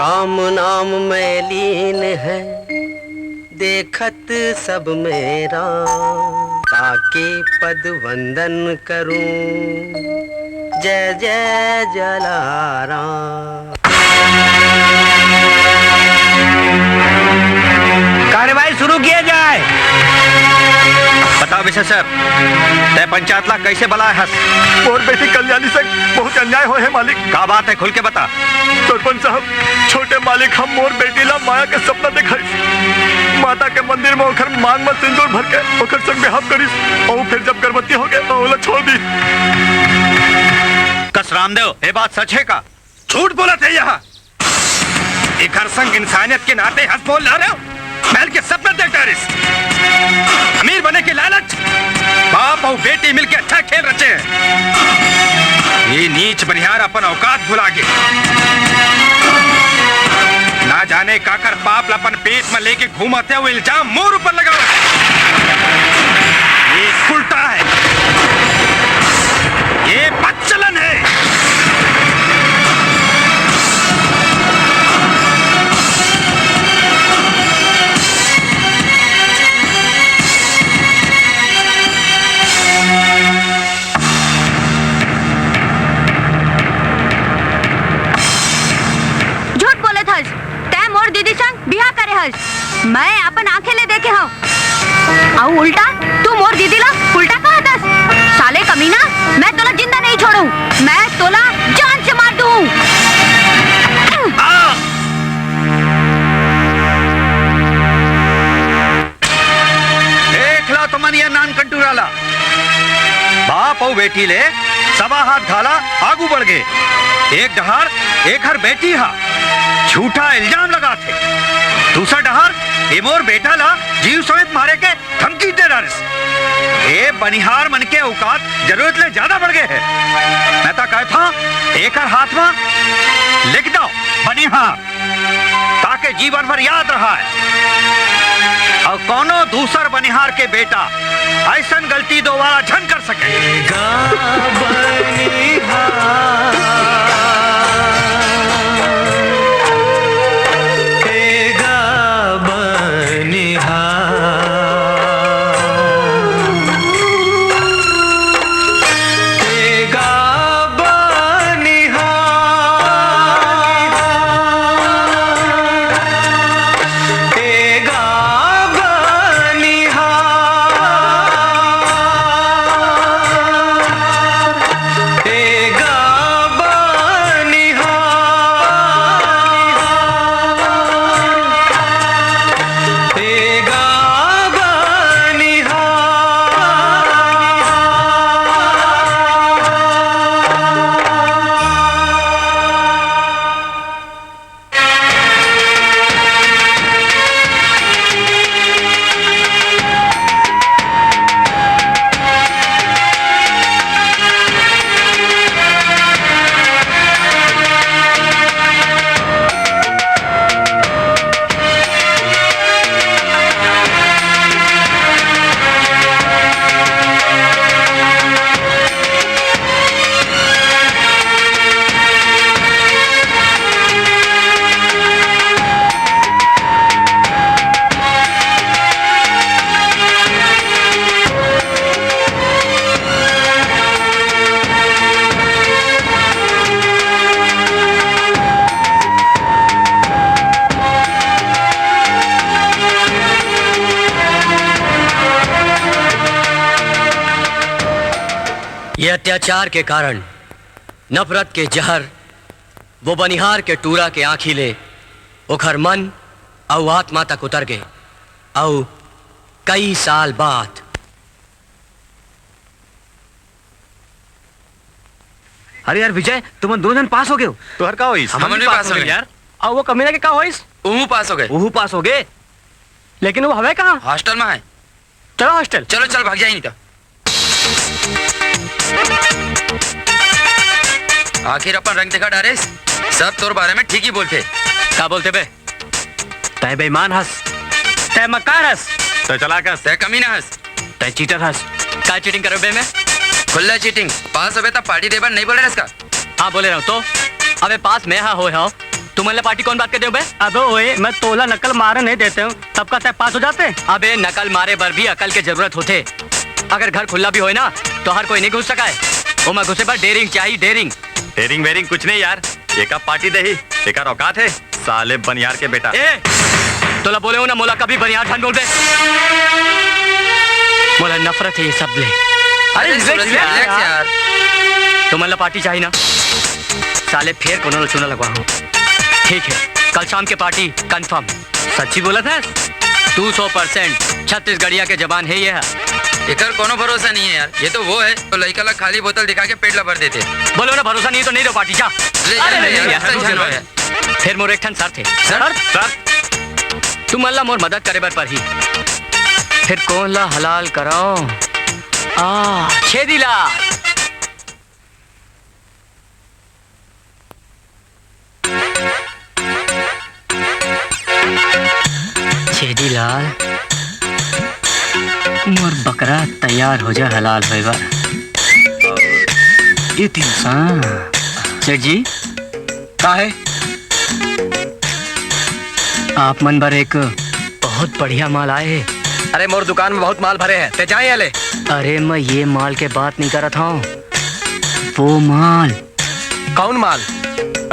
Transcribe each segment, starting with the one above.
राम नाम में लीन है देखत सब मेरा, ताके पद वंदन करूं जय जय जलाराम। कार्यवाही शुरू किया जाए। बताओ विशेषर, तय पंचायत ला कैसे बलाए हस? और बेटी कल्याणी से बहुत अन्याय हो है मालिक। क्या बात है, खुल के बता। सरपंच साहब, छोटे मालिक हम मोर बेटी ला माया के सपना दिखाई, माता के मंदिर में ओखर मांग में सिंदूर भर के ओखर संग बिहाव करिस और फिर जब गर्भवती हो गए तो ओला छोड़ दी। कस रामदेव, ये बात सच है का? झूठ बोला थे यहाँ। एक हर संग इंसानियत के नाते हंस बोल रहे हो। महल के सपने देखता रिस, अमीर बने के लालच, बाप और बेटी मिलके अच्छा खेल रचे हैं। ये नीच बनिहार अपन औकात भुला गए। ना जाने काकर पाप अपन पेट में लेके घूमते हुए इल्जाम मोर ऊपर लगा। ये उल्टा है, ये बदचलन है। मैं अपन आंखें ले देखे हूँ। और उल्टा तू मोर दीदी ला उल्टा कहा दस। साले कमीना, मैं तोला जिंदा नहीं छोड़ू, मैं तोला जान से मार दूँ। देख ला तुमन ये नान कंटूराला, बाप और बेटी ले सवा हाथ घाला आगू बढ़ गए। एक डहार एक हर बेटी हा झूठा इल्जाम लगा थे, दूसरा डहार एमोर बेटा ला जीव समेत मारे के धमकी दे रहा। ए बनिहार मन के औकात जरूरत ले ज्यादा बढ़ गए है। मैं तो कहता था एक हर हाथ में लिख दो बनिहार, ताकि जीवन भर याद रहा है और कोनो दूसर बनिहार के बेटा ऐसा गलती दोबारा झन कर सके। ये अत्याचार के कारण नफरत के जहर वो बनिहार के टूरा के आंखी ले ओखर मन और आत्मा तक उतर गए। और कई साल बाद अरे यार विजय, तुम दोनों जन पास हो गए हो। तो हर का होइस? हम भी पास हो गए यार। और वो कमीना के का होइस? उहू पास हो गए। उहू पास हो गए, लेकिन वो हवे कहाँ? हॉस्टल में है। चलो हॉस्टल। चलो चल, भाग जाए नहीं तो। आखिर अपन रंग दिखा डारे, सब तोर बारे में ठीक ही बोलते। क्या बोलते बे? तय बेईमान हंस, तय मक्कार हंस, तो चला कर, तय कमीना हंस, तय चीटर हंस। क्या चीटिंग करो बे? मैं खुला चीटिंग। पास हो तो पार्टी देवर नहीं बोले इसका। हाँ बोले रहा हूँ तो। अबे पास मैं हाँ हो तुम्हारे पार्टी कौन बात करते हो बे? अबे ओए, मैं तोला नकल मारे नहीं देते हूँ, सबका तय पास हो जाते। अबे नकल मारे पर भी अकल की जरूरत होते। अगर घर खुला भी होए ना तो हर कोई नहीं घुस सका है। वो मैं घुसे पर डेरिंग चाहिए, डेरिंग। डेरिंग वेरिंग कुछ नहीं यार, एक पार्टी दे ही, एक औकात है साले बनियार के बेटा। ए तोला बोले हो ना मोला कभी बनियार ठान बोल दे। मोला नफरत है ये सब ले। अरे सूरज रिलैक्स यार। तुम्हारा पार्टी चाहिए ना, साले फिर कोनो चुना लगवा। ठीक है, कल शाम के पार्टी कंफर्म। सच्ची बोला था? 200% छत्तीसगढ़िया के जवान है ये। एकर कोनो भरोसा नहीं है यार। ये तो वो है तो लड़का ला खाली बोतल दिखा के पेट ला भर देते। बोलो ना भरोसा नहीं तो नहीं दो पार्टी जा। फिर मोर एक ठन सर थे। सर तुम अल्लाह मोर मदद करे बर पर ही फिर कौन ला हलाल कराओ। छेदी लाल छेदी लाल मोर बकरा तैयार हो जा हलाल होएगा। ये 300 सेठ जी का है? आप मन भर एक बहुत बढ़िया माल आए है। अरे मोर दुकान में बहुत माल भरे हैं, ते जाए ले। अरे मैं ये माल के बात नहीं कर रहा था, वो माल। कौन माल?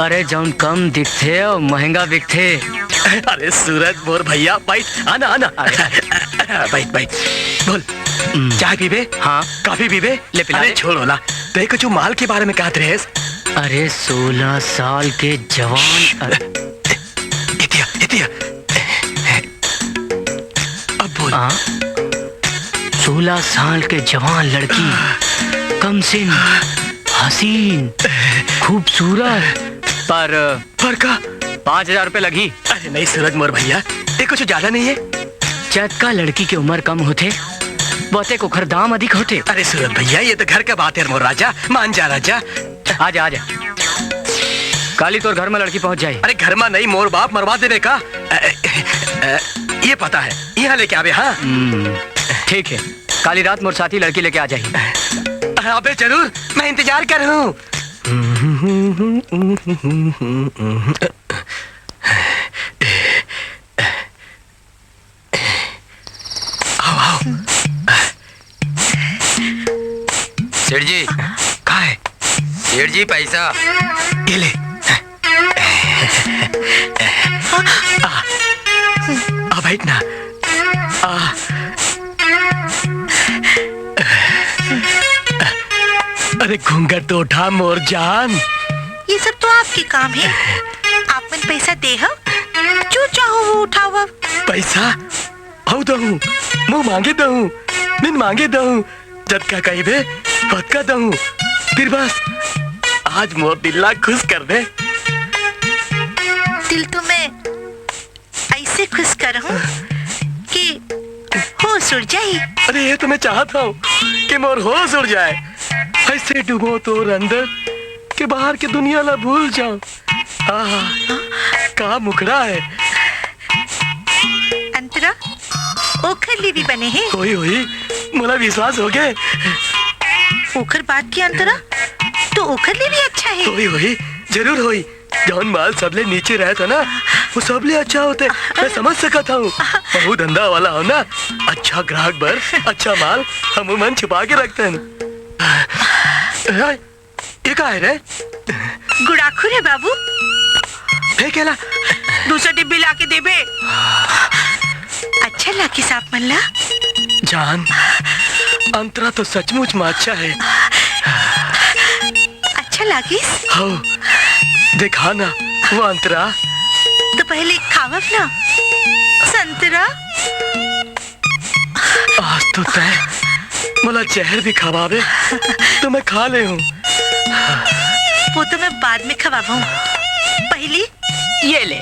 अरे जौन कम दिखते और महंगा बिकते। अरे सूरज मोर भैया बैठ, आना आना। बैठ बैठ, बोल चाय पीबे? हाँ कॉफी पीबे? ले पिला अरे दे। छोड़ो ना, देखो जो माल के बारे में कहते रहे। अरे 16 साल के जवान। इतिया इतिया, अब बोल। 16 साल के जवान लड़की, कम सिन, हसीन, खूबसूरत, पर का 5000 रुपए लगी। अरे नहीं सूरज मोर भैया, ये कुछ ज्यादा नहीं है। चटका लड़की की उम्र कम होते, बहुते को दाम अधिक होते। अरे सूरज भैया ये तो घर का बात है मोर राजा, मान जा राजा। आजा आजा, काली तोर घर में लड़की पहुंच जाए। अरे घर में नहीं, मोर बाप मरवा देने का। ये पता है, यहाँ लेके आवे। हाँ ठीक है, काली रात मोर साथी लड़की लेके आ जाए। अबे जरूर, मैं इंतजार कर रहा हूँ। आओ आओ। सेठ जी कहाँ है? सेठ जी पैसा। ये ले। आ बैठ ना। अरे घूंघट तो उठा मोर जान। ये सब तो आपके काम है। आप मन पैसा दे हो, जो चाहो वो उठाओ। पैसा हो दहूं, मुँह मांगे दहूं, बिन मांगे दहूं, जब का कहिबे पक्का दहूं। फिर बस आज मोर दिल्ला खुश कर दे। दिल तो मैं ऐसे खुश करूं कि होश उड़ जाए। अरे ये तो मैं चाहता हूँ कि मोर होश उड़ जाए। ऐसे डूबो तो अंदर के बाहर की दुनिया ला भूल जाओ। का मुखड़ा है। अंतरा ओखर लिए भी बने हैं। होई होई, मोला विश्वास हो गए। ओखर बात की अंतरा तो ओखर लिए भी अच्छा है। होई होई, जरूर होई। जौन माल सबले नीचे रहता ना वो सबले अच्छा होते, मैं समझ सकता हूँ। बहु धंधा वाला हो ना, अच्छा ग्राहक बर अच्छा माल हम मन छुपा के रखते हैं। ये का है रे? गुड़ाखुर है बाबू। फेंकेला। दूसरा डिब्बी लाके देबे। अच्छा लाके साफ मल्ला। जान अंतरा तो सचमुच में अच्छा है। अच्छा लागिस? हो देखा ना वो अंतरा। तो पहले खावब ना संतरा। आज तो तय मोला जहर भी खवावे तो मैं खा ले हूँ। वो तो मैं बाद में खवाऊं, पहली ये ले।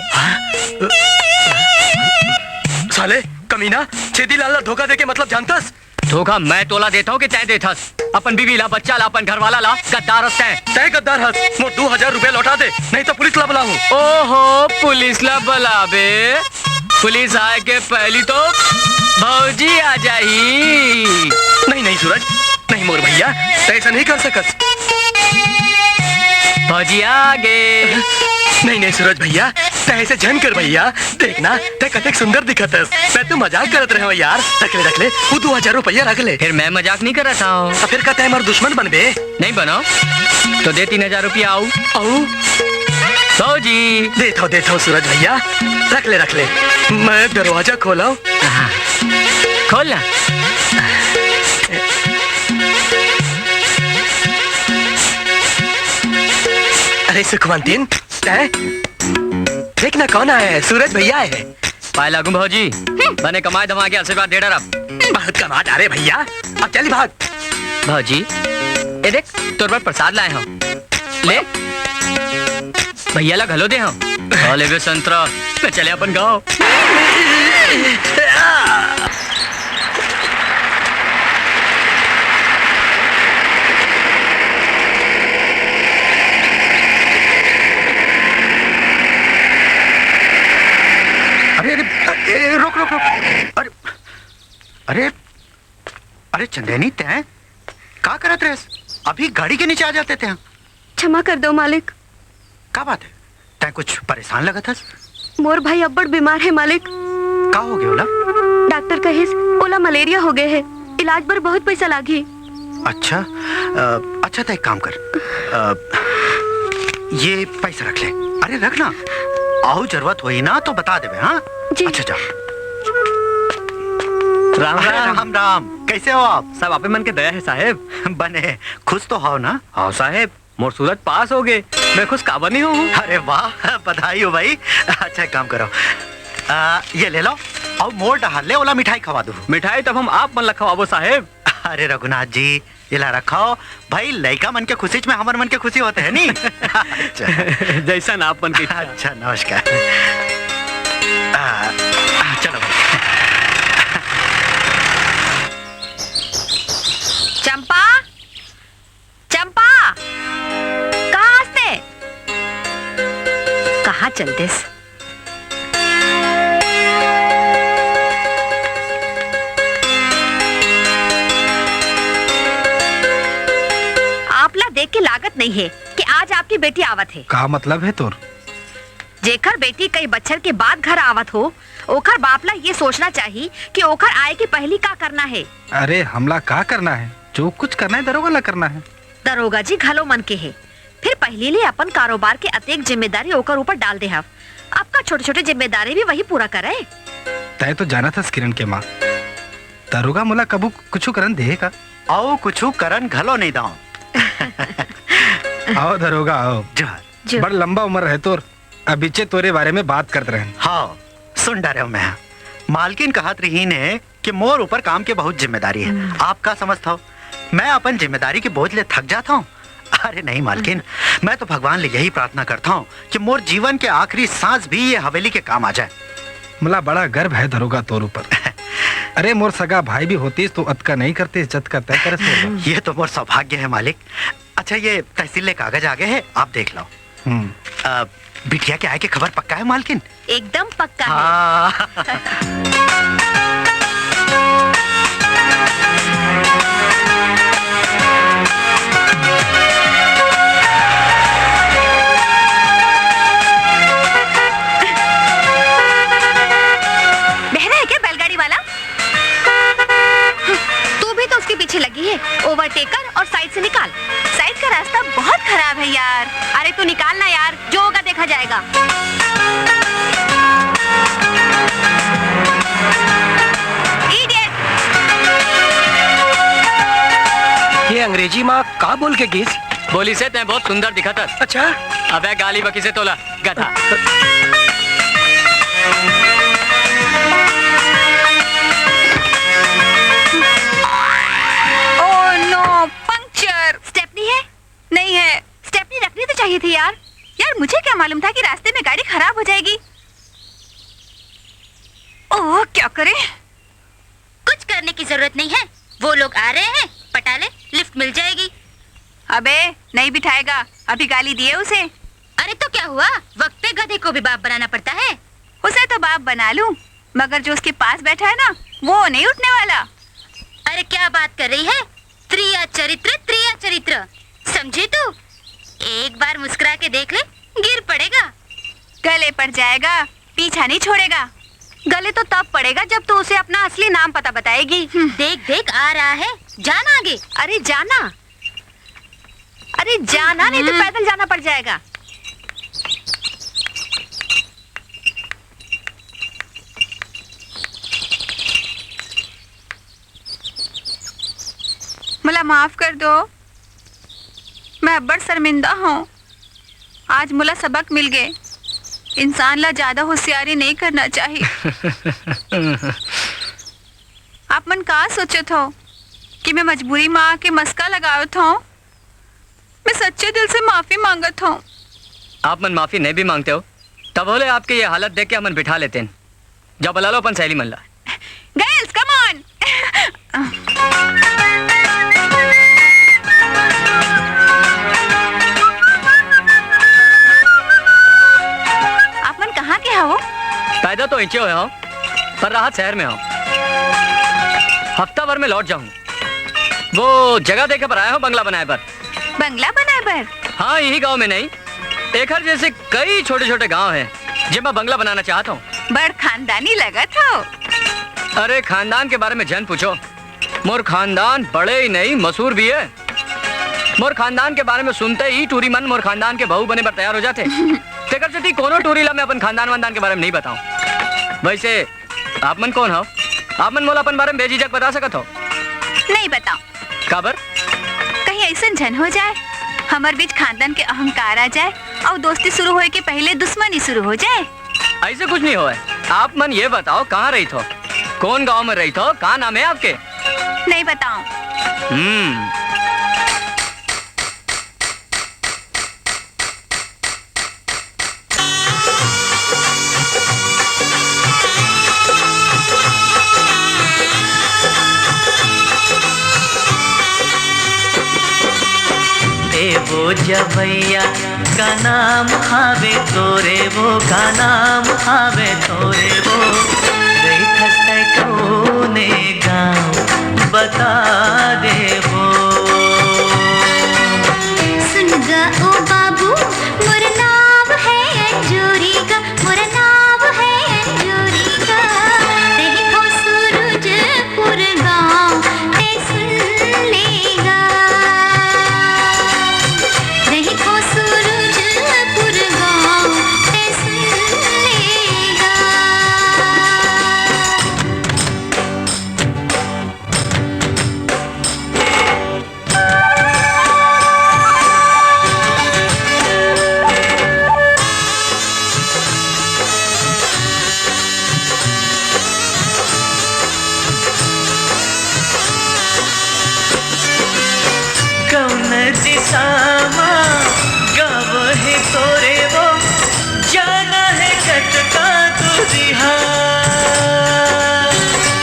साले कमीना, छेदी लाल धोखा देके मतलब जानतस? धोखा मैं तोला देता हूँ कि तय देथस? अपन बीवी ला, बच्चा ला, अपन घर वाला ला, गद्दार हस तय। तय गद्दार हस, मोर 2000 रुपए लौटा दे, नहीं तो पुलिस ला बुलाऊं। ओहो पुलिस ला बुलाबे? पुलिस आए के पहली तो भौजी आ जाही। नहीं नहीं सूरज, नहीं मोर भैया, ऐसा नहीं कर सकत। भौजी आगे। नहीं नहीं सूरज भैया, तय से जन कर भैया। देखना तय कतेक सुंदर दिखत है। मैं तो मजाक करत रहे हो यार। रख ले वो 2000 रुपया रख ले। फिर मैं मजाक नहीं कर रहा था। तो फिर कहते हैं हमारे दुश्मन बन बे। नहीं बनो तो दे 3000 रुपया। आओ सौ जी। देता हूँ सूरज भैया, रख ले। मैं दरवाजा खोला। खोल ना। अरे सुखवंतीन, देखना कौन आया है? सूरज भैया है। पाए लागू भौजी, बने कमाए धमा के आशीर्वाद दे डर। बहुत कमा डाले भैया, अब चल भाग। भौजी ए देख तोर पर प्रसाद लाए हम, ले भैया ला घलो दे हम। ले बे संतरा, मैं चले अपन गाँव। अरे रुक। अरे चंदेनी तय का करत रहे? अभी गाड़ी के नीचे आ जाते थे। क्षमा कर दो मालिक। का बात है? तय कुछ परेशान लगा था? मोर भाई अब्बड़ बीमार है मालिक। का हो गया ओला? डॉक्टर कहिस ओला मलेरिया हो गए है, इलाज पर बहुत पैसा लागी। अच्छा तो एक काम कर, ये पैसा रख ले। अरे रख ना, आओ जरूरत हुई ना तो बता देवे। हाँ अच्छा जा। राम राम। कैसे हो आप? सब आपे मन के दया है साहेब। बने खुश तो हो ना? हाँ साहेब, मोर सूरज पास हो गए, मैं खुश काबर नहीं हूँ। अरे वाह, बधाई हो भाई। अच्छा एक काम करो, ये ले लो और मोर डहाल ले, ओला मिठाई खवा दो। मिठाई तब हम आप मन लखवाबो साहेब। अरे रघुनाथ जी, इला रखो भाई, लड़का मन के खुशी में हमारे मन के खुशी होते हैं नी। अच्छा जैसा ना आप मन के। अच्छा नमस्कार। चलो चंपा, कहाँ से? कहाँ चलते? आपला देख के लागत नहीं है कि आज आपकी बेटी आवत है। का मतलब है तोर? जेकर बेटी कई बच्चर के बाद घर आवत हो, ओकर बापला ये सोचना चाहिए कि ओकर आए के पहली का करना है। अरे हमला का करना है? जो कुछ करना है दरोगा ला करना है। दरोगा जी घलो मन के है, फिर पहले ले अपन कारोबार के अतेक जिम्मेदारी ओकर ऊपर डाल दे। आपका छोटे जिम्मेदारी भी वही पूरा करे। तय तो जाना था किरण के माँ, दरोगा मुला कबू कुछ करन देगा। आओ कुछ करन घलो नहीं दाओ। आओ दरोगा आओ। जो बड़ लंबा उम्र है तोर, अभिचे तोरे बारे में बात करते रहे। हाँ सुन डरे मैं, मालकिन कहत रही ने कि मोर ऊपर काम के बहुत जिम्मेदारी है। आप का समझता हो मैं अपन जिम्मेदारी के बोझ ले थक जाता हूँ? अरे नहीं मालकिन, मैं तो भगवान ले यही प्रार्थना करता हूँ कि मोर जीवन के आखिरी सांस भी ये हवेली के काम आ जाए। मुला बड़ा गर्व है दरोगा तोर ऊपर। अरे मोर सगा भाई भी होती तो अतका नहीं करते, इज्जत का तय करे। ये तो मोर सौभाग्य है मालिक। अच्छा ये तहसील कागज आगे है, आप देख लो। बिटिया के आए के खबर पक्का है मालकिन? एकदम पक्का है। पीछे लगी है, ओवरटेक कर और साइड से निकाल। साइड का रास्ता बहुत खराब है यार। अरे तू निकाल ना यार, जो होगा देखा जाएगा। इडियट! ये अंग्रेजी माँ का बोल के गीस? बोली से तय बहुत सुंदर दिखा था। अच्छा अबे गाली बकी से तोला गधा। नहीं है, स्टेपनी रखनी तो चाहिए थी यार। मुझे क्या मालूम था कि रास्ते में गाड़ी खराब हो जाएगी। ओह क्या करें? कुछ करने की जरूरत नहीं है, वो लोग आ रहे हैं, पटा ले, लिफ्ट मिल जाएगी। अबे नहीं बिठाएगा, अभी गाली दिए उसे। अरे तो क्या हुआ, वक्त पे गधे को भी बाप बनाना पड़ता है। उसे तो बाप बना लूं, मगर जो उसके पास बैठा है ना, वो नहीं उठने वाला। अरे क्या बात कर रही है? त्रिया चरित्र समझी तू? एक बार मुस्कुरा के देख ले, गिर पड़ेगा। गले पड़ जाएगा, पीछा नहीं छोड़ेगा। गले तो तब पड़ेगा जब तू उसे अपना असली नाम पता बताएगी। देख देख आ रहा है, जाना आगे। अरे जाना, अरे जाना नहीं तो पैदल जाना पड़ जाएगा। मुला माफ कर दो, मैं बड़ शर्मिंदा हूँ। आज मुला सबक मिल गए, इंसान ला ज्यादा होशियारी नहीं करना चाहिए। आप मन का सोचत हो कि मैं मजबूरी में आके मस्का लगावत हूँ? मैं सच्चे दिल से माफी मांगत हूँ। आप मन माफी नहीं भी मांगते हो तब बोले आपके ये हालत देख के हम बिठा लेते हैं। जब बुला लो अपन सहेली मन ला। Girls come on. आप मन कहाँ के हो? पैदा तो इंचे हुए हो पर राहत शहर में हो। हफ्ता भर में लौट जाऊँ। वो जगह देखे पर आया हूँ बंगला बनाए पर। बंगला बनाए पर? हाँ, यही गांव में नहीं, एखर जैसे कई छोटे छोटे गांव हैं जिनमें मैं बंगला बनाना चाहता हूँ। बड़ खानदानी लगत हो। अरे खानदान के बारे में जन पूछो, मोर खानदान बड़े ही नहीं मशहूर भी है। मोर खानदान के बारे में सुनते ही टूरी मन मोर खानदान के बहू बने पर तैयार हो जाते। तेकर से कोनो टूरी ला मैं अपन खानदान वानदान के बारे में नहीं बताऊं। वैसे आप मन कौन हो? आप मन मोला अपन बारे में बेझिझक बता सकत हो? नहीं बताओ। काबर? कहीं ऐसा झन हो जाए हमार बीच खानदान के अहंकार आ जाए और दोस्ती शुरू होए के पहले दुश्मनी शुरू हो जाए। ऐसे कुछ नहीं हुआ है। आप मन ये बताओ कहाँ रही थो, कौन गांव में रही थो, कहाँ नाम है आपके? नहीं बताओ। वो जवैया का नाम हावे तोरे, वो का नाम हावे तोरे, वो रही खस्ते कोने गाँव बता दे वो। सुन गा ओ बाबू मोर नाम है अंजूरी का, मोर नाम है अंजूरी का। रही हो सूरजपुर गाँव ते सुन लेगा। रही हो सूरजपुर गाँव ते सुन लेगा। कौन दिशा माँ गाँव है तोरे, वो जाना है कटका तुझिहा।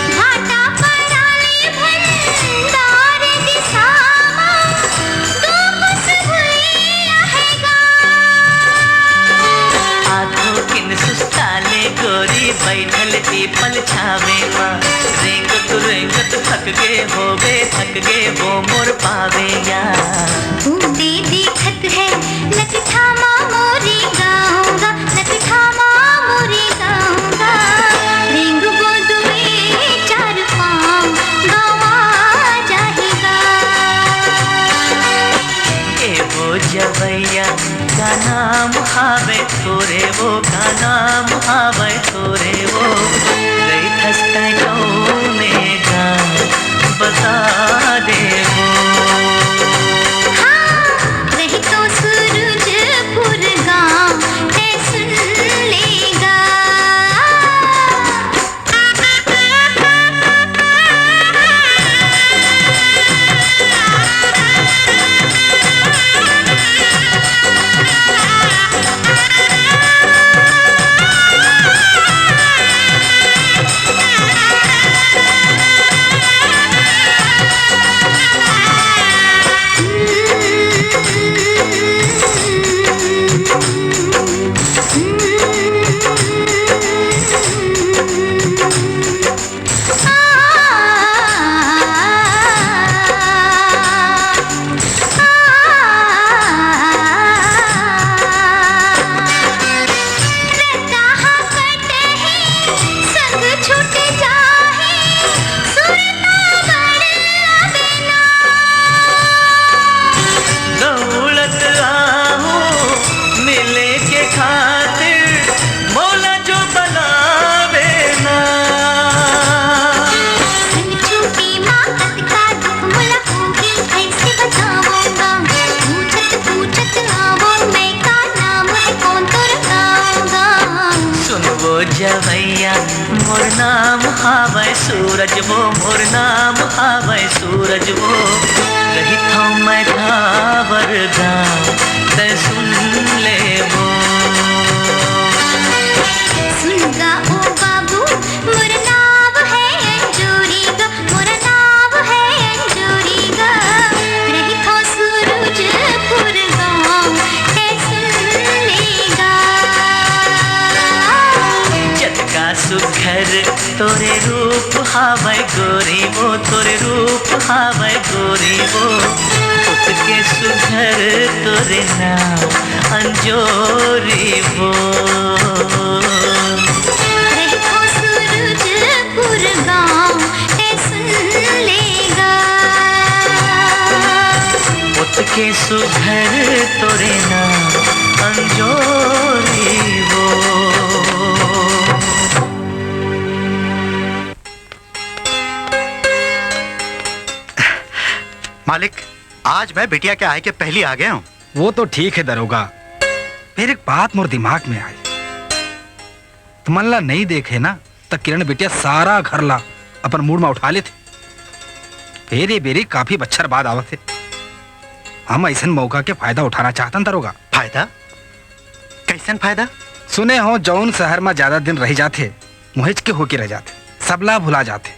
भाटा पराली भंडार दिशा तू बस हुई रहेगा। आधो किन सुस्ताले गोरी बैठल पीपल छावे माँ। रेंगत थक गे होवे, थक गे वो मोर पावे या। बूंदे देखत है नक ठामा मोरी गाऊंगा, नक ठामा मोरी गाऊंगा। रेंग बोदुए चार पाँव गावा जाएगा। ए वो जवैया का नाम हावे तोरे, वो का नाम हावे तोरे, वो रही खस्ता कौने गाँव बता दे वो। हाँ, रही तो सूरजपुर गाँव ते सुन लेगा। सूरज वो मोर नाम हावे सूरज वो रही था मैं धावर गाँव ते सुन ले वो सुनगा ओ बाबू मोर नाव है अंजोरी गा मोर नाव है अंजोरी गा रही था सूरजपुर गाँव ते सुन लेगा जटका सुघर तोरे रूप हावे गोरी वो तोरे रूप हावे गोरी वो उसके सुघर तोरे नाम अंजोरी वो रही था सूरजपुर गाँव ते सुन लेगा उसके सुघर तोरे नाम अंजोरी वो मालिक, आज मैं बिटिया के आए के पहले आ गया हूँ। वो तो ठीक है दरोगा, फिर एक बात मोर दिमाग में आई। तुमला नहीं देखे ना तो किरण बिटिया सारा घर ला अपन मूड में उठा लेते। फिर ये बेरी काफी बच्छर बाद आवत थे। हम ऐसा मौका के फायदा उठाना चाहतन दरोगा। फायदा? कैसन फायदा? सुने हो जौन शहर में ज्यादा दिन रह जाते मुहिज के होके रह जाते, सबला भुला जाते।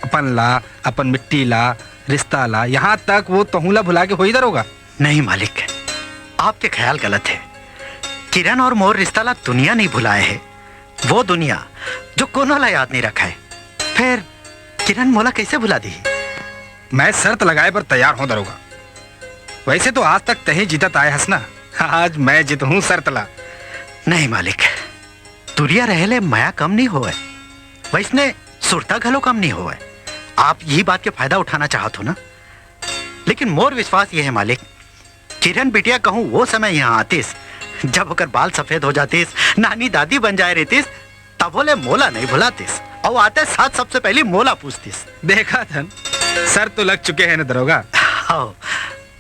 अपन ला, अपन मिट्टी ला, रिश्ता ला, यहाँ तक वो तहुला भुला के हो ही दरोगा। नहीं मालिक, आपके ख्याल गलत है। किरण और मोर रिश्ता ला दुनिया नहीं भुलाए है, वो दुनिया जो कोनो ला याद नहीं रखा है। फिर किरण मोला कैसे भुला दी? मैं शर्त लगाए पर तैयार हूं दरोगा। वैसे तो आज तक तही जीतत आए हंसना, आज मैं जीत हूं शर्त ला। नहीं मालिक, तुरिया रहले माया कम नहीं होए, वैसने सुरता घलो कम नहीं होए। आप यही बात के फायदा उठाना चाहत हो ना? लेकिन मोर विश्वास ये है मालिक, किरण बिटिया कहूँ वो समय यहाँ आतीस जब होकर बाल सफेद हो जातीस, नानी दादी बन जाए रहतीस, तब बोले मोला नहीं भुलातीस और आते साथ सबसे पहले मोला पूछतीस। देखा धन, शर्त तो लग चुके हैं ना दरोगा। हाँ,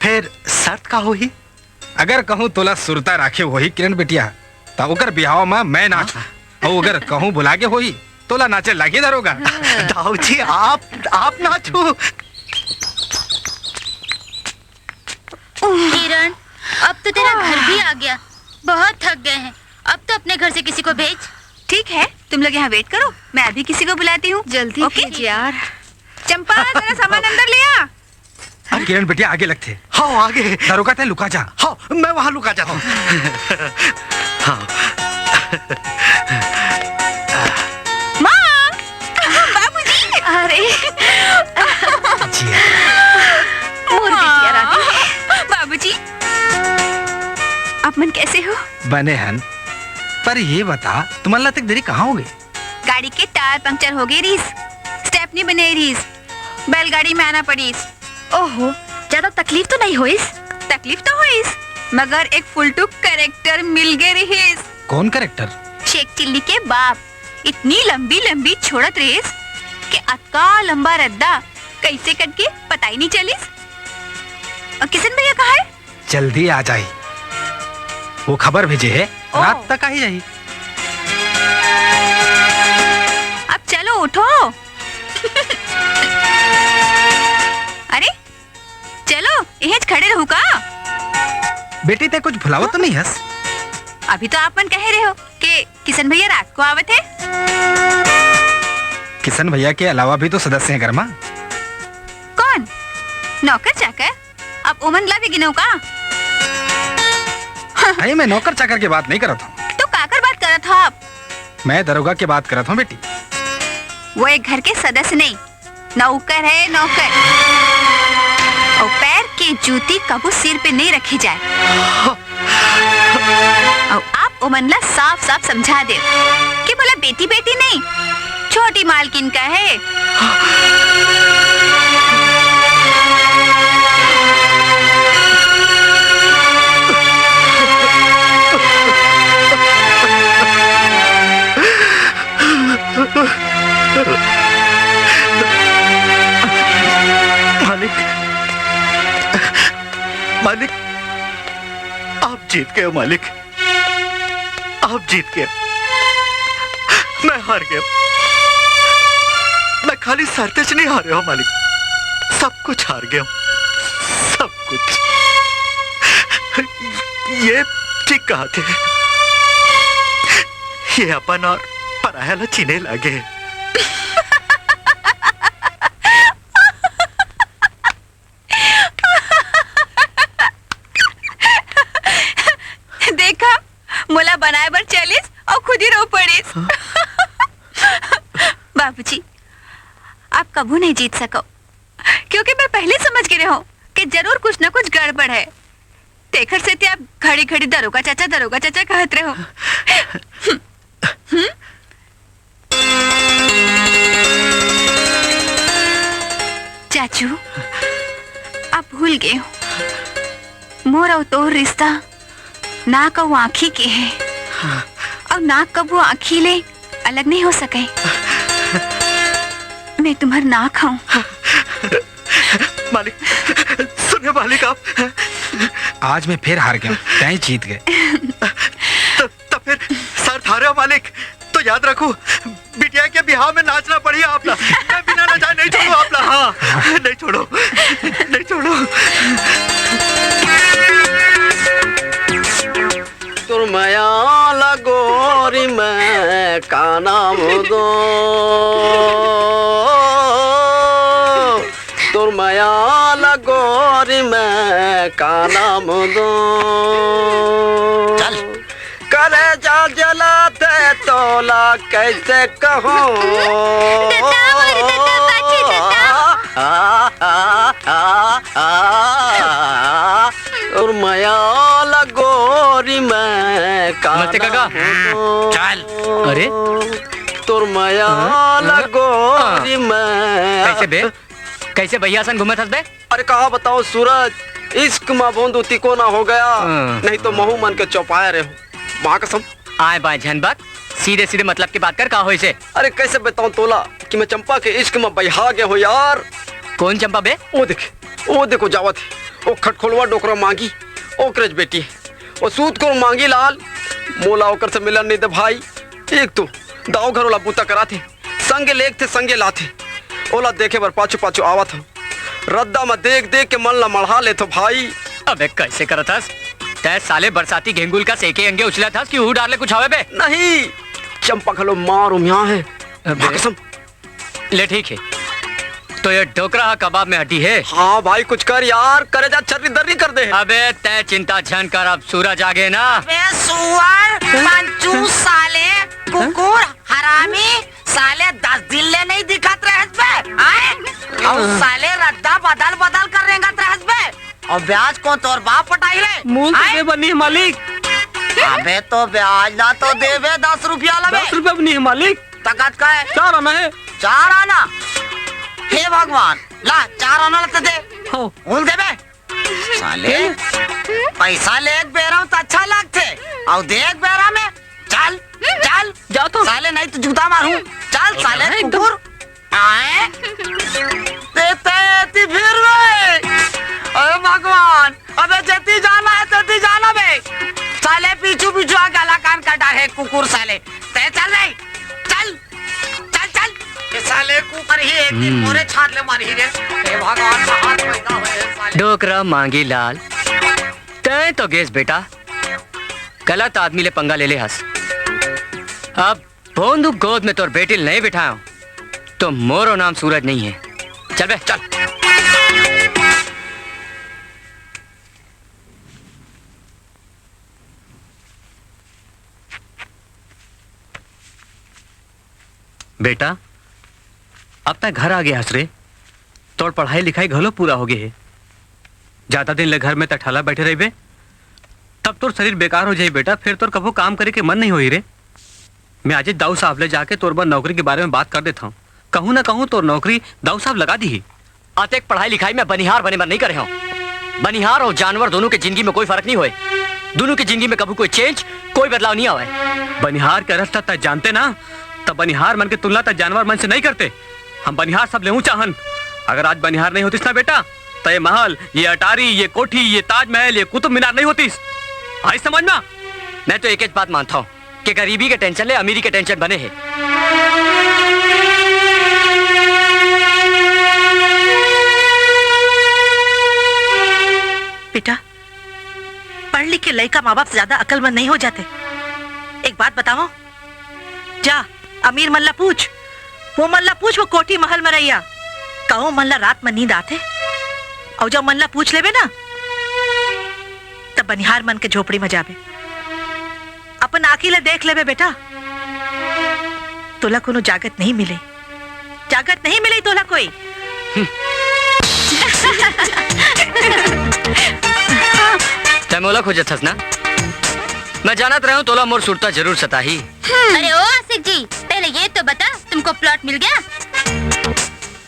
फिर शर्त का होही? अगर कहूँ तोला सुरता राखे वही किरण बिटिया तो ओकर बिहाव में मैं नाचू, और अगर कहूँ बुला के होई तोला नाचे लगे दरोगा। दाऊ जी, आप नाचो। किरण, अब तो तेरा घर भी आ गया, बहुत थक गए हैं। अब तो अपने घर से किसी को भेज। ठीक है, तुम लोग यहाँ वेट करो, मैं अभी किसी को बुलाती हूँ। जल्दी भेज यार। चंपा, जरा सामान अंदर ले आ। अरे किरण बिटिया आगे लगते। हाँ आगे। दरोगा ते लुका जा। हाँ, मैं वहाँ लुका जाता हूँ। हाँ। माँ, बाबूजी। अरे मोर बिटिया रानी। बाबूजी, आप मन कैसे हो? बने हन, पर ये बता तुम्हारा तक देरी कहाँ हो गई? गाड़ी के टायर पंक्चर हो गई रीस, स्टेपनी बने रीस, बैलगाड़ी में आना पड़ी। ओहो, ज्यादा तकलीफ तो नहीं हुई? तकलीफ तो हुई, मगर एक फुलटू कैरेक्टर मिल गए रहीस। कौन कैरेक्टर? शेख चिल्ली के बाप। इतनी लंबी लंबी छोड़त रहीस कि अतका लंबा रद्दा कैसे कट के पता ही नहीं चलीस। और किशन भैया कहाँ है? जल्दी आ जाए, वो खबर भेजे है, रात तक आ ही जाए। अब चलो उठो। अरे चलो, यहीं खड़े रहू का? बेटी ते कुछ भुलावत तो नहीं हस? अभी तो आप मन कह रहे हो कि किशन भैया रात को आवत है। किशन भैया के अलावा भी तो सदस्य हैं घर में। कौन? नौकर चाकर? अब ओमन ला भी गिनो का? अरे मैं नौकर चाकर की बात नहीं करता हूँ। तो काकर बात करत हो आप? मैं दरोगा की बात करता हूँ बेटी। वो एक घर के सदस्य नहीं, नौकर है, नौकर। और पैर की जूती कबू सिर पे नहीं रखी जाए। और आप ओमनला साफ साफ समझा दे कि बोला बेटी बेटी नहीं, छोटी मालकिन का है। मालिक, मालिक, आप जीत गए मालिक, आप जीत गए। मैं हार गया, खाली सरतेज नहीं हारे हो मालिक, सब कुछ हार गए हो, सब कुछ। ये ठीक कहा थे, ये अपन और पराया ला चीने लगे। देखा, मुला बनाए बर चलिस और खुद ही रो पड़िस। बाबूजी, आप कबू नहीं जीत सको, क्योंकि मैं पहले समझ गए हूँ कि जरूर कुछ न कुछ गड़बड़ है। तेखर से आप घड़ी घड़ी दरोगा चाचा कहत रहे हो। चाचू, आप भूल गए हो, मोर और तोर रिश्ता ना कबू आँखी के है और ना कबू आँखी ले अलग नहीं हो सके। मैं तुम्हार ना खाऊं। मालिक, सुनिए मालिक, आप आज मैं फिर हार गया, तय जीत गए। तो फिर सर थारे हो मालिक, तो याद रखो बिटिया के बिहाव में नाचना पड़ी आपला। मैं बिना नचाए नहीं छोड़ू आपला। हाँ, नहीं छोड़ो, नहीं छोड़ो। तुरमया लगोरी मैं का नाम दो, तुरमया लगोरी मैं का नाम दो। चल करे जा जलाते तोला कैसे कहूँ, तुरमया लगोरी मैं का काका, चल। अरे तुरमया लगोरी मैं। कैसे बे, कैसे भैया सन घूमे थस बे? अरे कहा बताओ सूरज, इश्क में बोंदू तिको ना हो गया, नहीं तो महू मन के चौपाया रहे हो। वहाँ कसम आए बाय झनबक, सीधे सीधे मतलब की बात कर, कहा हो इसे? अरे कैसे बताऊं तोला कि मैं चंपा के इश्क में बहा गया हो यार। कौन चंपा बे? वो देखे, वो देखो जावत है, वो खटखोलवा डोकरा मांगी, ओकरेज बेटी है, वो सूत को मांगी लाल, मोला ओकर से मिलन नहीं दे भाई। एक तो दाव घर वाला बूता कराते, संगे लेग थे संगे लाते, ओला देखे बर पाछू पाछू आवत हो, रद्दा में देख देख के मन ला मढ़ा ले तो भाई। अबे कैसे करत हस? तै साले बरसाती घेंगुल का सेके अंगे उछला था कि डाले कुछ हवे बे? नहीं, चंपा खलो मार उम्या है। कसम ले ठीक है, तो ये डोकरा कबाब में हड्डी है। हाँ भाई कुछ कर यार, करे जा चर्री दर्री कर दे। अबे तै चिंता झन कर, अब सूरज आ गए ना। बे सुअर, मंचू साले, कुकुर, हरामी, साले 10 दिन ले नहीं दिखत रहत बे, आए? और साले रद्दा बदल बदल कर रेंगत रहत बे, और ब्याज को तोर बाप पटाई ले। मूल दे बनी है मालिक। अबे तो ब्याज ना तो देवे 10 रुपया लगे। 10 रुपया बनी है मालिक। तकत का है? 4 आना है। 4 आना? हे भगवान, ला 4 आना लते दे। बोल दे बे। साले पैसा ले बेरा तो अच्छा लगते, और देख बेरा में चल चल जा तो। साले नहीं तो जूता मारूं। चल साले कुकुर। आए देते फिर वे। अरे भगवान, अबे जती जाना है तती जाना बे। साले पीछू पीछू आ गला कान काटा है कुकुर साले। ते चल रे, चल चल चल। ये साले कुकर ही एक दिन मोरे छाट ले मारी रे। हे भगवान, हाथ पैदा हुए साले। डोकरा मांगी लाल, तै तो गेस बेटा, गलत आदमी ले पंगा ले ले हस। अब बोंदू गोद में तोर बेटिल नहीं बिठाओ तो मोरो नाम सूरज नहीं है। चल बे चल। बेटा अब तक घर आ गया हसरे, तोर पढ़ाई लिखाई घलो पूरा हो गए है। ज्यादा दिन ले घर में तठाला बैठे रही बे, तब तोर शरीर बेकार हो जाए बेटा, फिर तोर कबो काम करे के मन नहीं होई रे। मैं आज दाऊ साहब ले जाके तोर बर नौकरी के बारे में बात कर देता हूँ, कहूँ ना कहूँ तोर नौकरी दाऊ साहब लगा दी। आते पढ़ाई लिखाई में बनिहार बने मन नहीं करे हूँ। बनिहार और जानवर दोनों के जिंदगी में कोई फर्क नहीं हुए, दोनों की जिंदगी में कभी कोई चेंज, कोई बदलाव नहीं आवे। बनिहार का रास्ता तक जानते ना, तब बनिहार मन के तुलना तक जानवर मन से नहीं करते। हम बनिहार सब ले चाहन। अगर आज बनिहार नहीं होतीस ना बेटा, तो ये महल, ये अटारी, ये कोठी, ये ताजमहल, ये कुतुब मीनार नहीं होतीस। आई समझ में? मैं तो एक ही बात मानता हूँ कि गरीबी के टेंशन ले अमीरी के टेंशन बने हैं। बेटा, पढ़ लिख के लड़का माँ बाप से ज्यादा अक्लमंद नहीं हो जाते। एक बात बताओ, जा अमीर मल्ला पूछ, वो कोठी महल में रहिया, कहो मल्ला रात में नींद आते, और जब मल्ला पूछ लेबे ना तब बनिहार मन के झोपड़ी में जाबे, अपन आँखी ले देख लेबे बेटा, तोला कोनो जागत नहीं मिले, तोला कोई। तै मोला खोजत हस ना? मैं जानत रहा हूँ तोला मोर सुरता जरूर सताही। अरे ओ आशिक जी, पहले ये तो बता, तुमको प्लॉट मिल गया?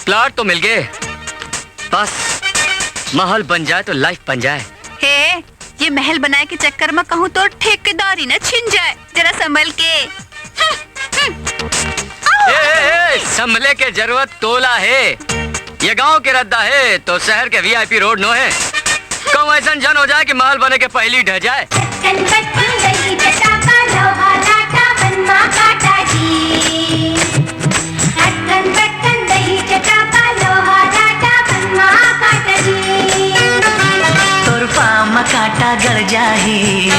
प्लॉट तो मिल गए, बस महल बन जाए तो लाइफ बन जाए। हे, ये महल बनाए के चक्कर में कहूँ तो ठेकेदारी न छिन जाए, जरा संभल के। संभले के जरूरत तोला है, ये गांव के रद्दा है तो शहर के वीआईपी रोड नो है, कहूँ ऐसा जन हो जाए कि महल बने के पहली ढह जाए। तोर पाँव में कांटा गड़ जाही,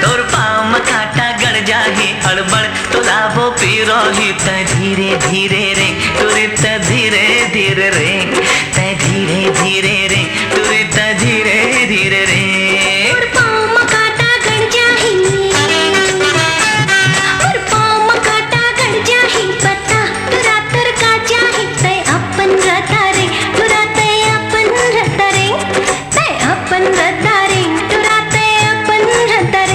तोर पाँव में कांटा गड़ जाही, अड़बड़ तो लाभो पी रही, तै धीरे धीरे रे तुरी त धीरे धीरे रे, तै धीरे धीरे रे तुरी त धीरे धीरे रे। और पाँव में कांटा गड़ जाही, और पाँव में कांटा गड़ जाही, पता तुरा तर का जाही, तै अपन रता रे, तुरा तै अपन रता रे, तै अपन रता रे, तुरा तै अपन रता रे।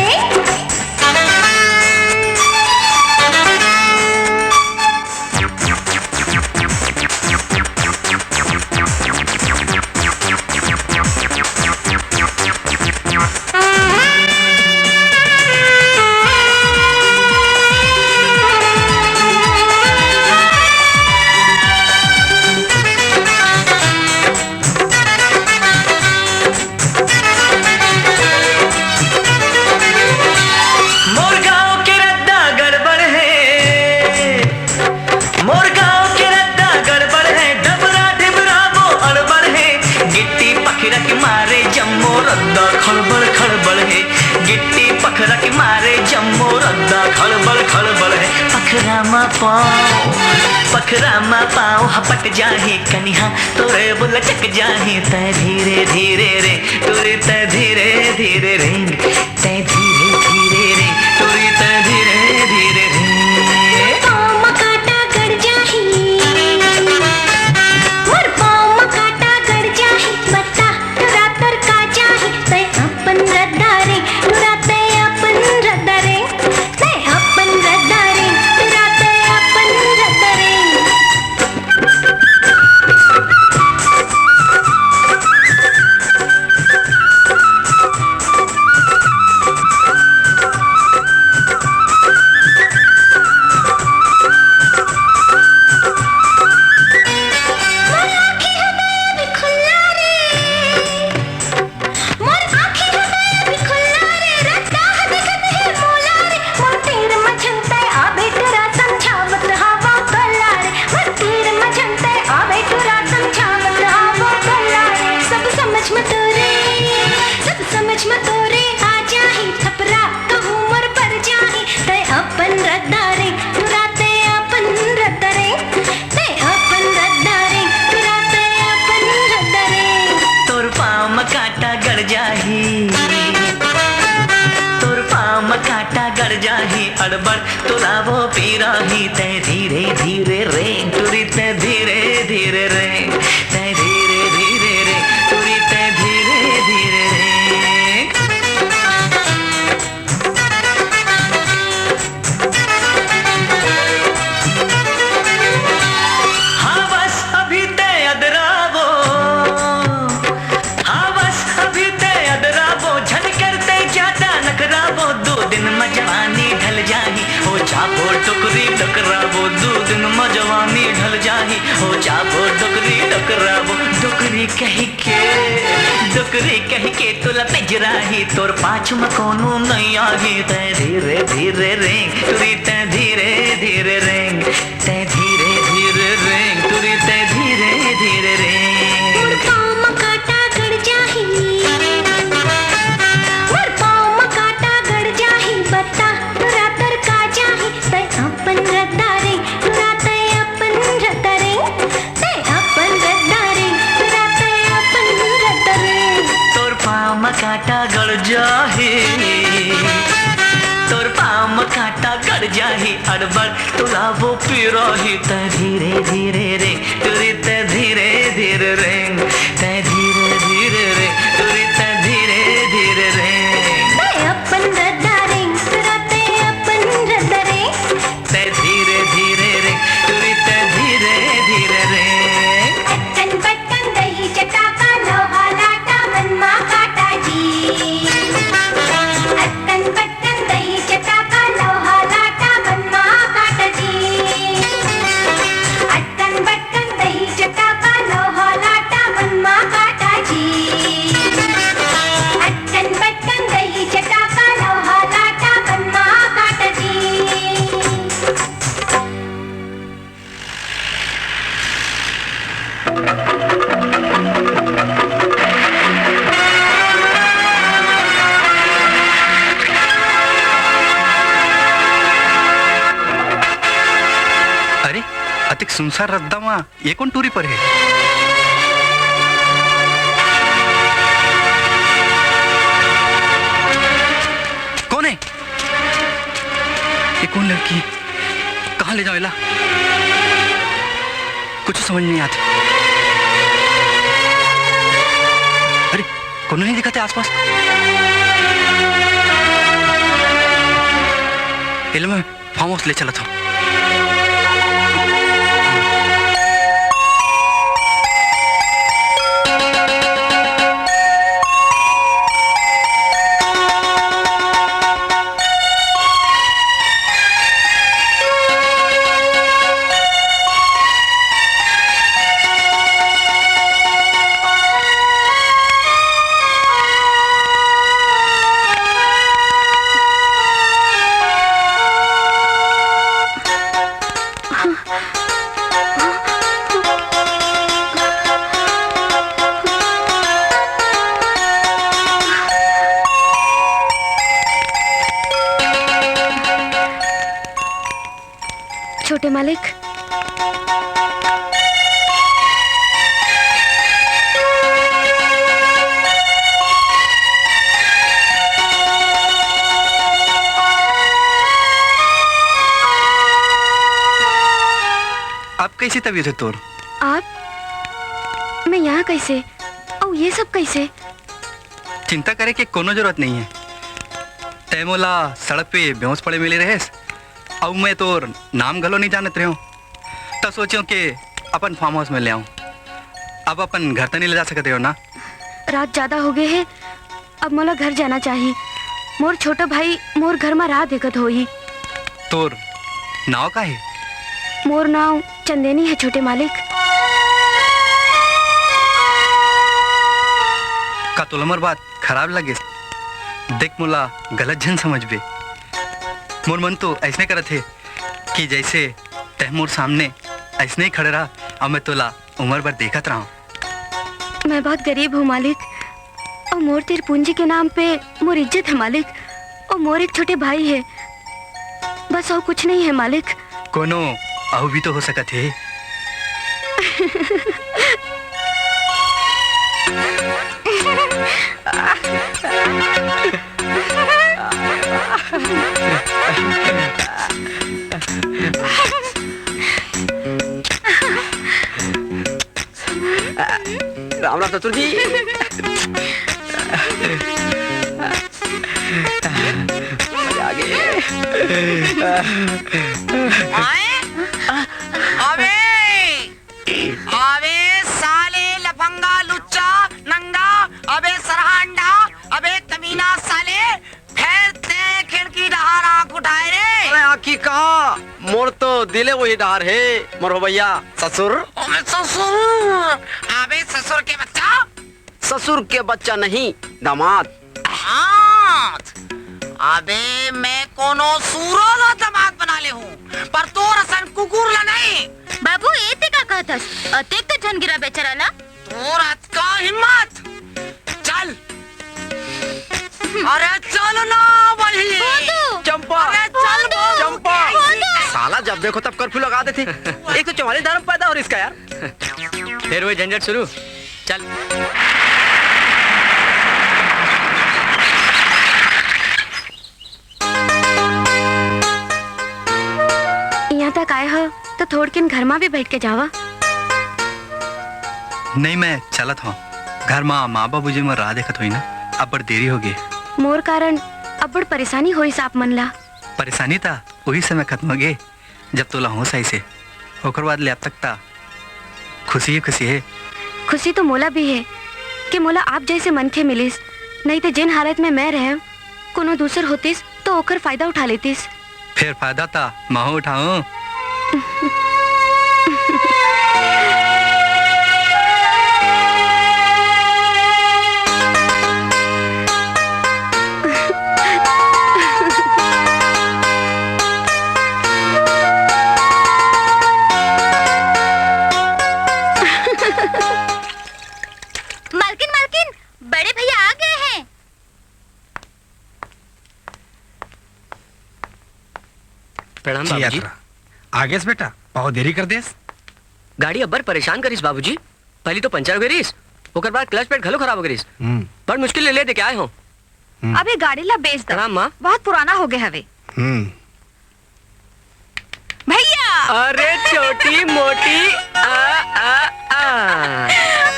मोर गाँव के रद्दा गड़बड़ है, मोर गाँव के रद्दा गड़बड़ है, डबरा डिबरा वो अड़बड़ है, गिट्टी पखरा के मारे जम्मो रद्दा खड़बड़ खड़बड़ है, गिट्टी पखरा के मारे जम्मो रद्दा खड़बड़ खड़बड़ है। पखरा मा पाँव हपट जाही, कनिहा तोरे बुलटक जाही, तै धीरे धीरे रे तुरी तै धीरे धीरे रे, तै धीरे धीरे रे तुरी तै धीरे धीरे रे। पाँव में कांटा गड़ जाही, मोर पाँव में कांटा गड़ जाही, बता तुरा तर का जाही, तै अपन रद्दा रे, तुरा तै अपन रद्दा रे, तै अपन रद्दा रे, तुरा तै अपन रद्दा रे। मोर आँखी हृदय भी खुल्ला रे, मोर आँखी हृदय भी खुल्ला रे, रद्दा दिखत है मोला रे, मोर तीर मझंते आबे तुरा समझावत हवा गला रे, मोर तीर मझंते आबे तुरा समझावत हवा गला रे। सब समझ में तोरे, सब समझ में तोरे आ जाही, थपरा कहूँ मोर पर जाही, तै अपन रद्दा रे, तुरा तै अपन रद्दा रे, तै अपन रद्दा रे, तुरा तै अपन रद्दा रे। तोर पाँव में कांटा गड़ जाही, तोर पाँव में कांटा गड़ जाही, अड़बड़ तो लाभो पी रही, तै धीरे धीरे रे तुरी तै धीरे धीरे रे, तै धीरे धीरे रे तुरी तै धीरे धीरे रे। हाँ बस अभी तय अदरावो, हाँ बस अभी तय अदरावो, झन करते ज्यादा नखरावो, 2 दिन में जवानी ढल जाही, हो चापो टुकरी टकरावो, 2 दिन में जवानी ढल जाही, हो चापो टुकरी टकरावो, डुकरी कह के तुला पिजराही, तोर पाछ में कोनो नहीं आही, तै धीरे धीरे रे तुरी तै धीरे धीरे रे, तै धीरे धीरे रे तुरी तै धीरे धीरे रे। मोर पाँव में कांटा गड़ जाही, कांटा गड़ जाही, तोर पाँव में कांटा गड़ जाही, अड़बड़ तुला वो पिरोही। ते धीरे धीरे रे तुरी ते धीरे धीरे रे, ते धीरे धीरे रे तुरी ते धीरे धीरे रे। अपन रद्दा रे तुरते अपन रद्दा रे, ते धीरे धीरे रे तुरी ते धीरे धीरे रे। अटन बटन दही चटाका लोहा लाटा मन माँ काटा जी, अटन बटन दही चटाका लोहा लाटा मन माँ काटा जी, अटन बटन दही चटाका लोहा लाटा मन माँ काटा जी, अटन बटन दही चटाका लोहा लाटा मन माँ काटा जी। अरे अतिक सुनसार रद्दा माँ ये कौन टूरी पर है? कौन है ये? कौन लड़की है? कहाँ ले जाओ इला? कुछ समझ नहीं आता। अरे कौन नहीं दिखाते आसपास? इला मैं फार्म हाउस ले चला था। छोटे मालिक, अब कैसी तबीयत है तोर? आप? मैं यहाँ कैसे और ये सब कैसे? चिंता करे कि कोनो जरूरत नहीं है। तय मोला सड़क पे बेहोश पड़े मिले रहे, अब मैं तोर नाम गलो नहीं जानत रहे हूँ, तब सोचो कि अपन फार्म हाउस में ले आऊँ। अब अपन घर तो नहीं ले जा सकते हो ना? रात ज्यादा हो गए है, अब मोला घर जाना चाहिए। मोर छोटा भाई मोर घर में राह देखत होई। तोर नाव का है? मोर नाव चंदेनी है छोटे मालिक। का तोलमर बात खराब लगे? देख मोला गलत जन समझ बे। मोर मन तो ऐसने करत है कि जैसे तैमूर सामने ऐसने ही खड़े रहा और मैं तोला उम्र भर देखत रहा। मैं बहुत गरीब हूँ मालिक, और मोर तेर पूंजी के नाम पे मोर इज्जत है मालिक, और मोर एक छोटे भाई है, बस और कुछ नहीं है मालिक। कोनो अहू भी तो हो सकत है। राम राम ससुर जी। आगे अबे अबे साले लफंगा लुच्चा नंगा, अबे सरहांडा, अबे कमीना साले, फिर ते खिड़की डहार आँख उठाए रे। अरे आँखी कहाँ, मोर तो दिले वही डहार है मोर भैया ससुर। अबे ससुर, अबे ससुर के बच्चा। ससुर के बच्चा नहीं, दामाद। हाँ, अबे मैं कोनो सूरो लो दामाद बना ले हूँ, पर तो रसन कुकुर ला नहीं। बाबू एते का कहतस? अतेक तो जन गिरा बेचारा ना। तोर का हिम्मत, चल। अरे चलो ना वही। चंपा, अरे चल चंपा। साला जब देखो तब कर्फ्यू लगा देते। एक तो चौवाली धर्म पैदा हो इसका यार। फिर वही झंझट शुरू। चल थोड़ किन घर में भी बैठ के जावा। नहीं मैं चलत हूँ घर माँ माँ बाबू जी में राह देखत हुई ना, अब बड़ देरी हो गई। मोर कारण अब बड़ परेशानी होई साप मन ला। परेशानी था वही समय खत्म हो गए जब तोला होश आई से, ओकर बाद ले अब तक था खुशी ही खुशी है। खुशी तो मोला भी है कि मोला आप जैसे मनखे मिलिस, नहीं तो जिन हालत में मैं रहे कोनो दूसर होतिस तो ओकर फायदा उठा लेतिस। फिर फायदा था मैं उठाऊं। मालकिन मालकिन, बड़े भैया आ गए हैं। प्रणाम जी, बाबूजी। यात्रा। आगे से बेटा बहुत देरी कर देस। गाड़ी अब्बर परेशान करीस बाबूजी। पहली तो पंचर हो गईस, ओकर बाद क्लच प्लेट घलो खराब हो गईस। बड़ मुश्किल ले दे के आए हो। अबे गाड़ी ला बेच दो। प्रणाम माँ। बहुत पुराना हो गया हवे। भैया अरे छोटी मोटी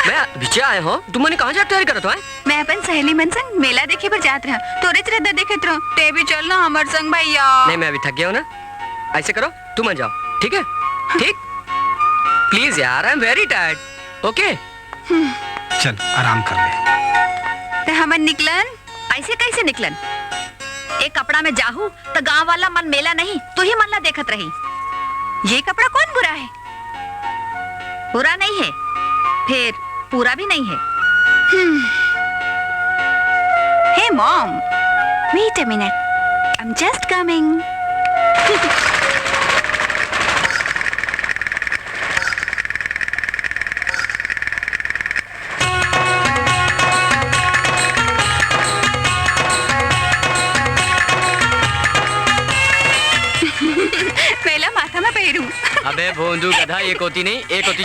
मैं पीछे आए हो, तुम मने कहाँ जाते करत हो? मैं अपन सहेली मन संग मेला देखे पर जात रहा, तोरे चरदा देखत रहो, ते भी चलना हमर संग भैया। नहीं मैं अभी थक गया हूँ ना, ऐसे करो तुम आ जाओ, ठीक है? ठीक प्लीज यार, I am very tired. Okay चल आराम कर ले। ते हमन निकलन। ऐसे कैसे निकलन? एक कपड़ा में जाहू तो गांव वाला मन मेला नहीं तू ही मन ला देखत रही। ये कपड़ा कौन बुरा है? बुरा नहीं है, फिर पूरा भी नहीं है। Hey mom, wait a minute, I am just coming. पहला माथा में पहनूं। अबे भोंदू गधा, एक होती नहीं एक होती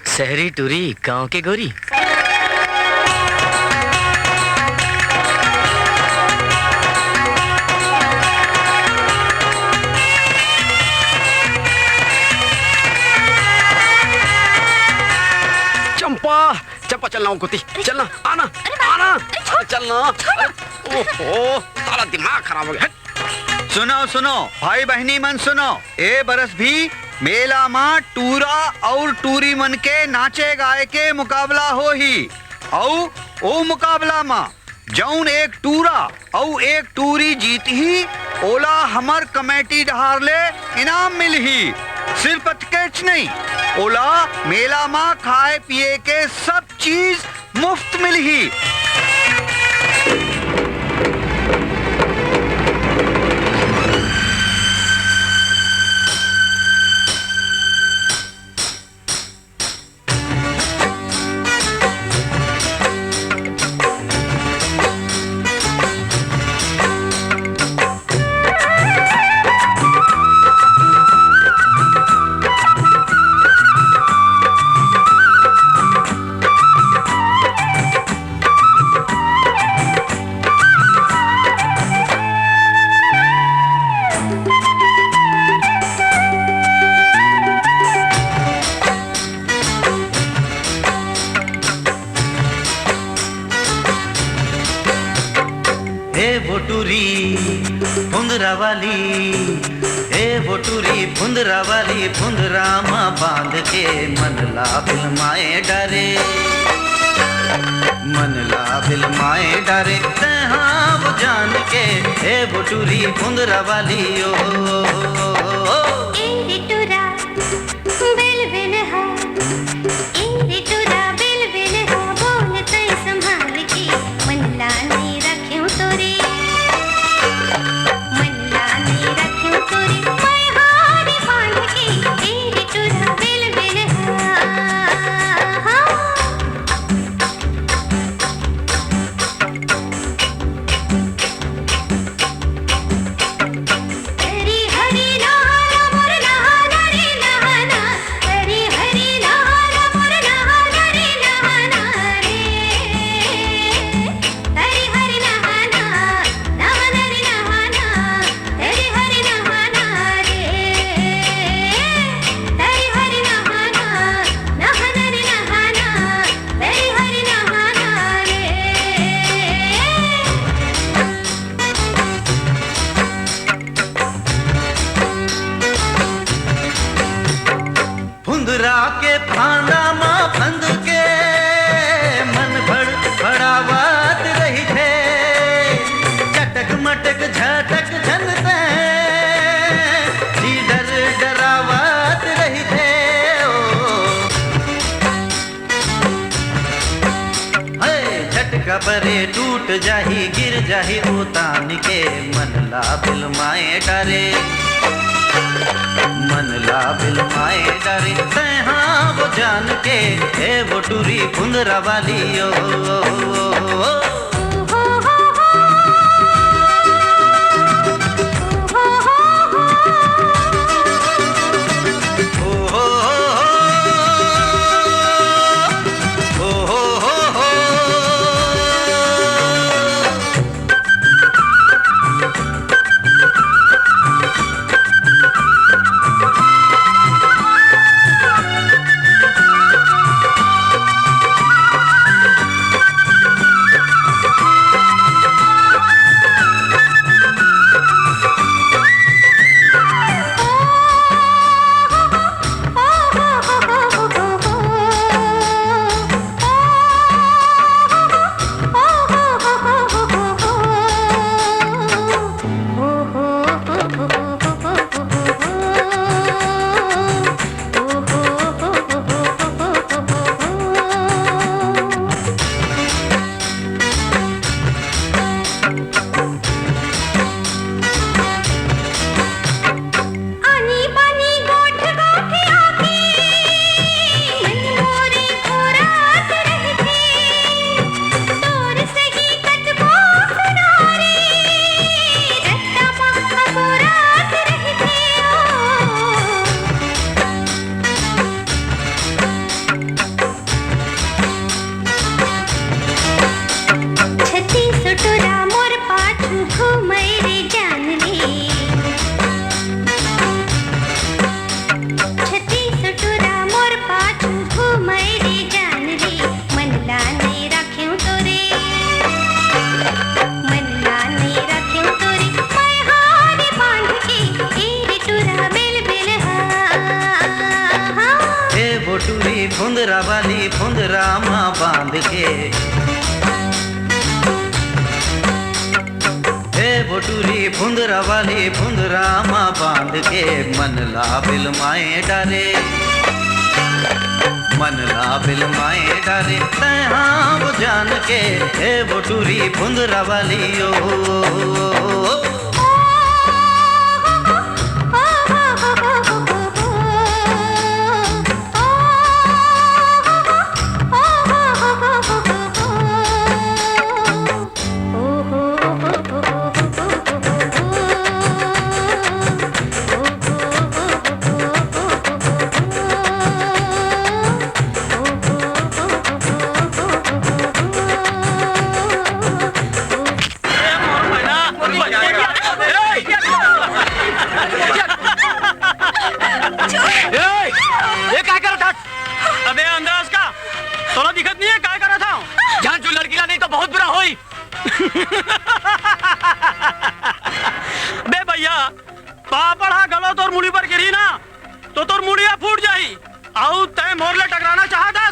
शहरी टूरी गांव के गोरी। चंपा चलना कुती, चलना, आना आना, चलना। ओहो तारा दिमाग खराब हो गया। सुनो सुनो भाई बहनी मन सुनो, ए बरस भी मेला माँ टूरा और टूरी मन के नाचे गाए के मुकाबला हो ही। ओ मुकाबला माँ जौन एक टूरा और एक टूरी जीत ही, ओला हमर कमेटी डहार ले इनाम मिल ही। सिर्फ टिकट नहीं, ओला मेला माँ खाए पिए के सब चीज मुफ्त मिल ही। फुंदरा वाली फुंदरा माँ बांध के मन ला बिलमाए डरे, मन ला बिलमाए डरे। हाँ वो जान के हे बुटूरी फुंदरा वाली ओ। टूरा के फांदा माँ फंद के मन भड़ावात रही थे चटक मटक झटक झनते जी डरावात रही थे झटका परे टूट जाही गिर जाही उतान के मन ला बिलमाए डरे मन ला बिलमाए डरे तैहा वो जान के हे वो टूरी कुंदरा वाली ओ फुंदरा वाली फुंदरा माँ बांध के हे बोटूरी फुंदरा वाली फुंदरा माँ बांध के मन ला बिलमाए डारे मन ला बिलमाए डारे तैहा वो जान के हे बोटूरी फुंदरा वाली ओ बे भैया पापड़ा गलो तोर मुड़ी पर गिरी ना तो तोर मुड़िया फूट जाई आउ तय मोरले टकराना चाहता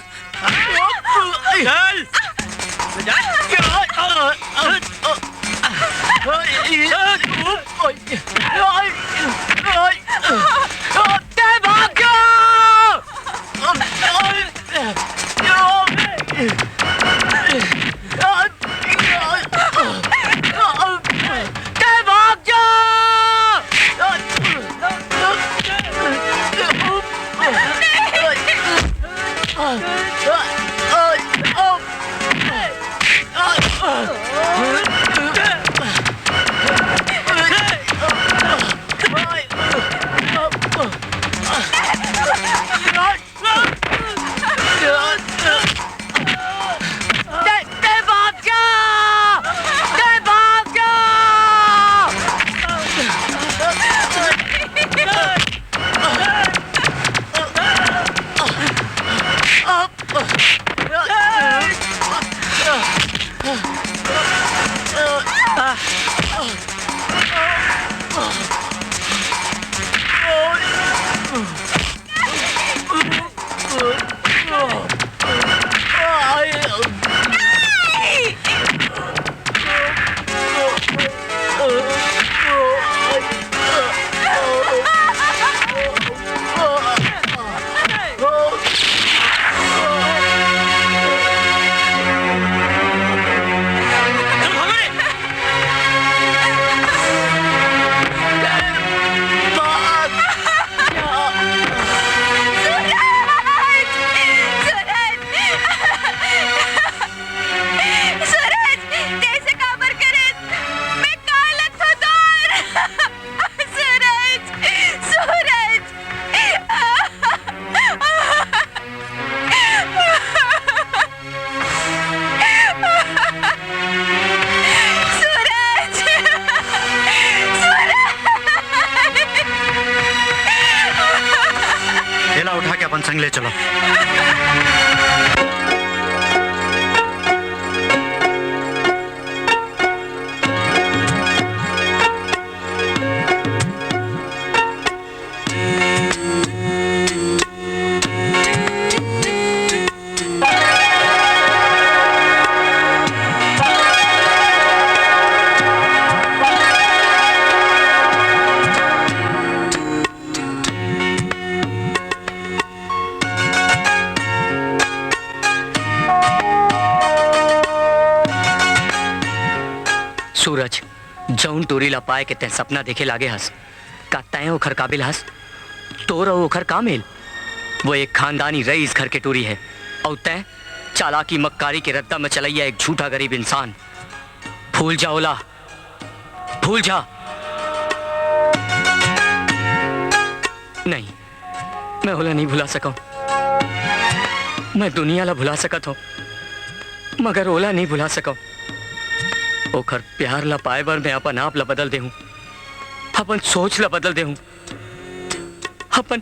अपन संग ले चलो। सूरज जौन टूरीला पाए के तै सपना देखे लागे हस का तय ओखर काबिल हस तोर और ओखर कामिल। वो एक खानदानी रईस घर के टूरी है और तय चालाकी मक्कारी के रद्दा में चलैया एक झूठा गरीब इंसान। भूल जा ओला, भूल जा। नहीं, मैं ओला नहीं भुला सकूं। मैं दुनिया ला भुला सकत हूं मगर ओला नहीं भुला सकूं। ओखर प्यार ला पाए बर मैं अपन आप ला बदल दे हूं, अपन सोच ला बदल दे हूं, अपन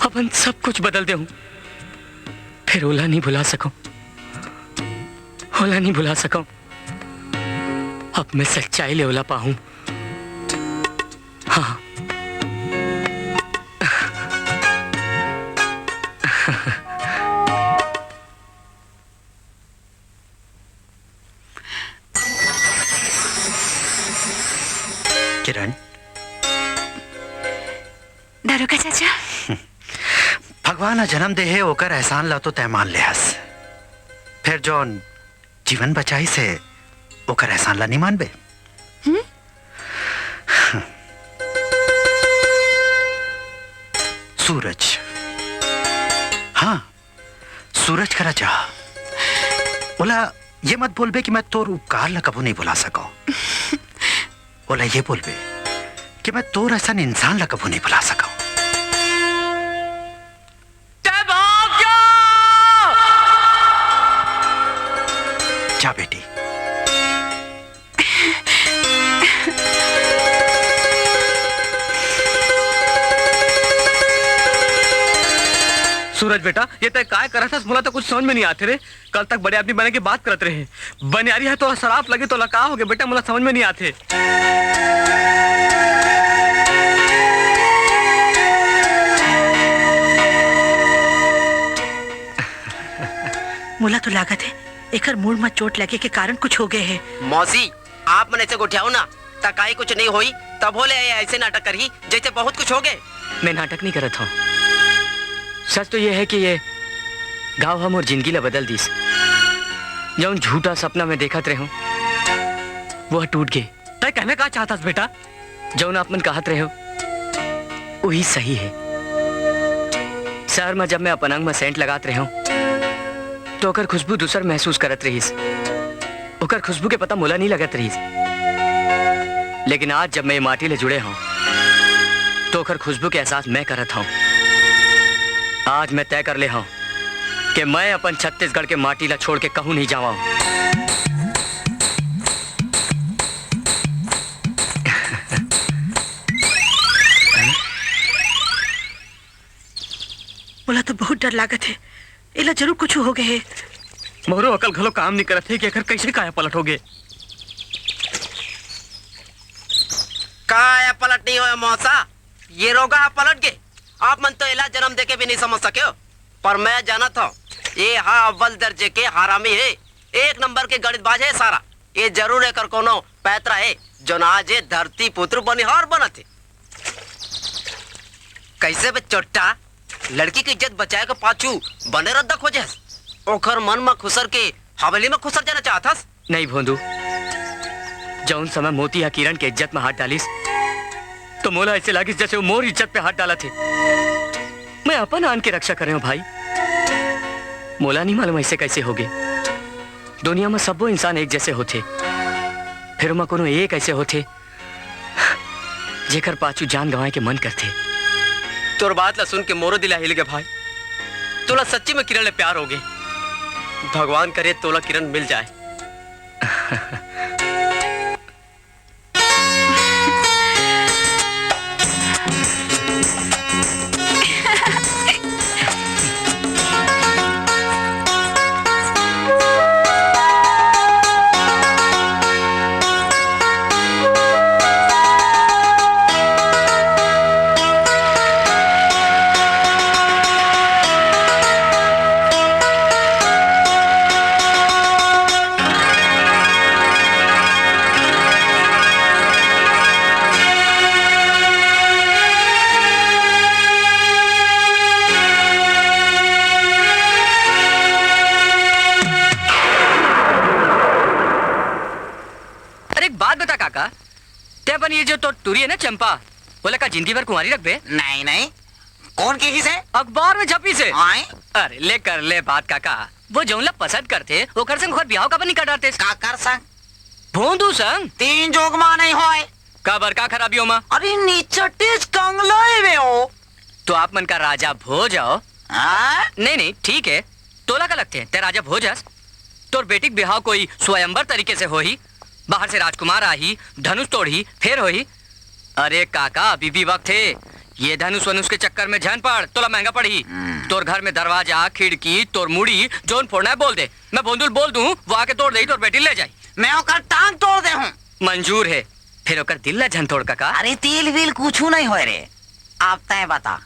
अपन सब कुछ बदल दे हूं, फिर ओला नहीं भुला सकूं, ओला नहीं भुला सकूं। अब मैं सच्चाई ले ओला पाऊं। हाँ किरण, दारोगा चाचा, भगवान जन्म दे है ओकर एहसान ला तो तय मान ले हस, फिर जौन जीवन बचाई से ओकर एहसान ला नहीं मानबे। सूरज, हाँ सूरज करा जा। बोला ये मत बोलबे कि मैं तोर उपकार ला कबू नहीं भुला सको। बोला ये बोलबे कि मैं तोर ऐसा इंसान ला कबू नहीं भुला सका। जा बेटी। सूरज बेटा, ये तय काय करा था बोला तो कुछ समझ में नहीं आते रे। कल तक बड़े आदमी बने की बात करते रहे, बनियारी है तो शराब लगे तो लका हो गए बेटा, मुझे समझ में नहीं आते। मुला तो लागत है एकर मूड में चोट लगे के कारण कुछ हो गए है। मौसी आप मन ऐसे गोठियाओ ना, तकाई कुछ नहीं होई तब बोले ऐसे नाटक करी जैसे बहुत कुछ हो गए। मैं नाटक नहीं करत हूँ। सच तो ये है कि ये गाँव हम और जिंदगी ला बदल दीस। जौन झूठा सपना में देखत रहे हो वो टूट गए। तय कहने का चाहता बेटा? जौन आप मन कहत रहे हो वही सही है। शहर में जब मैं अपन अंग में सेंट लगात रहे हूँ तो ओकर खुशबू दूसर महसूस करत रहीस। ओकर खुशबू के पता मोला नहीं लगत रहीस, लेकिन आज जब मैं माटी ले जुड़े हूँ तो ओकर खुशबू के एहसास मैं करत हूँ। आज मैं तय कर ले हूँ कि मैं अपन छत्तीसगढ़ के माटी ला छोड़ के कहूँ नहीं जावा। बोला तो बहुत डर लागत है, इला जरूर कुछ हो गए है। मोरो अकल घलो काम नहीं करत है कि अगर कैसे काया पलट हो गए। काया पलट नहीं होया मौसा, ये रोगा पलट गए। आप मन तो इला जन्म देके भी नहीं समझ सके हो, पर मैं जाना था ये हाँ अव्वल दर्जे के हरामी है, एक नंबर के गणितबाज है सारा। ये जरूर है कर कोनो पैतरा है जो आज धरती पुत्र बनिहार बना थे। कैसे बे चोट्टा लड़की की इज्जत बचाए के पाछू बने रद्दा खोजे, ओखर मन में खुसर के हवेली में खुसर जाना चाहतस। नहीं भोंदू, जौन समय मोती या किरण के इज्जत में हाथ डालिस तो मोला ऐसे लागिस जैसे वो मोर इज्जत पे हाथ डाला थे। मैं अपन आन के रक्षा कर रहे हूँ भाई। मोला नहीं मालूम ऐसे कैसे हो गए। दुनिया में सबो इंसान एक जैसे होते, फिर में कोनो एक ऐसे होते जेकर पाछू जान गंवाए के मन करते। तोर बात ला सुन के मोरो दिला हिल गए भाई। तोला सच्ची में किरण ले प्यार हो गए। भगवान करे तोला किरण मिल जाए। अपन ये जो तो टूरी है ना चंपा, बोला का जिंदगी भर कुंवारी रख बे? नहीं नहीं, कौन की से? अखबार में छपी से। आए? अरे ले कर ले बात काका, वो जौनला पसंद करते वो कर संग घर ब्याह का नहीं कटाते। का कर संग? भोंदू संग। 3 जोग मां नहीं होए। का बरका खराबी हो मां? अरे नीचटिस कंगलोए वे हो। तो आप मन का राजा भो जाओ। नहीं नहीं ठीक है, तोला का लगते हैं ते राजा भो जास। तोर बेटी ब्याह कोई स्वयंवर तरीके से हो ही, बाहर से राजकुमार आई, धनुष तोड़ी फिर हो ही। अरे काका अभी भी वक्त है, ये धनुष वनुष के चक्कर में जान पड़ तोला महंगा पड़ी। तोर घर में दरवाजा खिड़की तोर मुड़ी जोन फोड़ना है बोल दे, मैं भोंदुल बोल दूं वो आके तोड़ दे, तोर बेटी ले जाई। मैं ओकर टांग तोड़ दे हूं। मंजूर है, फिर ओकर दिल ला झन तोड़ काका। अरे तिल विल कुछ नहीं होए रे। आप तय बता,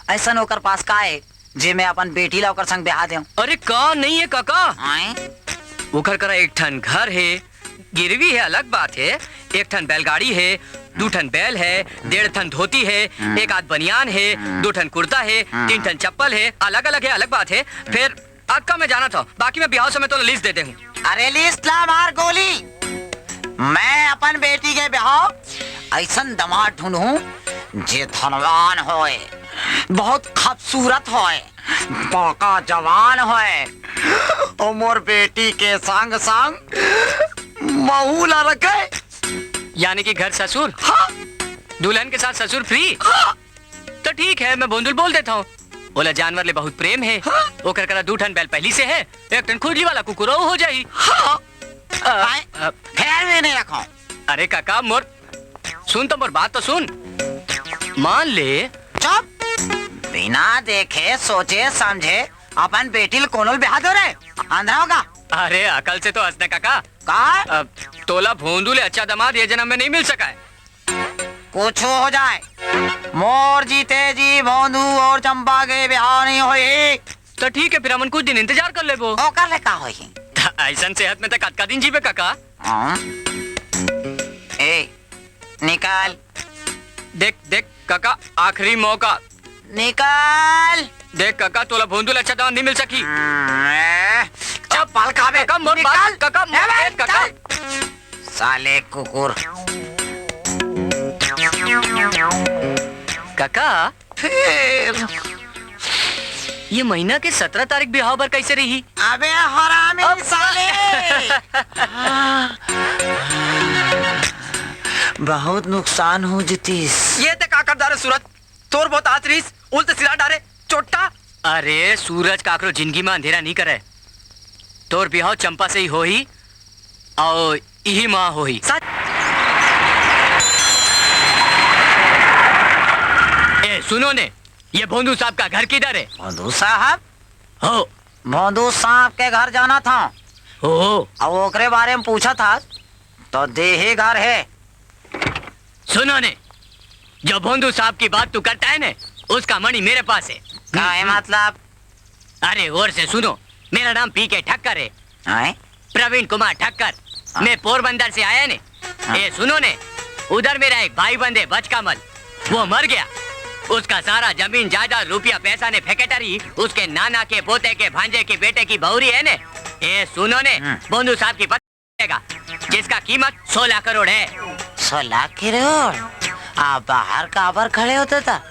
ऐसा ओकर पास का है जे मैं अपन बेटी ला ओकर संग ब्याह देऊं? अरे का नहीं है काका, ओकर करा एक ठन घर है, गिरवी है अलग बात है, एक ठन बैलगाड़ी है, 2 ठन बैल है, 1.5 ठन धोती है, 1 आध बनियान है, 2 ठन कुर्ता है, 3 ठन चप्पल है, अलग अलग है अलग बात है। फिर अक्का मैं जाना था, बाकी मैं ब्याह समय तो लिस्ट देते हूँ। अरे लिस्ट ला मार गोली। मैं अपन बेटी के ब्याह ऐसा दमाद ढूंढूं जे धनवान होए, बहुत खूबसूरत होए, पाका जवान होए, और मोर बेटी के संग संग महू ला रखे। यानी कि घर ससुर? हाँ। दुल्हन के साथ ससुर फ्री? हाँ। तो ठीक है, मैं भोंदुल बोल देता हूँ। बोला जानवर ले बहुत प्रेम है। हाँ। ओकर करा 2 ठन बैल पहली से है, 1 ठन खुजली वाला कुकुर हो जाई। हाँ। खैर में नहीं रखो। अरे काका मोर सुन तो मोर बात तो सुन। मान ले। चुप, बिना देखे सोचे समझे अपन बेटी कोनोल ब्याह दो रे, आंध्रा होगा। अरे अकल से तो हंसने काका। का? तोला भोंदुले अच्छा दामाद ये जन्म में नहीं मिल सका है। कुछ हो जाए, मोर जीते जी भोंदू और चंपा के ब्याह नहीं होई। तो ठीक है, फिर हम कुछ दिन इंतजार कर ले वो। ओ कर ले का होई। ऐसा सेहत में तो कद का दिन जीवे काका। ए निकाल। देख देख काका, आखिरी मौका। निकाल। देख काका, तोला भोंदुल अच्छा दामाद नहीं मिल सकी। चप्पल खावे। काका मोर बात काका, काका साले कुकुर। काका फिर ये महीना के 17 तारीख ब्याह पर कैसे रही? अबे हरामी साले। बहुत नुकसान हो जितीस। ये ते काकर दारे सूरज, तोर बहुत आतरीस, उल्टे सिरा डारे चोट्टा। अरे सूरज काकरो जिंदगी में अंधेरा नहीं करे, तोर ब्याह चंपा से ही हो ही और यही माँ हो ही। सच ए सुनो ने, ये भोंदू साहब का घर किधर है? भोंदू साहब? हो भोंदू साहब के घर जाना था। हो और ओकरे बारे में पूछा था तो देही घर है। सुनो ने, जो भोंदू साहब की बात तू करता है ने, उसका मणि मेरे पास है। क्या है मतलब? अरे और से सुनो, मेरा नाम पीके ठक्कर है, प्रवीण कुमार ठक्कर। मैं पोरबंदर से आया ने। ये सुनो ने, उधर मेरा एक भाई बंदे बचकामल, वो मर गया। उसका सारा जमीन जायदाद रुपया पैसा ने फेंकेटरी उसके नाना के पोते के भांजे के बेटे की बहुरी है ने। ये सुनो ने, भोंदू साहब की पत्नी जिसका कीमत 16 करोड़ है। 16 करोड़? आप बाहर काबर खड़े होते था?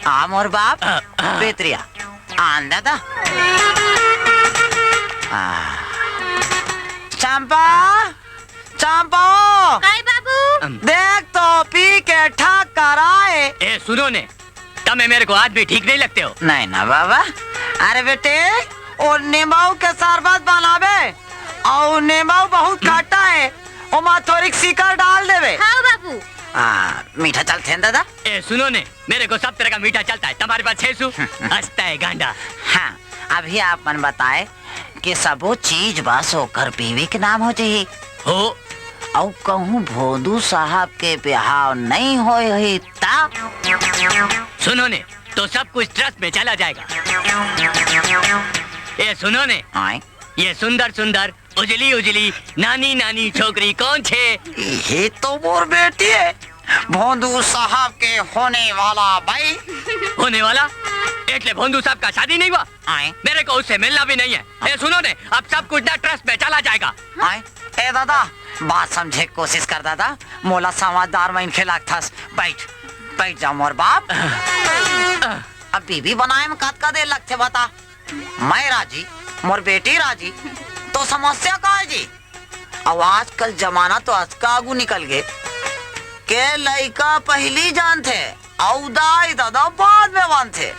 आम और बाप बेतरिया आंदा था। चंपा, चंपा बाबू देख तो पी के ठाक कर आए। ए सुनो ने, तमें मेरे को आज भी ठीक नहीं लगते हो। नहीं ना बाबा। अरे बेटे, और नींबू के शरबत बनावे, और नींबू बहुत खट्टा है, और थोड़ी सिकर डाल देवे। हाँ बाबू। मीठा चलते हैं दादा। ए सुनो ने, मेरे को सब तरह का मीठा चलता है, तुम्हारे पास 600 हंसता है गांडा। हाँ, अभी आप मन बताए कि सबो चीज बस होकर बीवी के नाम हो चाहिए हो, और कहूँ भोंदू साहब के ब्याह नहीं होए ता? सुनो ने, तो सब कुछ ट्रस्ट में चला जाएगा। ये सुनो ने, ये सुंदर सुंदर उजली उजली नानी नानी छोकरी कौन छे? ये तो मोर बेटी है, भोंदू साहब के होने वाला भाई। होने वाला? એટલે भोंदू साहब का शादी नहीं हुआ? मेरे को उससे मिलना भी नहीं है। ए सुनो ने, अब सब कुछ ना ट्रस्ट में चला जाएगा। ए दादा, बात समझे की कोशिश कर दादा। मोला समझदार में इनके लागता। बैठ बैठ जाओ मोर बाप। अब बीबी बनाए में कद देर लगते बता। मैं राजी, मोर बेटी राजी, तो समस्या का है जी? अब आजकल जमाना तो अचका आगू निकल गए के लड़का पहली जानते और दाई दादा बाद में बनते।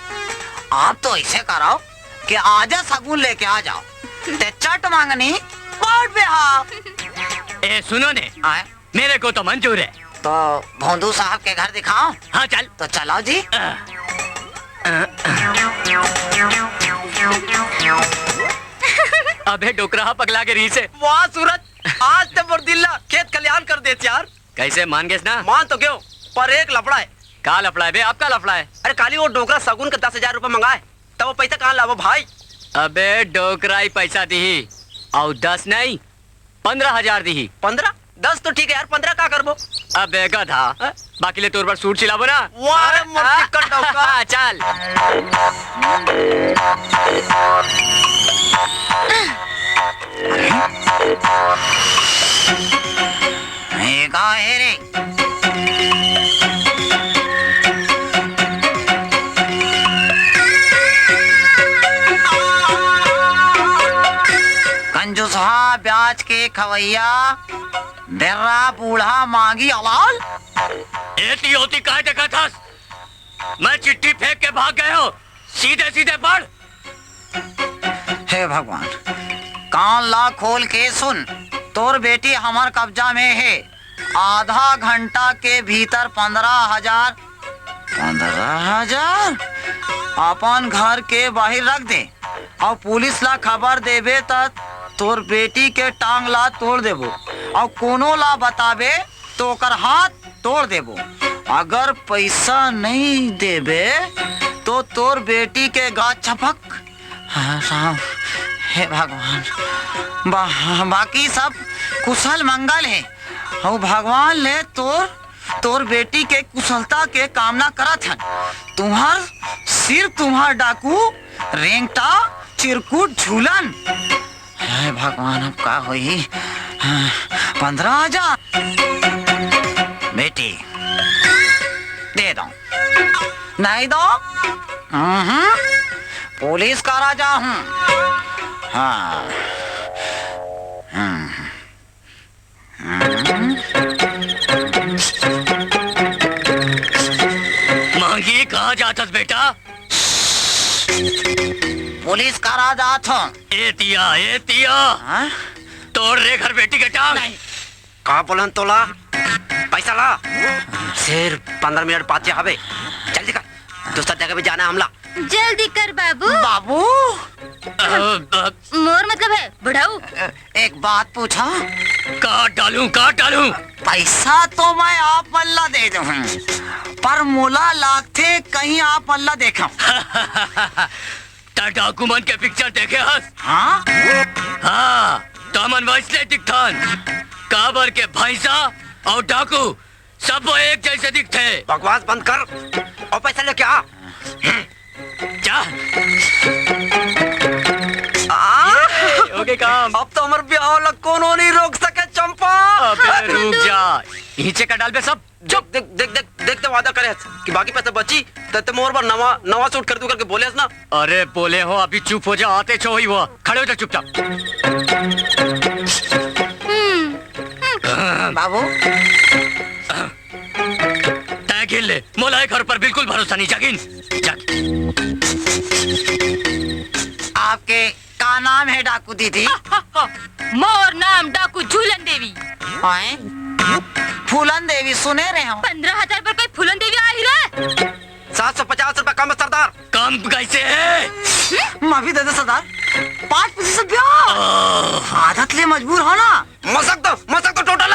आप तो ऐसे करो कि आजा सगुन लेके आ जाओ, ते चट मांगनी बाट बिहार। ए सुनो ने, मेरे को तो मंजूर है। तो भोंदू साहब के घर दिखाओ। हाँ चल। तो चलो जी। अबे डोकरा पगला के री से। वाह सूरज, आज तो बरदिल्ला खेत कल्याण कर देते यार। कैसे मान गए ना? मान तो क्यों, पर एक लफड़ा है। का लफड़ा है बे? आपका लफड़ा है? अरे काली वो डोकरा सगुन के 10,000 रुपए मंगाए, तब वो पैसा कहाँ लावो भाई? अबे डोकरा ही पैसा दी और 10 नहीं 15,000 दी। 15? 10 तो ठीक है यार, 15 का करबो? अबे गधा, बाकी ले तोर पर सूट सिलाबो ना। वाह मर्द का डोकरा। चल। रे कंजूसहा ब्याज के खवैया बेर्रा बूढ़ा मांगी अलाल। एती होती काहे देखा था? मैं चिट्ठी फेंक के भाग गए हो, सीधे सीधे पढ़। हे भगवान, कान ला खोल के सुन। तोर बेटी हमार कब्जा में है। आधा घंटा के भीतर 15,000 अपन घर के बाहर रख दे और पुलिस ला खबर देबे तक तोर बेटी के टांग ला तोड़ देबो और कोनो ला बताबे तो कर हाथ तोड़ देबो। अगर पैसा नहीं देबे तो तोर बेटी के गाछ छपक। हाँ, हे भगवान, बाकी सब कुशल मंगल है और भगवान ले तोर बेटी के कुशलता के कामना करत है। तुम्हार सिर तुम्हार डाकू रेंगटा चिरकुट झूलन। हे भगवान, अब का होई? 15,000 बेटी दे दो, नहीं दो पुलिस का राजा हूँ। हाँ मांगी कहाँ जाता बेटा? पुलिस का राजा था। एतिया तोड़ रे घर बेटी के टांग। कहाँ बोलन तोला? पैसा ला। सिर्फ 15 मिनट बाद हवे। जल्दी कर, दूसरा जगह पे जाना है हमला। जल्दी कर बाबू। बाबू मोर मतलब है बुढ़ाऊ। एक बात पूछा? काट डालूं। पैसा तो मैं आप मल्ला दे दूं, पर मुला लागते कहीं आप मल्ला देखा। डॉक्यूमेंट के पिक्चर देखे हस? हाँ तमन वैसले दिखथन। काबर के भैंसा और डाकू सब वो एक जैसे दिखते। बकवास बंद कर और पैसा लेके आ। जा। ओके काम। अब तो हमारे ब्याह लग कोनो नहीं रोक सके चंपा। अबे रुक जा, नीचे का डाल बे सब। देख वादा करे कि बाकी पैसा बची तो मोर बार नवा सूट कर दूं करके बोले ना। अरे बोले हो, अभी चुप हो जा। आते छो ही हुआ, खड़े हो जा चुपचाप। बाबू तय गिन ले, मोला घर पर बिल्कुल भरोसा नहीं। जागिन आपके का नाम है डाकू दीदी? मोर नाम डाकू झूलन देवी। फूलन देवी सुने रहे हो? 15,000 पर कोई फूलन देवी आई रे? 750 रुपए कम है सरदार। कम कैसे है? माफी दे दे सरदार, 5% ब्याह। आदत ले मजबूर हो ना। मसक तो टोटल।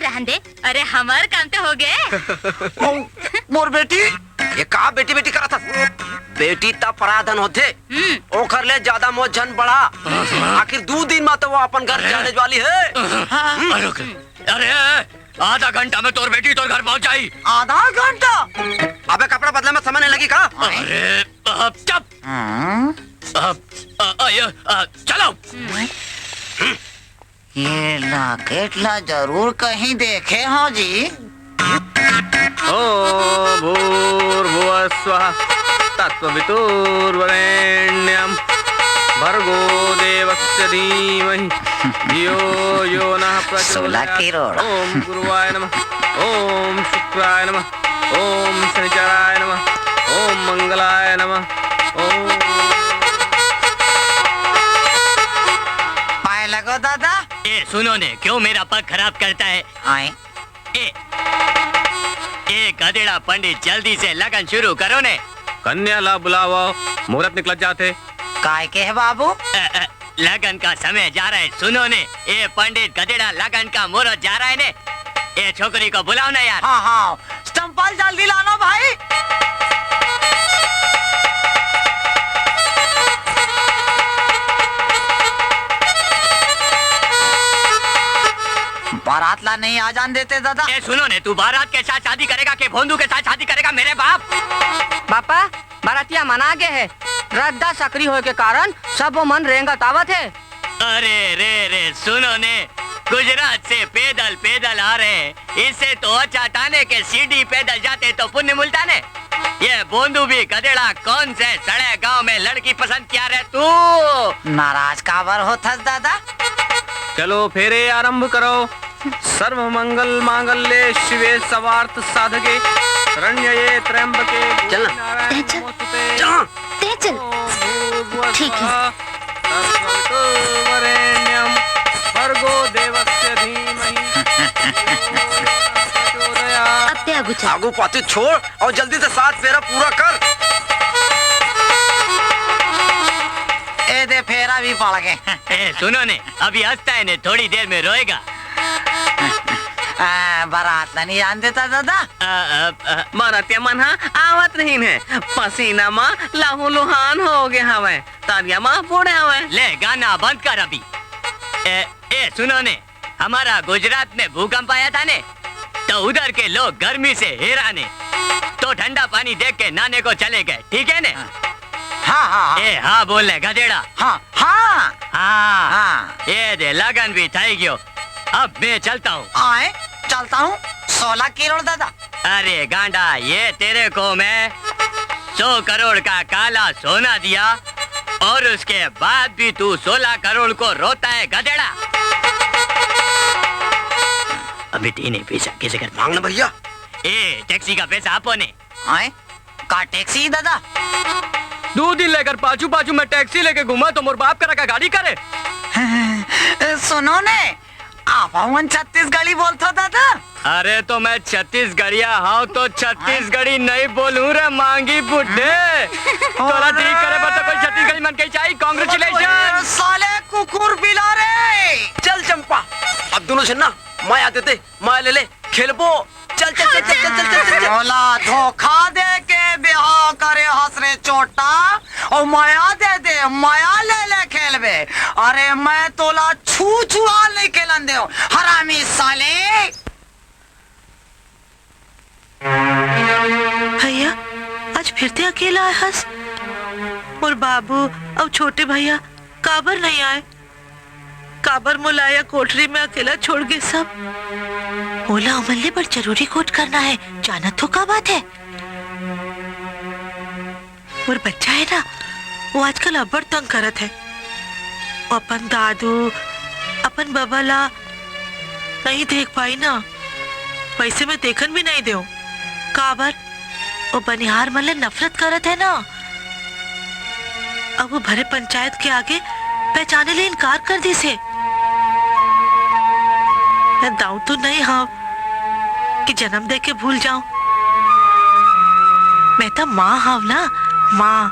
रहन दे। अरे हमार काम तो हो गए। मोर बेटी ये का बेटी करा था? बेटी तब पराधन होते ओखर ले ज्यादा मोजन बढ़ा। आखिर 2 दिन में तो वो अपन घर जाने वाली है। अरे आधा घंटा में तोर बेटी तोर घर पहुंच जाई। आधा घंटा? अबे कपड़ा बदले में समय नहीं लगी का? अरे चुप। चलो। ये लॉकेट ला जरूर कहीं देखे हो जी। ओ भूर्भुवः स्वः तत्सवितुर्वरेण्यं भर्गो देवस्य धीमहि धियो यो नः प्रचोदयात्। ओम गुरुवाय नमः, ओम शुक्राय नमः, ओम शनिचराय नमः, ओम मंगलाय नमः, ओम। पाए लगो दादा। ए सुनो ने, क्यों मेरा पग खराब करता है? आए ए गधेड़ा पंडित, जल्दी से लगन शुरू करो ने। कन्या ला बुलाओ, मुहूर्त निकल जाते। काय के है बाबू? लगन का समय जा रहा है, सुनो ने। ए पंडित गधेड़ा, लगन का मुहूर्त जा रहा है ने। ए छोकरी को बुलाओ ना यार। हाँ हाँ, चंपल जल्दी लाना भाई। बारात ला नहीं आ जान देते दादा। ए सुनो ने, तू बारात के साथ शादी करेगा कि भोंदू के साथ शादी करेगा मेरे बाप? पापा, बारातिया मना के है, रद्दा सक्रिय होए के कारण सब मन रेंगा तावत है। अरे रे रे, सुनो ने, गुजरात से पैदल पैदल आ रहे हैं, इससे तो अच्छा ताने के सीढ़ी पैदल जाते तो पुण्य मिलता ने। ये बोंदू भी गधेड़ा कौन से सड़े गांव में लड़की पसंद किया रे तू? नाराज काबर होथस दादा? चलो फेरे आरंभ करो। सर्व मंगल मांगल्ये शिवे सर्वार्थ साधके शरण्ये त्र्यंबके चल ठीक है। वरेण्यं भर्गो देवस्य धीमहि आगू पाती छोड़ और जल्दी से 7 फेरा पूरा कर। ए दे फेरा भी पड़ गए। ए सुनो ने, अभी हंसता है ने, थोड़ी देर में रोएगा। बारात नहीं जान देता दादा। बारातिया मन आवत नहीं है, पसीना माँ लाहू लुहान हो गए हवे, तारिया माँ बूढ़े हवे। ले गाना बंद कर अभी। ए सुनो ने, हमारा गुजरात में भूकंप आया था ने, तो उधर के लोग गर्मी से हैराने, तो ठंडा पानी देख के नहाने को चले गए, ठीक है ने? हाँ हाँ। ए हाँ बोल ले गधेड़ा। हाँ हाँ हाँ हाँ। ये दे लगन भी थाई गयो, अब मैं चलता हूँ। आए चलता हूँ 16 करोड़ दादा। अरे गांडा, ये तेरे को मैं 100 करोड़ का काला सोना दिया और उसके बाद भी तू 16 करोड़ को रोता है गधेड़ा। अभी 3 पैसा कैसे कर मांगना भैया? ए टैक्सी का पैसा आपो ने। आए का टैक्सी दादा? 2 दिन लेकर पाछू पाछू में टैक्सी लेके घुमा तो मोर बाप करा का गाड़ी करे। सुनो ने, आप 36 बोलते दादा? अरे तो मैं 36 गड़िया हाँ तो 36 गड़ी नहीं बोलूं रे मांगी बुड्ढे। तोला ठीक करे पर तो कोई 36 गड़ी मन के चाहिए। कांग्रेचुलेशन साले कुकुर बिला रे। चल चंपा, अब दोनों छन्ना माया देते, माया ले ले, खेलबो। चल चल चल चल चल चल चल चल। बोला धोखा दे के ब्याह करे हंसरे चोटा और माया दे दे, माया ले ले खेलबे। अरे मैं तोला छू छुआ नहीं खेलन दे हरामी साले। भैया आज फिर ते अकेला है हंस, और बाबू और छोटे भैया काबर नहीं आए? काबर मुलाया कोठरी में अकेला छोड़ गए सब। बोला अमल्ले पर जरूरी कोट करना है, जाना तो क्या बात है। और बच्चा है ना, वो आजकल अब्बड़ तंग करत है। अपन दादू अपन बबला नहीं देख पाई ना, वैसे मैं देखन भी नहीं दे। काबर वो बनिहार मल्ले नफरत करत है ना, अब वो भरे पंचायत के आगे पहचाने ले इनकार कर दी से। मैं दाऊ तो नहीं हाँ कि जन्म दे के भूल जाऊं, मैं तो माँ हाँ ना, माँ।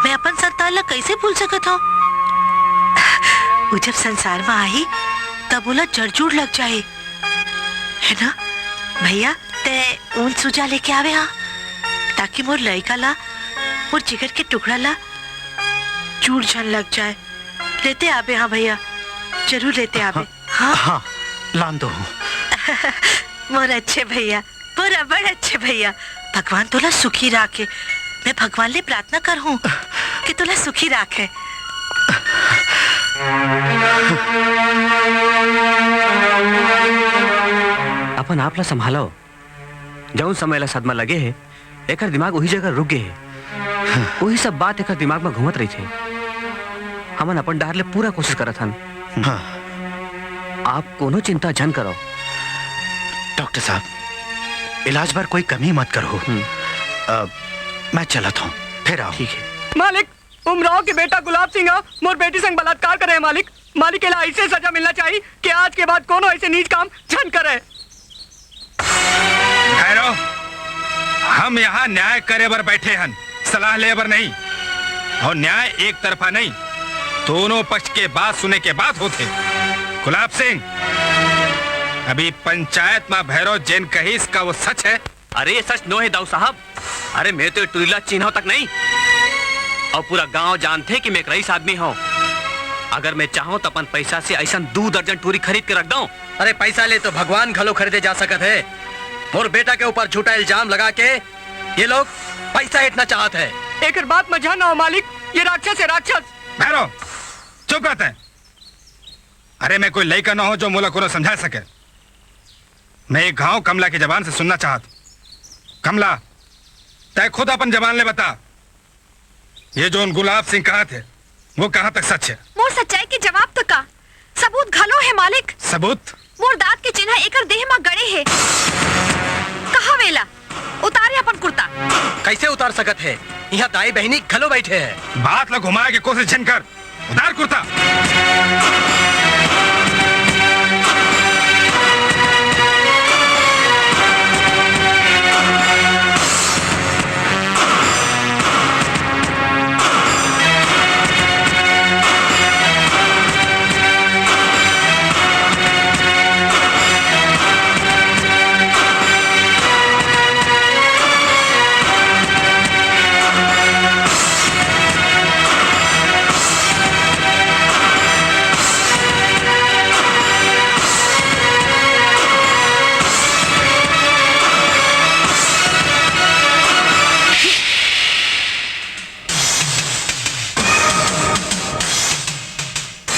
मैं अपन संतान ला कैसे भूल सकता हूँ? वो जब संसार में आई तब बोला जड़जूड़ लग जाए, है ना भैया? ते ऊन सुजा लेके आवे हाँ, ताकि मोर लड़का ला, मोर जिगर के टुकड़ा ला चूड़ झन लग जाए। लेते आवे हाँ भैया, जरूर लेते आवे। हाँ हाँ लान दो। मोर अच्छे भैया, मोर बड़ अच्छे भैया। भगवान तोला सुखी राखे। मैं भगवान ले प्रार्थना कर हूँ कि तोला सुखी राखे। अपन आप ला संभालो। जौन समय ला सदमा लगे है एकर दिमाग वही जगह रुक गए है। वही सब बात एकर दिमाग में घूमत रही थे। हमन अपन डार ले पूरा कोशिश करत हन। हाँ। आप कोनो चिंता जन करो। डॉक्टर साहब इलाज पर कोई कमी मत करो। मैं चलत हूँ, फिर आओ। ठीक है। मालिक उमराव के बेटा गुलाब सिंह मोर बेटी संग बलात्कार करे मालिक। मालिक के लिए ऐसे सजा मिलना चाहिए कि आज के बाद कोनो ऐसे नीच काम झन करे। भैरव, हम यहाँ न्याय करे बर बैठे हन, सलाह ले बर नहीं। और न्याय एक तरफा नहीं, दोनों पक्ष के बात सुने के बाद होते। गुलाब सिंह, अभी पंचायत में भैरव जैन कही इसका वो सच है? अरे ये सच नो है दाऊ साहब। अरे मैं तो टूरीला चिन्ह तक नहीं और पूरा गांव जानते कि मैं एक रईस आदमी हूँ। अगर मैं चाहूँ तो अपन पैसा से ऐसा 2 दर्जन टूरी खरीद के रख दूं। अरे पैसा ले तो भगवान घलो खरीदे जा सकत है। मोर बेटा के ऊपर झूठा इल्जाम लगा के ये लोग पैसा इतना चाहत है। एक बात में ध्यान हो मालिक, ये राक्षस है राक्षस। भैरव चुप रहते हैं। अरे मैं कोई लड़का ना हो जो मोला को समझा सके। मैं एक गांव कमला की जबान से सुनना चाहत। कमला, तय खुद अपन जबान ले बता, ये जो उन गुलाब सिंह कहा थे वो कहाँ तक सच है? मोर सच्चाई के जवाब तक का सबूत घलो है मालिक। सबूत? मोर दांत के चिन्ह एकर देह में गड़े है। कहा वेला उतारे अपन कुर्ता। कैसे उतार सकत है? यहाँ दाई बहनी घलो बैठे हैं। बात ला घुमाए की कोशिश झन कर। उतार कुर्ता।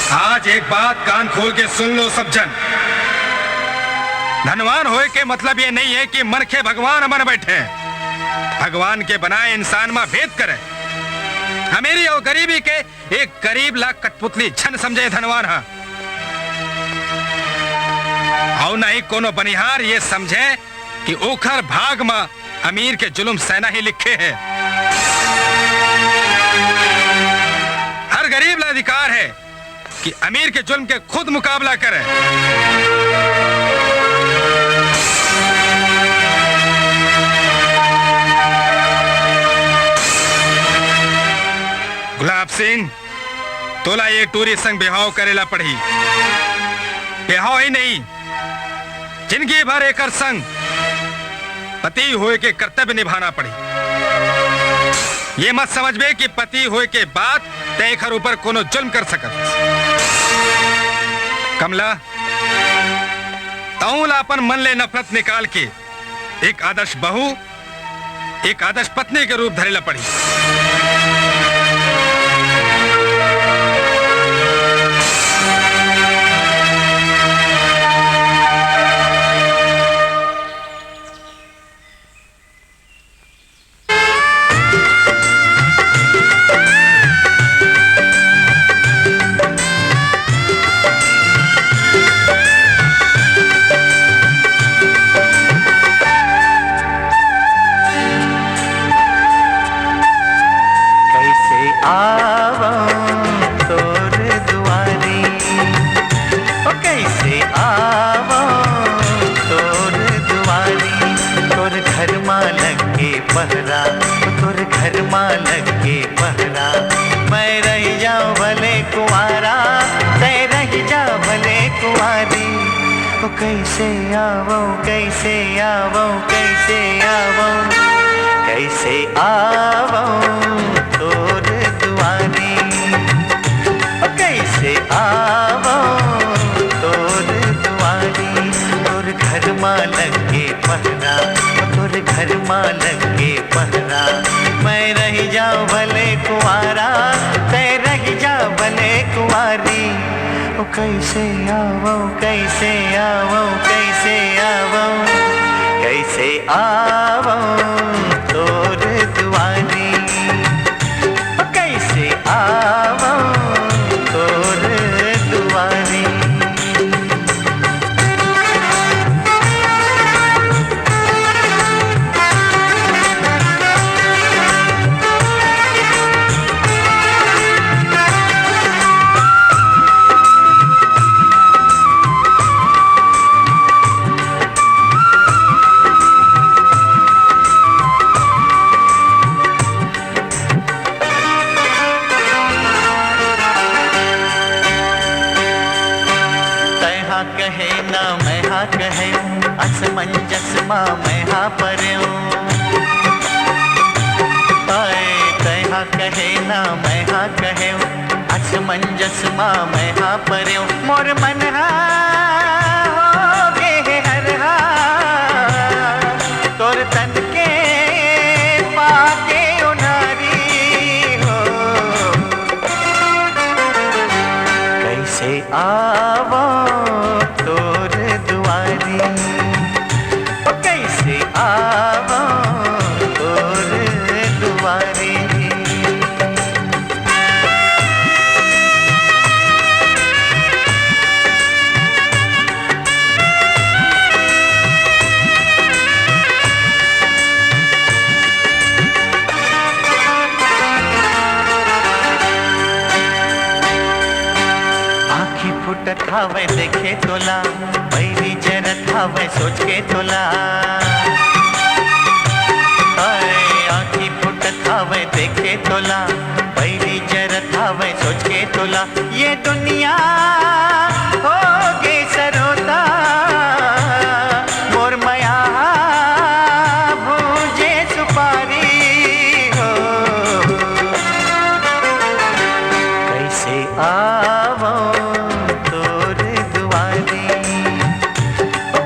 आज एक बात कान खोल के सुन लो सब जन। धनवान होए के मतलब ये नहीं है कि मन के भगवान अमन बैठे हैं। भगवान के बनाए इंसान में भेद करे। अमीरी और गरीबी के एक गरीब ला कठपुतली छन समझे धनवान है। और नहीं कोनो बनिहार ये समझे कि ओखर भाग में अमीर के जुल्म सेना ही लिखे है। हर गरीब ला अधिकार है कि अमीर के जुल्म के खुद मुकाबला करे। गुलाब सिंह, तोला ये टूरी संग बिहाव करेला पड़ी। बिहाव ही नहीं, जिंदगी भर एकर संग पति होए के कर्तव्य निभाना पड़ी। ये मत समझबे कि पति होए के बाद तेखर ऊपर कोनो जुल्म कर सकत। कमला, तौला अपन मन ले नफरत निकाल के एक आदर्श बहू, एक आदर्श पत्नी के रूप धरेला पड़ी। कैसे आवो कैसे आवो कैसे आवो कैसे आवो तोर दुआरी कैसे आवो तोर दुआरी तोर घर मां लगे पहरा तोर घर मां लगे पहरा मैं रह जाऊं भले कुंवारा तै रह जा भले कुंवारी कैसे आवो कैसे आवो कैसे आवो कैसे आवो तोर दुआरी कैसे आवो तोर दुआरी कहे ना मैं हाँ कहे असमंजस माँ मैं हाँ पर्यो तैहा कहे ना मैं हाँ कहे असमंजस माँ मैं हाँ पर्यो मोर मन हो गे हर तोर तन के पाके उनारी हो कैसे आवो तोर दुआरी कैसे आवो तोर दुआरी आँखी फुटत हवे देखे तोला बैरी जरत हवे सोच के तोला आँखी फुटत हवे देखे तोला बैरी जरत हवे सोच के तोला ये दुनिया हो गे सरोता मोर मया भूजे सुपारी हो कैसे आवो तोर दुआरी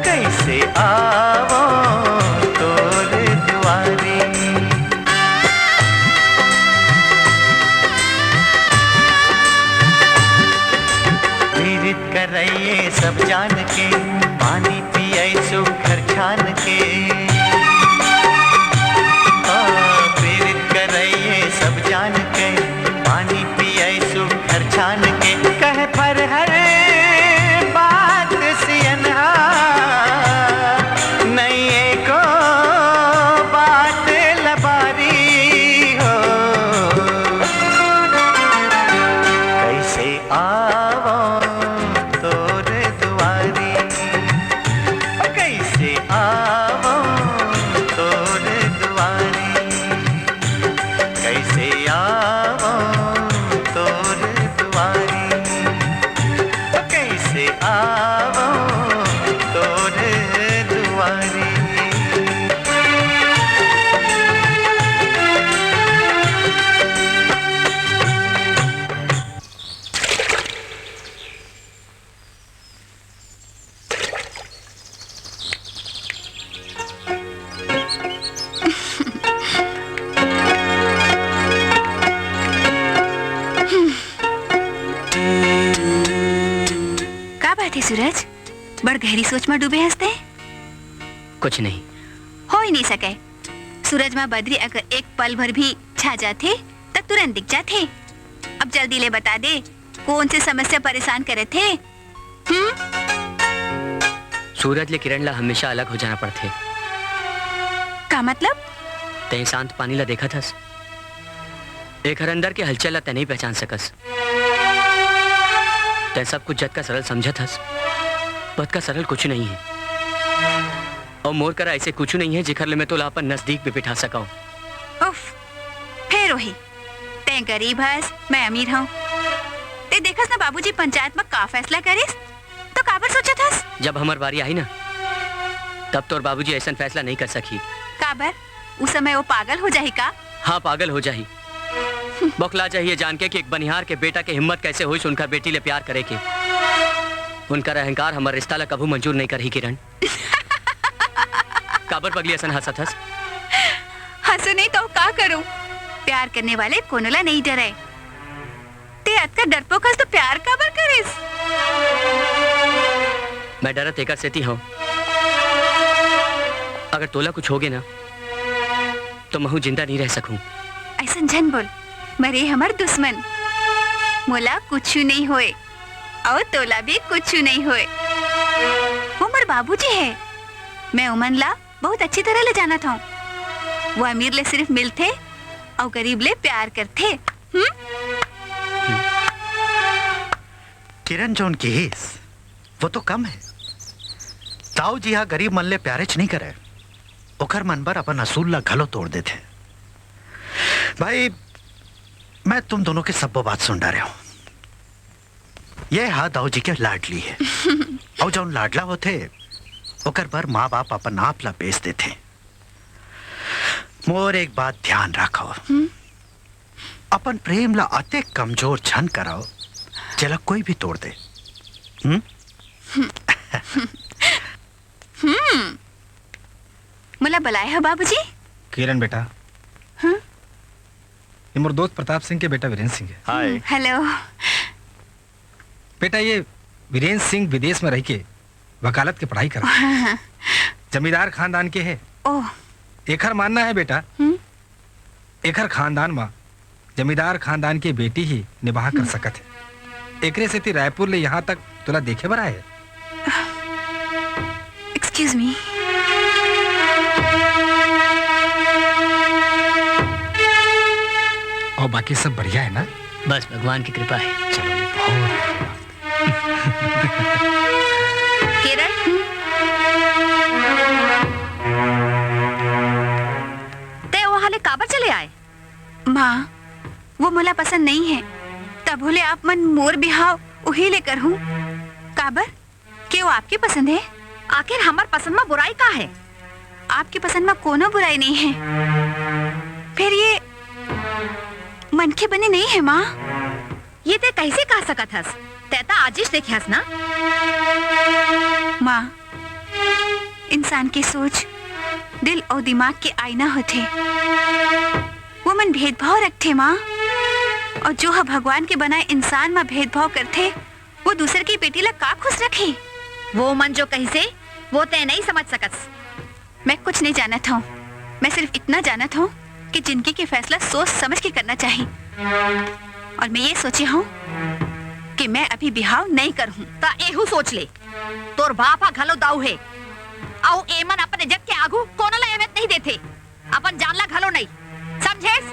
कैसे आवो तोर दुआरी पीड़ित करइए सब जान के पानी पिए सुखर छान के पीड़ित करइए सब जान के पानी पिए सुखर छान के कह पर हर बात सियनहा नहीं एको बात लबारी हो कैसे आवो तोर दुआरी कैसे आवो तोर दुआरी कैसे आवो तोर दुआरी कैसे आवो तोर दुआरी का बात है सूरज बड़ गहरी सोच में डूबे हंसते कुछ नहीं हो ही नहीं सके सूरज में बदरी अगर एक पल भर भी छा जाते तब तुरंत दिख जाते अब जल्दी ले बता दे कौन सी समस्या परेशान करे थे सूरज ले किरण ला हमेशा अलग हो जाना पड़ते का मतलब ते शांत पानी ला देखा थस एक हर अंदर के हलचल ला ते नहीं पहचान सकस ते सब कुछ जद का सरल समझा थस बद का सरल कुछ नहीं है और मोर करा ऐसे कुछ नहीं है जिखर ले मैं तो ला अपन नजदीक भी बिठा सका उफ फिर वही ते गरीब हस मैं अमीर हूँ ते देखस ना बाबूजी पंचायत में का फैसला करिस तो काबर सोचा थस जब हमार बारी आई ना तब तो बाबूजी ऐसा फैसला नहीं कर सकी काबर उस समय वो पागल हो जाही का हाँ पागल हो जाही बौखला चाहिए जान के कि एक बनिहार के बेटा के हिम्मत कैसे हुई उनका बेटी ले प्यार करे के उनका अहंकार हमारे रिश्ता ला कभू मंजूर नहीं करही किरण काबर पगली असन हंसत हस हंसो नहीं तो का करूं प्यार करने वाले कोनला नहीं डरे ते अतका डरपोक हस तो प्यार काबर करिस? मैं डरत एकर सेती हूँ अगर तोला कुछ होगे ना तो महू जिंदा नहीं रह सकूं। ऐसा झन बोल, मरे हमार दुश्मन। मोला कुछ नहीं होए और तोला भी कुछ नहीं होए। वो मोर बाबूजी है। मैं उमन ला बहुत अच्छी तरह ले जाना था। वो अमीर ले सिर्फ मिलते और गरीब ले प्यार करते। किरण जोन की हिस वो तो कम है। ताऊ जी हाँ गरीब मन ले प्यारेच नहीं करे, ओकर मन पर अपन असूल ला घलो तोड़ देते। भाई मैं तुम दोनों के सब बात सुन रहे हूं। ये हाँ दाऊ जी के लाडली है और जो लाडला होते ओकर पर माँ बाप अपन आप ला बेच देते। मोर एक बात ध्यान रखो, अपन प्रेम ला अते कमजोर छन कराओ जला कोई भी तोड़ दे। मुला बुलाए है बाबूजी? किरण बेटा, ये मोर दोस्त प्रताप सिंह के बेटा वीरेंद्र सिंह है। हाय। हेलो बेटा, ये वीरेंद्र सिंह विदेश में रह के वकालत की पढ़ाई कर रहा है। जमींदार खानदान के है। ओह। एकर मानना है बेटा एकर खानदान में जमींदार खानदान की बेटी ही निबाह कर सकत है। एकरे से ती रायपुर ले यहाँ तक तुला देखे बरा है। Excuse me. और बाकी सब बढ़िया है ना? बस भगवान की कृपा है। चलो किरण, ते वहां ले काबर चले आए? माँ, वो मुला पसंद नहीं है। तब बोले आप मन मोर बिहाव उही लेकर हूँ। काबर के वो आपकी पसंद है? आखिर हमार पसंद में बुराई का है? आपकी पसंद में कोनो बुराई नहीं है। फिर ये मन के बने नहीं है माँ। ये ते कैसे कह सकत हस? तेता आजिश देखे हस ना? माँ, इंसान की सोच दिल और दिमाग के आईना होते। वो मन भेदभाव रखते माँ, और जो है भगवान के बनाए इंसान में भेदभाव करते वो दूसरे की बेटी ला का खुश रखे। वो मन जो कैसे वो ते नहीं समझ सकस। मैं कुछ नहीं जानत हूँ। मैं सिर्फ इतना जानत हूँ कि जिंदगी के फैसला सोच समझ के करना चाहिए। और मैं ये सोची हूँ कि मैं अभी बिहाव नहीं करूँ। ता एहू सोच ले, तोर बापा घलो दाऊ है औ एमन अपने जग के आगू कोनो ला अहमियत नहीं देते। अपन जानला घलो नहीं, समझेस?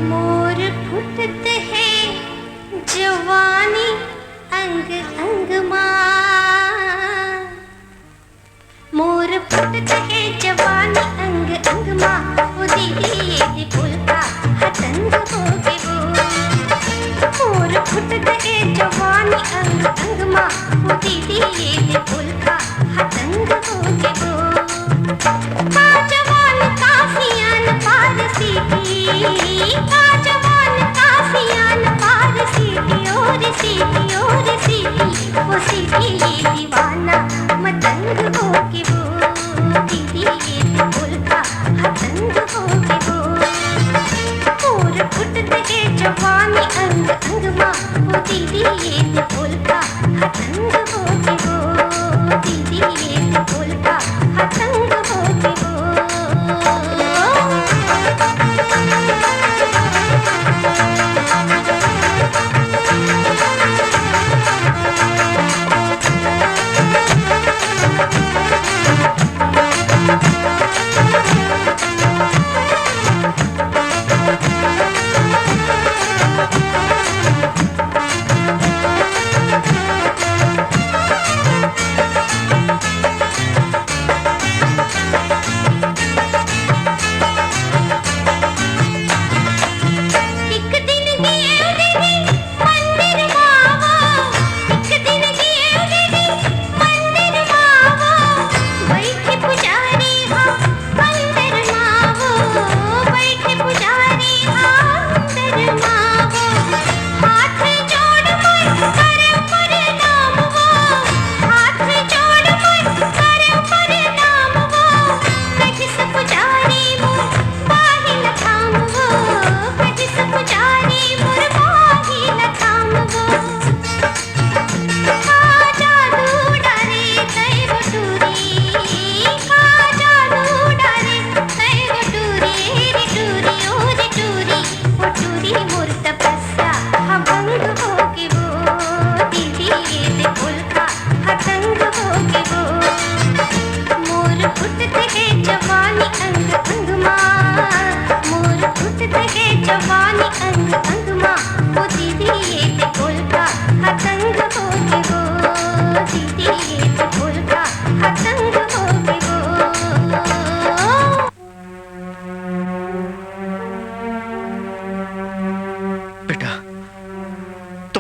मोर फुटत है जवानी अंग अंग मां। मोर फुटत है जवानी अंग अंग मां। ओ दीदी ये फूल का हतंग हो के वो। मोर फुटत है जवानी अंग अंग मां। ओ दीदी ये फूल का हतंग हो के वो। जवान काफियान पारसी जवान काफियान पारसी और सीटी वो सीटी ये दीवाना मतंग हो के वो। दीदी ये फूल का हतंग हो के वो। और फुटत के जवानी अंग अंग मां। वो दीदी ये फूल का हतंग हो के वो। दीदी ये फूल का हतंग हो के वो।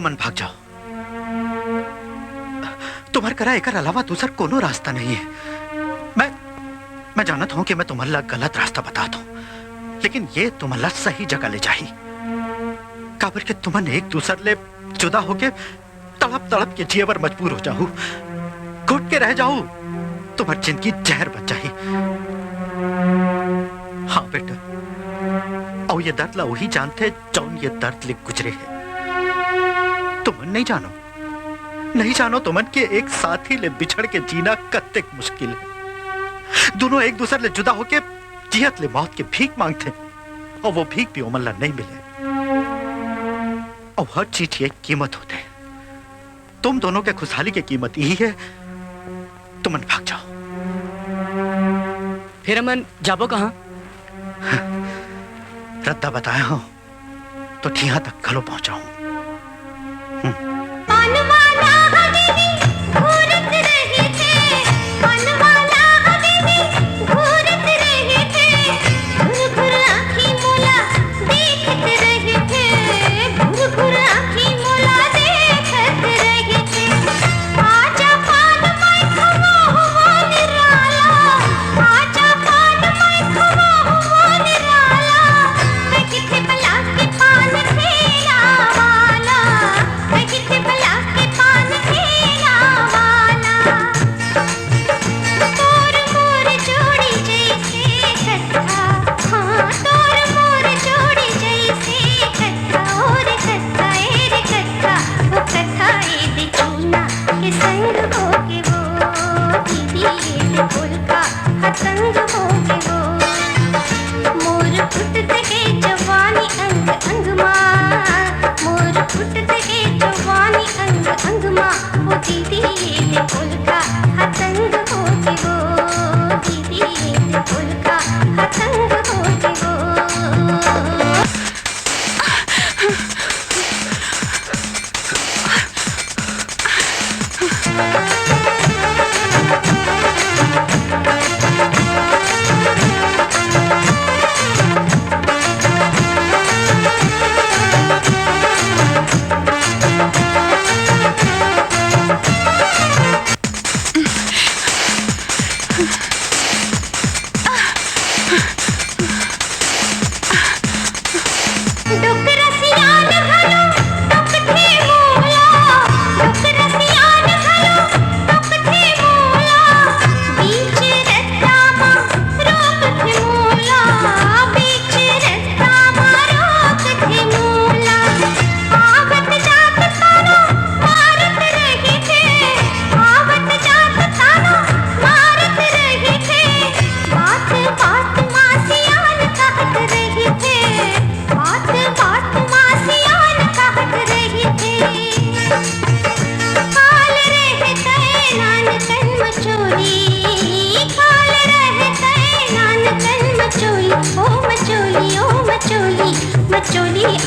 तुमन भाग जाओ। तुम्हारे करा एकर अलावा दूसर कोनो रास्ता नहीं है। मैं जानत हूं कि मैं तुम्हारा गलत रास्ता बता दूं, लेकिन ये तुम्हारा सही जगह ले जाही। काबर के तुमन एक दूसर ले जुदा होके तड़प तड़प के जिए पर मजबूर हो जाऊं, घुट के रह जाऊं, तुम्हारी जिंदगी जहर बन जाही। हाँ बेटा, और ये दर्द ला वही जानते जौन ये दर्द ले गुजरे है। तुमन नहीं जानो तुमन के एक साथी ले बिछड़ के जीना कत्तेक मुश्किल है। दोनों एक दूसरे ले जुदा होके जियत ले मौत के भीख मांगते, और वो भीख भी उमल्ला नहीं मिले। और हर चीज की एक कीमत होते है। तुम दोनों के खुशहाली की कीमत यही है। तुमन भाग जाओ। फिर अमन जाबो कहां? रद्दा बताया हूं तो ठिया तक घलो पहुंचाऊं।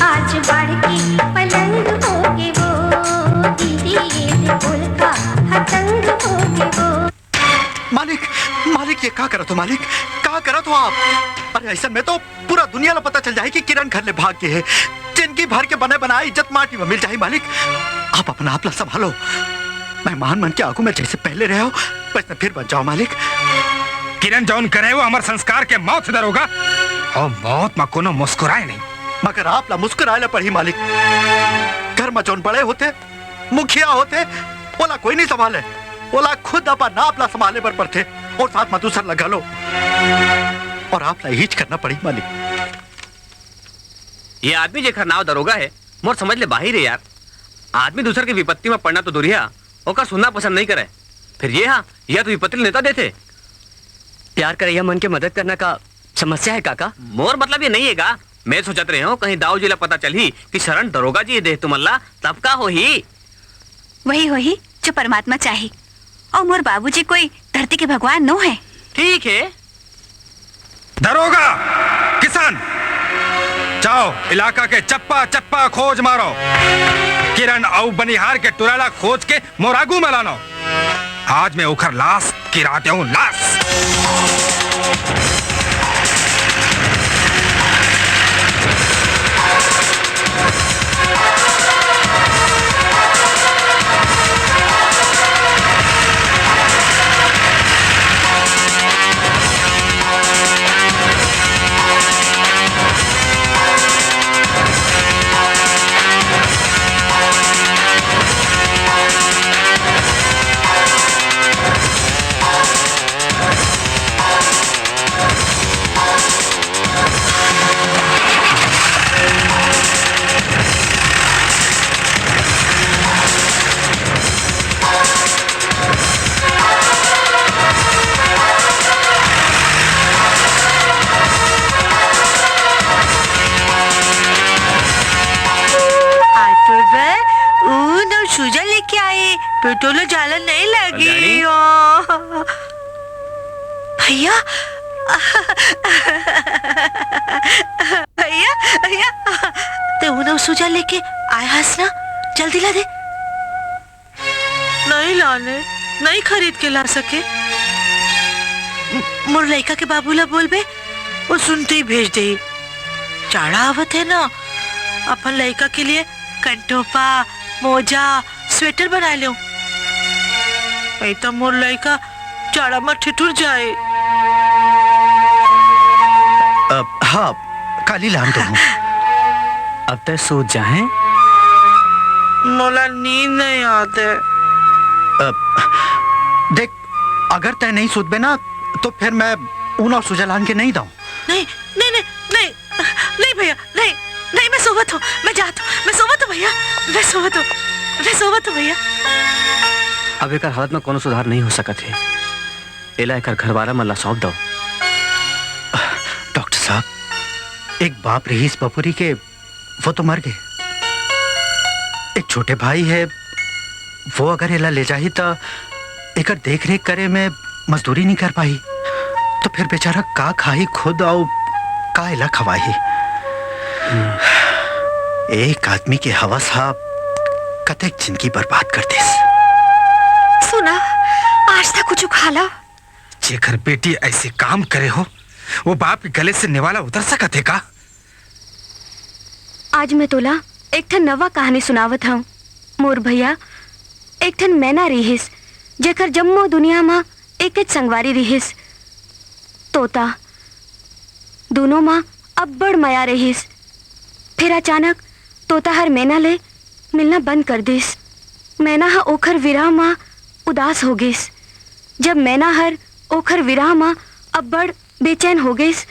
आज बढ़ के पलंग होगे वो, दीदी ये फूल का हतंग होगे वो। मालिक ये क्या करा तो मालिक, क्या करा तो आप? अरे ऐसा में तो पूरा दुनिया को पता चल जाए कि किरण घर ले भाग के है। जिनकी भर के बने बनाए इज्जत माटी में मिल जाए। मालिक आप अपना आपला संभालो। मेहमान मन के आगू में जैसे पहले रहे हो वैसे फिर बन जाओ मालिक। किरण जौन करे वो हमारे संस्कार के मौत से डरोगा, और मौत में कोनो मुस्कुराए नहीं। मगर आप ला मुस्कुराए ला पड़ी मालिक। घर में जौन बड़े होते मुखिया होते ओला कोई नहीं संभाले, ओला खुद अपना आपला संभाले पर पड़ते और साथ में दूसरा लगा लो, और आप ला हीच करना पड़ी मालिक। ये आदमी जेकर नाव दरोगा है मोर समझ ले बाहिर है यार। आदमी दूसर के विपत्ति में पड़ना तो दूरिया ओकर सुनना पसंद नहीं करे। फिर ये हाँ यह तो विपत्ति नेता देते। प्यार करैया मन के मदद करना का समस्या है काका? मोर मतलब ये नहीं है का। मैं सोचत रहे हो कहीं दाऊ जी ला पता चली कि शरण दरोगा जी दे तुमल्ला तब का हो ही वही जो परमात्मा चाहे। और मोर बाबूजी कोई धरती के भगवान नो है। ठीक है। दरोगा किसान जाओ इलाका के चप्पा चप्पा खोज मारो। किरण और बनिहार के टुराला खोज के मोरागू में लानो। आज मैं उखर लाश गिराते हूँ लाश। लेके आए, पेट्रोल जाला नहीं लगी। कल्याणी? भैया भैया भैया ते उन्हें सूजा लेके आया हंस ना, जल्दी ला दे। नहीं लाने, नहीं खरीद के ला सके। मोर लड़का के बाबूला बोलबे, वो सुनते ही भेज दे। चाड़ा आवत है ना, अपन लड़का के लिए कंटोपा, मोजा, स्वेटर बना लो। नहीं तो मोर लड़का चाड़ा में ठिठुर जाए। हाँ, काली लाम तो हूँ। अब तक सोच जाए। मोला नींद नहीं आते। देख, अगर तय नहीं सुधबे ना तो फिर मैं ऊन और सुजा लान के नहीं दूं। नहीं नहीं नहीं नहीं नहीं भैया, नहीं नहीं, मैं सोवत हूँ, मैं जाता हूँ, मैं सोवत हूँ भैया, मैं सोवत हूँ, मैं सोवत हूँ भैया। अब एक हालत में कोनो सुधार नहीं हो सकत है। एला एक घरवाला मल्ला सौंप दो। डॉक्टर साहब, एक बाप रही इस बपुरी के, वो तो मर गए। एक छोटे भाई है, वो अगर एला ले जाही तो एक देख रेख करे में मजदूरी नहीं कर पाई, तो फिर बेचारा का खाही खुद और का एला खवाही। एक आदमी के हवस हा कतेक जिंदगी बर्बाद कर देस। सुना, आज तक कुछ खाला। जेकर बेटी ऐसे काम करे हो, वो बाप के गले से निवाला उतर सकत है का? आज मैं तोला एक ठन नवा कहानी सुनावत हूँ। मोर भैया एक ठन मैना रिहिस, जेकर जम्मो दुनिया में एक संगवारी रिहिस, तोता। दोनों माँ अब्बड़ माया रहिस। फिर अचानक तोता हर मैना ले मिलना बंद कर दिस। मैना हा ओखर विरह माँ उदास हो गिस। जब मैना हर ओखर विरह माँ अब्बड़ बेचैन हो गईस,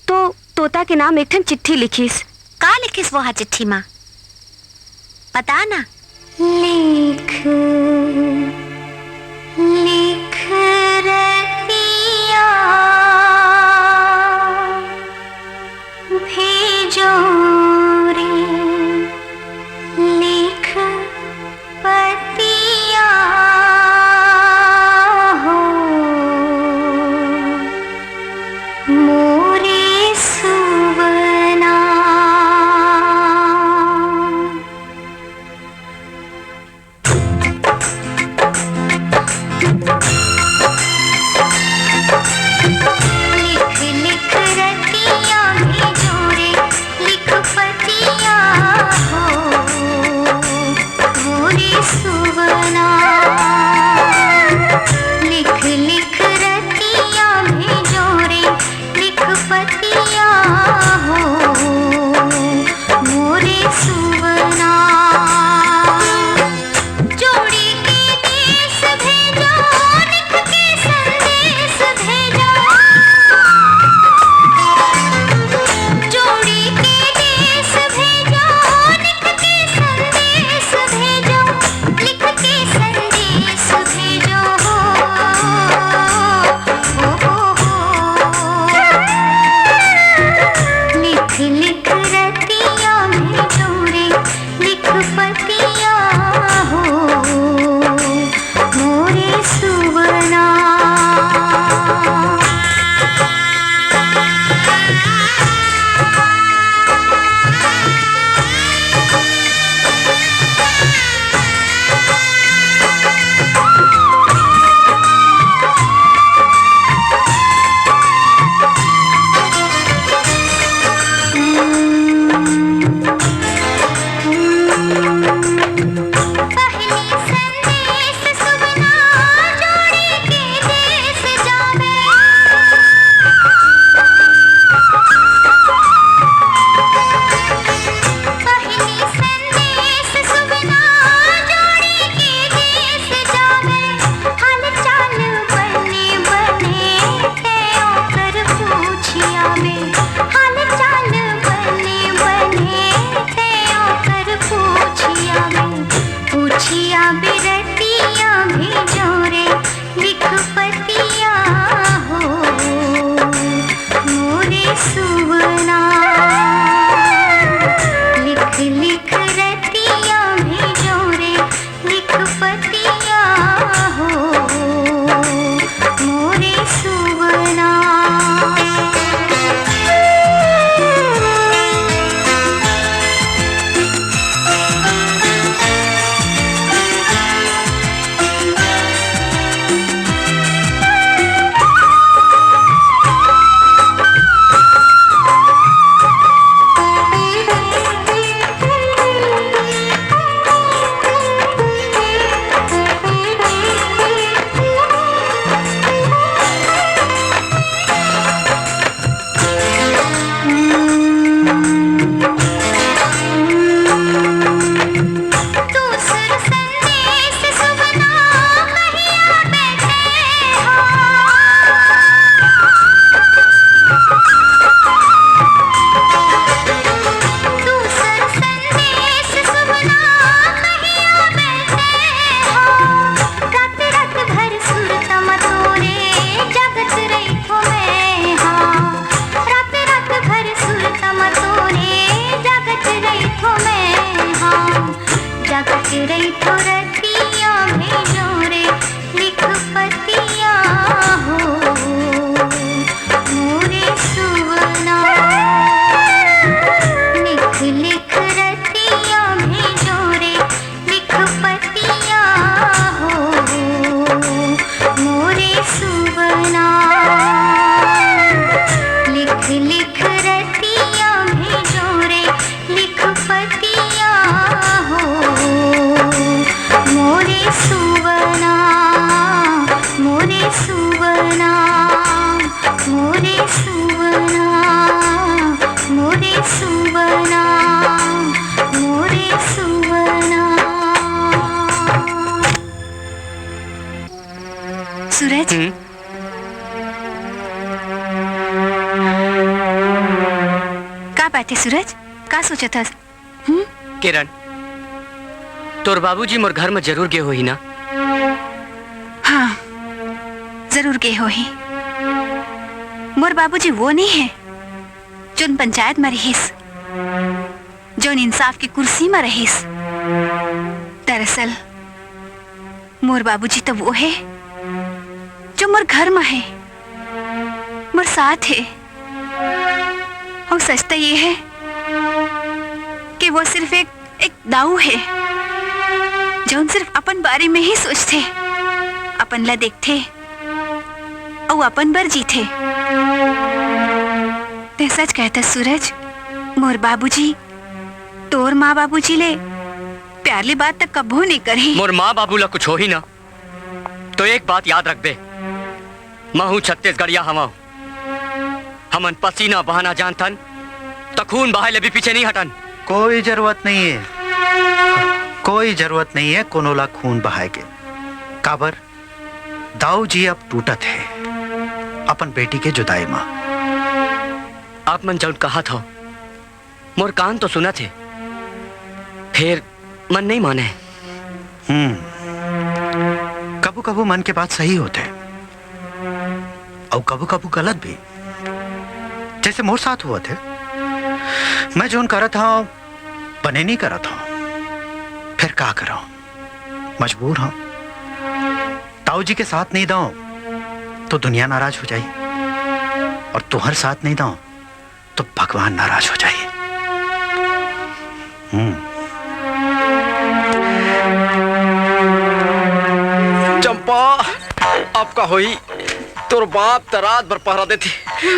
तो तोता के नाम एक ठन चिट्ठी लिखिस। का लिखिस वो हा चिट्ठी माँ, पता ना? लिख लिख रतिया भेजो रे, लिख पतिया हो मोरे सुवना। लिख लिख रतिया भेजो रे, लिख लिख रतिया भेजो रे लिख पतिया हो मोरे सुवना लिख लिख रतिया भेजो रे लिख पतिया हो मोरे सुवना लिख लिख रतिया भेजो रे लिख पतिया हो मोरे सुवना मोरे सुवना मोरे सुवना मोरे सुवना मोरे सुवना। सूरज का बात है सूरज का सोचा था? किरण तोर बाबूजी मोर घर में जरूर गए हो ही ना? हाँ जरूर गए हो ही। मोर बाबूजी वो नहीं है जोन पंचायत में रहीस, जोन इंसाफ की कुर्सी में रहीस। दरअसल मोर बाबूजी तो वो है जो मोर घर में है, मोर साथ है। और सच तो ये है कि वो सिर्फ एक दाऊ है जो सिर्फ अपन बारे में ही सोचते, अपन ला देखते और अपन बर जीते। ते सच कहता सूरज, मोर बाबूजी तोर माँ बाबूजी ले प्यारली बात तक कबो नहीं करी। मोर माँ बाबू ला कुछ हो ही ना तो एक बात याद रख बे, मैं हूँ छत्तीसगढ़िया हवा। हमन पसीना बहाना जानतन तो खून बहाए ले भी पीछे नहीं हटन। कोई जरूरत नहीं है, कोई जरूरत नहीं है कोनोला खून बहाए के। काबर दाऊ जी अब टूटत है अपन बेटी के जुदाई मां। आप मन जब कहा था मोर कान तो सुना थे, फिर मन नहीं माने। कबू कबू मन के बात सही होते और कबू कबू गलत भी। जैसे मोर साथ हुआ थे, मैं जोन करा था बने नहीं करा था, फिर क्या करा, मजबूर हूं। ताऊ जी के साथ नहीं दो तो दुनिया नाराज हो जाए, और तुम्हारे साथ नहीं दो तो भगवान नाराज हो जाए। चंपा अब का होई, तोर बाप त रात भर पहरा देती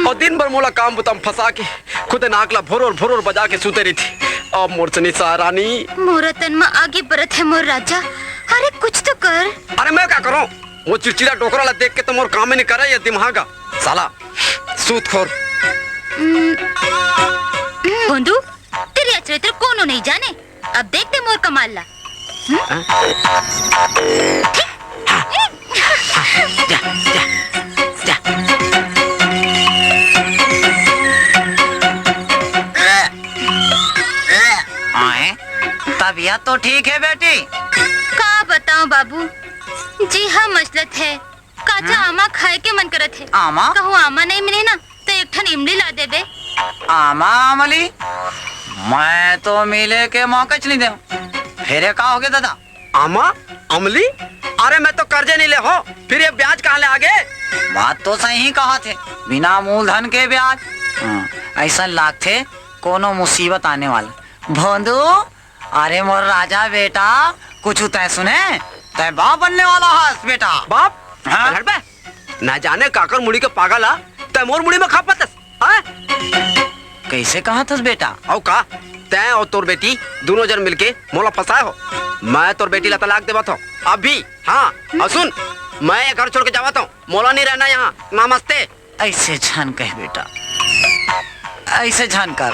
और दिन भर मोला काम बुताम फंसा के खुद नाकला भोरोर भोरोर बजा के सुते रही थी। अब मोर से रानी मोर तन में आगे बरत है मोर राजा। अरे कुछ तो कर। अरे मैं क्या करूं, वो चिड़चिड़ा टोकरा ला देख के तो मोर काम ही नहीं करे ये दिमागा साला सूतखोर। बंधु तेरी चरित्र कोनो नहीं जाने, अब देखते मोर कमाल ला। तबीयत तो ठीक है बेटी? का बताऊं बाबू जी, हाँ मसलत है। काचा आमा खाए के मन करत है। आमा? कहूँ आमा नहीं मिले ना तो एक ठन इमली ला दे बे। आमा अमली मैं तो मिले के मौका नहीं दे। फिर का हो गया दादा? आमा अमली? अरे मैं तो कर्जे नहीं ले हो, फिर ये ब्याज कहाँ ले आगे? बात तो सही कहा थे, बिना मूलधन के ब्याज। ऐसा लागते कोनो मुसीबत आने वाला। भोंदू अरे मोर राजा बेटा कुछ तय सुने, तय बाप बनने वाला है बेटा। बाप? हाँ? ना जाने काकर मुड़ी के पागल आ, तय मोर मुड़ी में खा पातस। कैसे कहा था बेटा? औ का तय और तोर बेटी दोनों जन मिलके मोला फंसाए हो। मैं तोर बेटी ला तलाक देवत हूँ अभी। हाँ और सुन, मैं ये घर छोड़ के जावत हूँ, मोला नहीं रहना यहाँ। नमस्ते। ऐसे छान कह बेटा, ऐसे छान कर।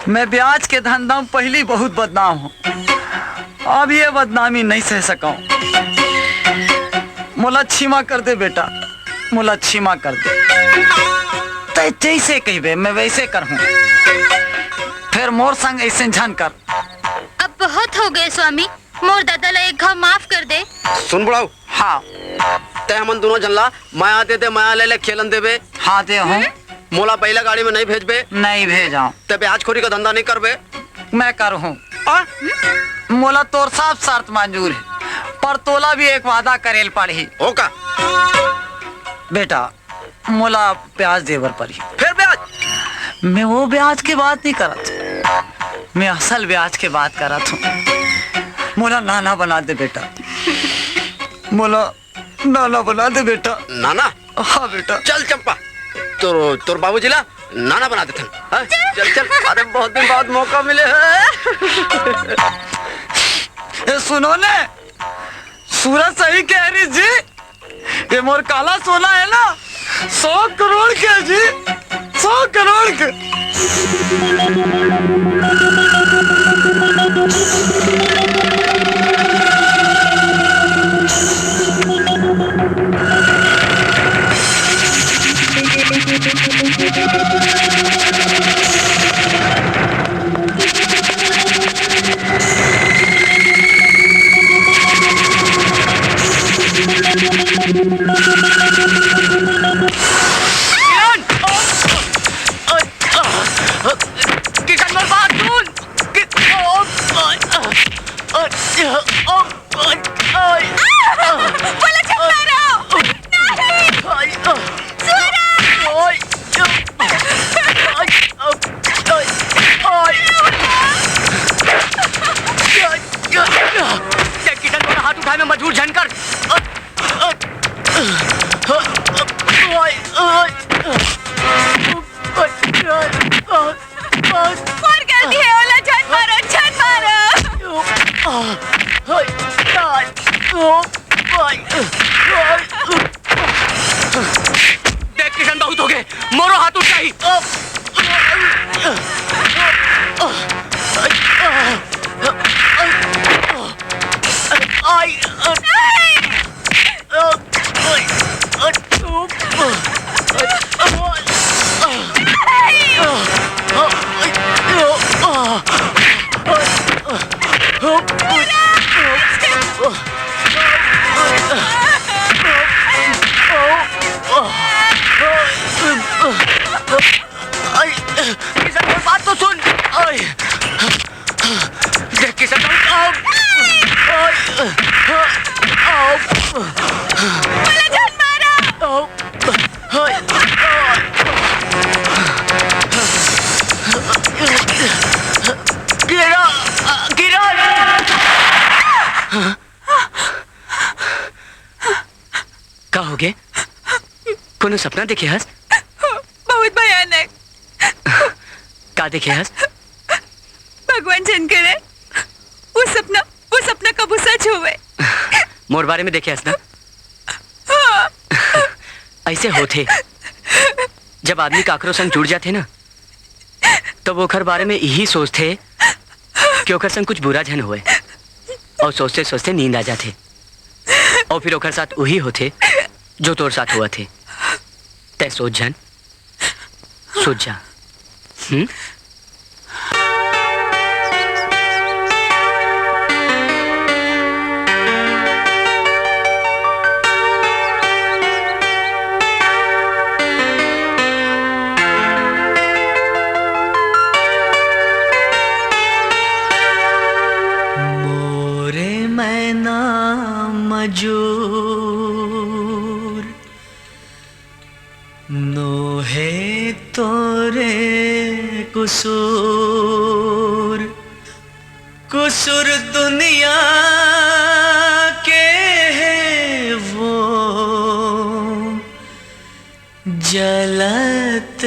मैं ब्याज के धंधा में पहली बहुत बदनाम हूँ, अब ये बदनामी नहीं सह सका। मोला क्षमा कर दे बेटा, मोला क्षमा कर दे। जैसे कही मैं वैसे करूँ, फिर मोर संग ऐसे झन कर। अब बहुत हो गए स्वामी, मोर दादा ला एक घाव माफ कर दे। सुन बुढ़ाऊ। हाँ ते हमन दोनों जनला माया दे दे, माया ले ले खेलन देबे। हाँ दे हूँ। मोला पहला गाड़ी में नहीं भेजबे? नहीं भेजा। ते ब्याज खोरी का धंधा नहीं करबे? मैं कर हूँ। मोला तोर सब शर्त मंजूर है, पर तोला भी एक वादा करेल पड़ी। होगा बेटा, मोला ब्याज देवर पड़ी। फिर ब्याज? मैं वो ब्याज की बात नहीं करत, मैं असल ब्याज की बात करत हूँ। मोला नाना बना दे बेटा, मोला नाना बना दे बेटा। नाना? हाँ बेटा। चल चंपा, तोर बाबूजी ला नाना बना देते हैं। चल चल, अरे बहुत दिन बाद मौका मिले है। सुनो ने, सूरज सही कह रही जी, ये मोर काला सोना है ना 100 करोड़ के जी, 100 करोड़ के। किशन मोर बात सुन। बोला चुप करो। किशन थोड़ा हाथ उठाए में मजबूर झनकर। और गलती है, ओला झन मारो, झन मारो। देख किशन, बहुत हो गए, मोरो हाथ उठाई। किशन बात तो सुन। देख किशन, का हो गए? कोनो सपना देखे हस? बहुत भयानक। का देखे हस? भगवान जन करे वो सपना कबू सच होवे। मोर बारे में देखे हस ना? ऐसे होते जब आदमी काकरो संग जुड़ जाते ना, तो वो ओकर बारे में यही सोचते कि ओकर संग कुछ बुरा जन हुए, और सोचते सोचते नींद आ जाते, और फिर ओकर साथ वही होते जो तोर साथ हुआ थे। तय सोच जन, सोच जा। मोरे मैना मजूर नोहे तोरे कुसूर, कुसूर दुनिया के है वो जलत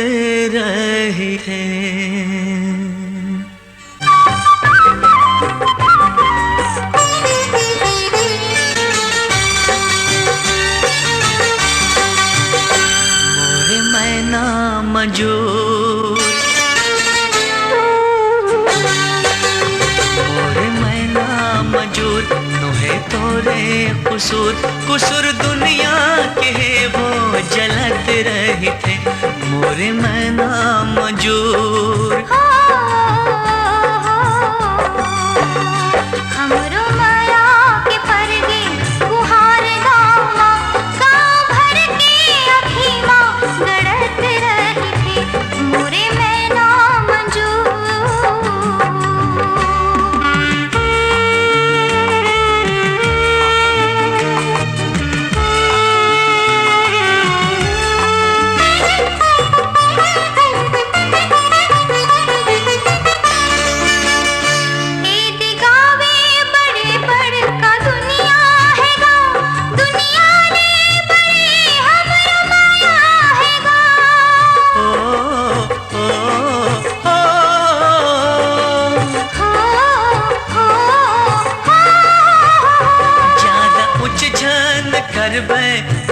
रही है। मोरे मैना मजूर, मोरे मैना मजूर नोहे तोरे कुसूर, कुसूर दुनिया के वो जलत रही थे। मोरे मैना मजूर। हमरो माया के परगे गुहार गामा, गाँव भर के अखीमा गड़त रही थे। मोरे मैना मंजूर।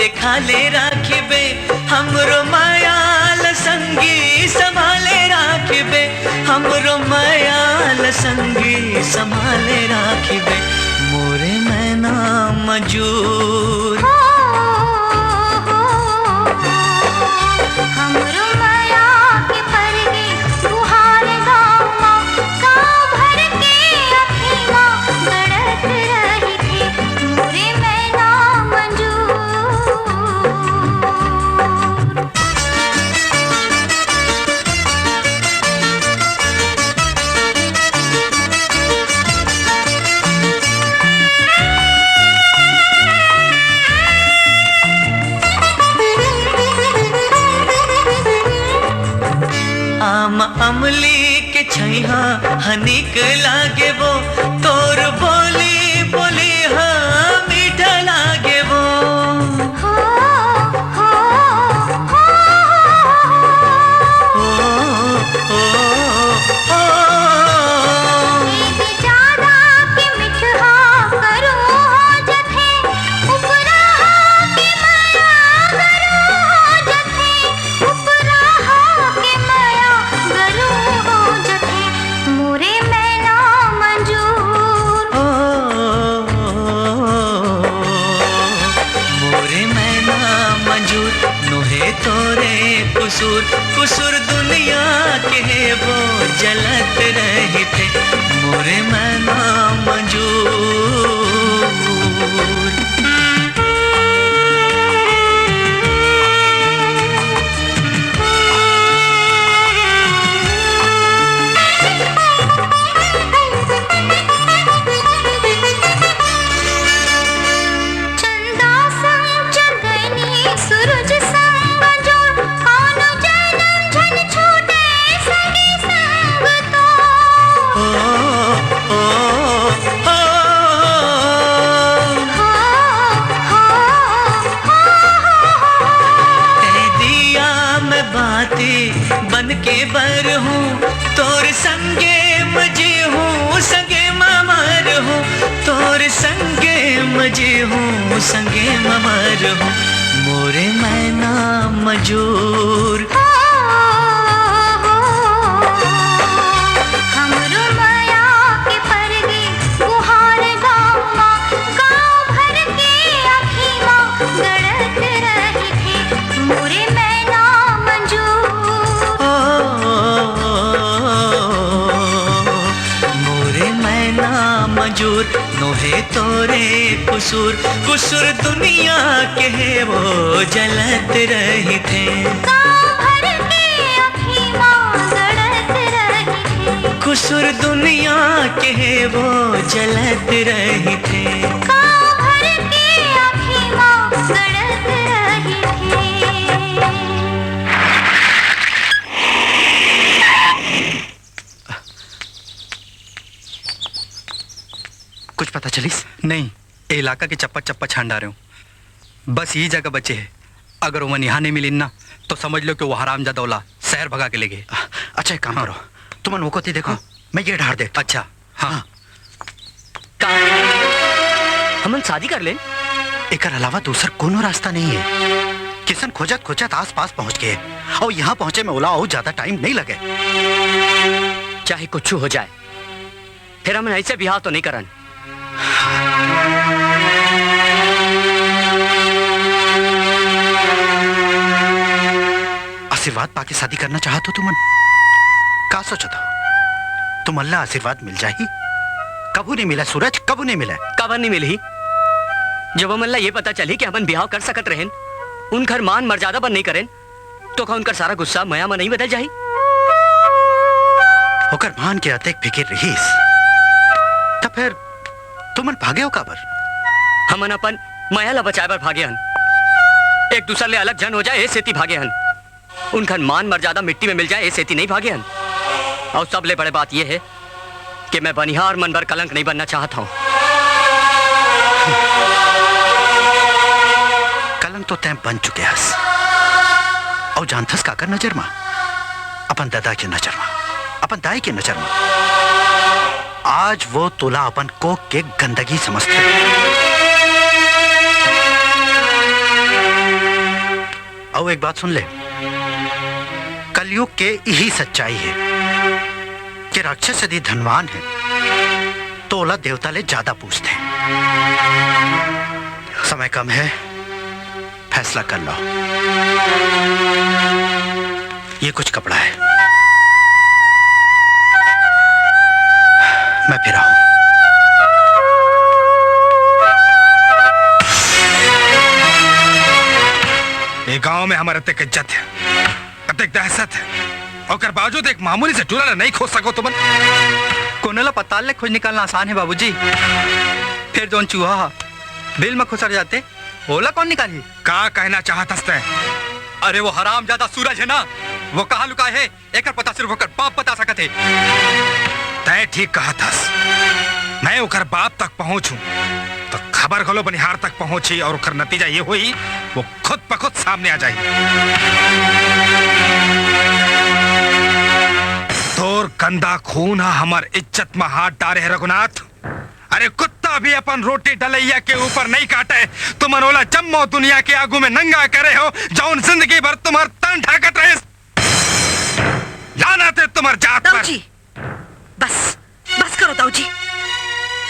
देखा ले राखिबे हमरो मायाल संगी संभाले राखिबे हमरो मायाल संगी संभाले राखिबे मोरे मैना मजूर हमरो माया के परगे तुहार गाँव गाँव भर के अखिमा गड़त रही थी मोरे मैना आम अमली के छैहा हनिक लागे वो तोर बोली बोली हाँ मीठा लागे वो ज्यादा के मिठहा करो जथे उपरा के माया करो जथे उपरा के माया करो जथे मोरे मैना मंजूर मोरे मैना मंजूर नोहे तोरे कुसूर कुसूर दुनिया के वो जलत रही थे मोरे मैना मंजूर चंदा संग चंदनी सूरज संग जोड़ कौन जन्म झन छूटे सगी संग तो कह दिया मैं बातें बन के बर हूँ तोर संगे मजे हूँ संगे ममर हूँ तोर संगे मजे हूँ संगे ममर हूँ मोरे मैना मजूर हमरो माया के परगे गुहार गाँव गाँव भर के अखिमा गड़त रही थी मोरे मैना मंजूर मोरे मैना मजूर नोहे तोरे कुसूर कुसूर दुनिया के वो जलत रही थे गाँव भर के अखिमा गड़त रही थी कुसूर दुनिया के वो जलत रही थे गाँव भर के अखिमा गड़त रही थी कुछ पता चलिस? नहीं, ये इलाका के चप्पा चप्पा छान रहे हूँ। बस यही जगह बचे है। अगर वो यहाँ नहीं मिली ना तो समझ लो कि वो हरामजादा औला शहर भगा के ले गए। अच्छा एक काम करो, तुम वो कोती देखो, मैं ये ढार दे। अच्छा हाँ हमन शादी कर ले एक अलावा दूसरा कोनो रास्ता नहीं है। किशन खोजत खोजत आस पास पहुंच गए और यहाँ पहुंचे में ओला और ज्यादा टाइम नहीं लगे। चाहे कुछ हो जाए फिर हम ऐसे बिहार तो नहीं करन। आशीर्वाद पाके शादी करना चाहते हो तुमन? का सोचा था तुम अल्लाह आशीर्वाद मिल जाही? कबू नहीं मिला सूरज, कबू नहीं मिला। कबर नहीं मिली जब हम अल्लाह ये पता चली कि अपन बिहाव कर सकत रहें उनकर मान मर्यादा बन नहीं करें तो का उनका सारा गुस्सा मया में नहीं बदल जाही? होकर मान के अतेक फिकिर रहीस तो फिर तुमन भागे हो काबर? हमन अपन मया ला बचाए बर भागे हन। एक दूसरे ले अलग जन हो जाए ए सेती भागे हन। उनका मान मर्यादा मिट्टी में मिल जाए ए सेती नहीं भागे हन। और सब ले बड़े बात यह है कि मैं बनिहार मन भर कलंक नहीं बनना चाहता हूं। कलंक तो तय बन चुके हस और जानथस काकर नजर में अपन दादा के नजर में अपन दाई के नजर में आज वो तुला अपन कोक के गंदगी समझते। और एक बात सुन ले, कलयुग के यही सच्चाई है कि राक्षस यदि धनवान है तो ओला देवता ले ज्यादा पूछते हैं। समय कम है, फैसला कर लो। ये कुछ कपड़ा है, मैं फिर आऊं। ये गांव में हमारे अतिक इज्जत है, अतिक दहशत है, और बावजूद एक मामूली से टूरा नहीं खोज सको तुम। कोनेला पताल ले खोज निकालना आसान है बाबूजी। फिर जोन चूहा बिल में खुसर जाते ओला कौन निकाली? का कहना चाहत हस्ते? अरे वो हराम ज्यादा सूरज है ना, वो कहाँ लुका है एकर पता सिर्फ ओकर बाप बता सकते। तय ठीक कहा था, मैं ओकर बाप तक पहुंचूं तो खबर गलो बनिहार तक पहुंची और ओकर नतीजा ये हुई वो खुद ब खुद सामने आ जाए। तोर गंदा खून हमार इज्जत में हाथ डारे है रघुनाथ। अरे कुत्ता भी अपन रोटी डलैया के ऊपर नहीं काटे। तुम मनोला जम्मो दुनिया के आगू में नंगा करे हो, जौन जिंदगी भर तुम्हार तन ढाकत रहे। लानत है तुम्हार जात पर। दाऊजी, बस बस करो दाऊजी।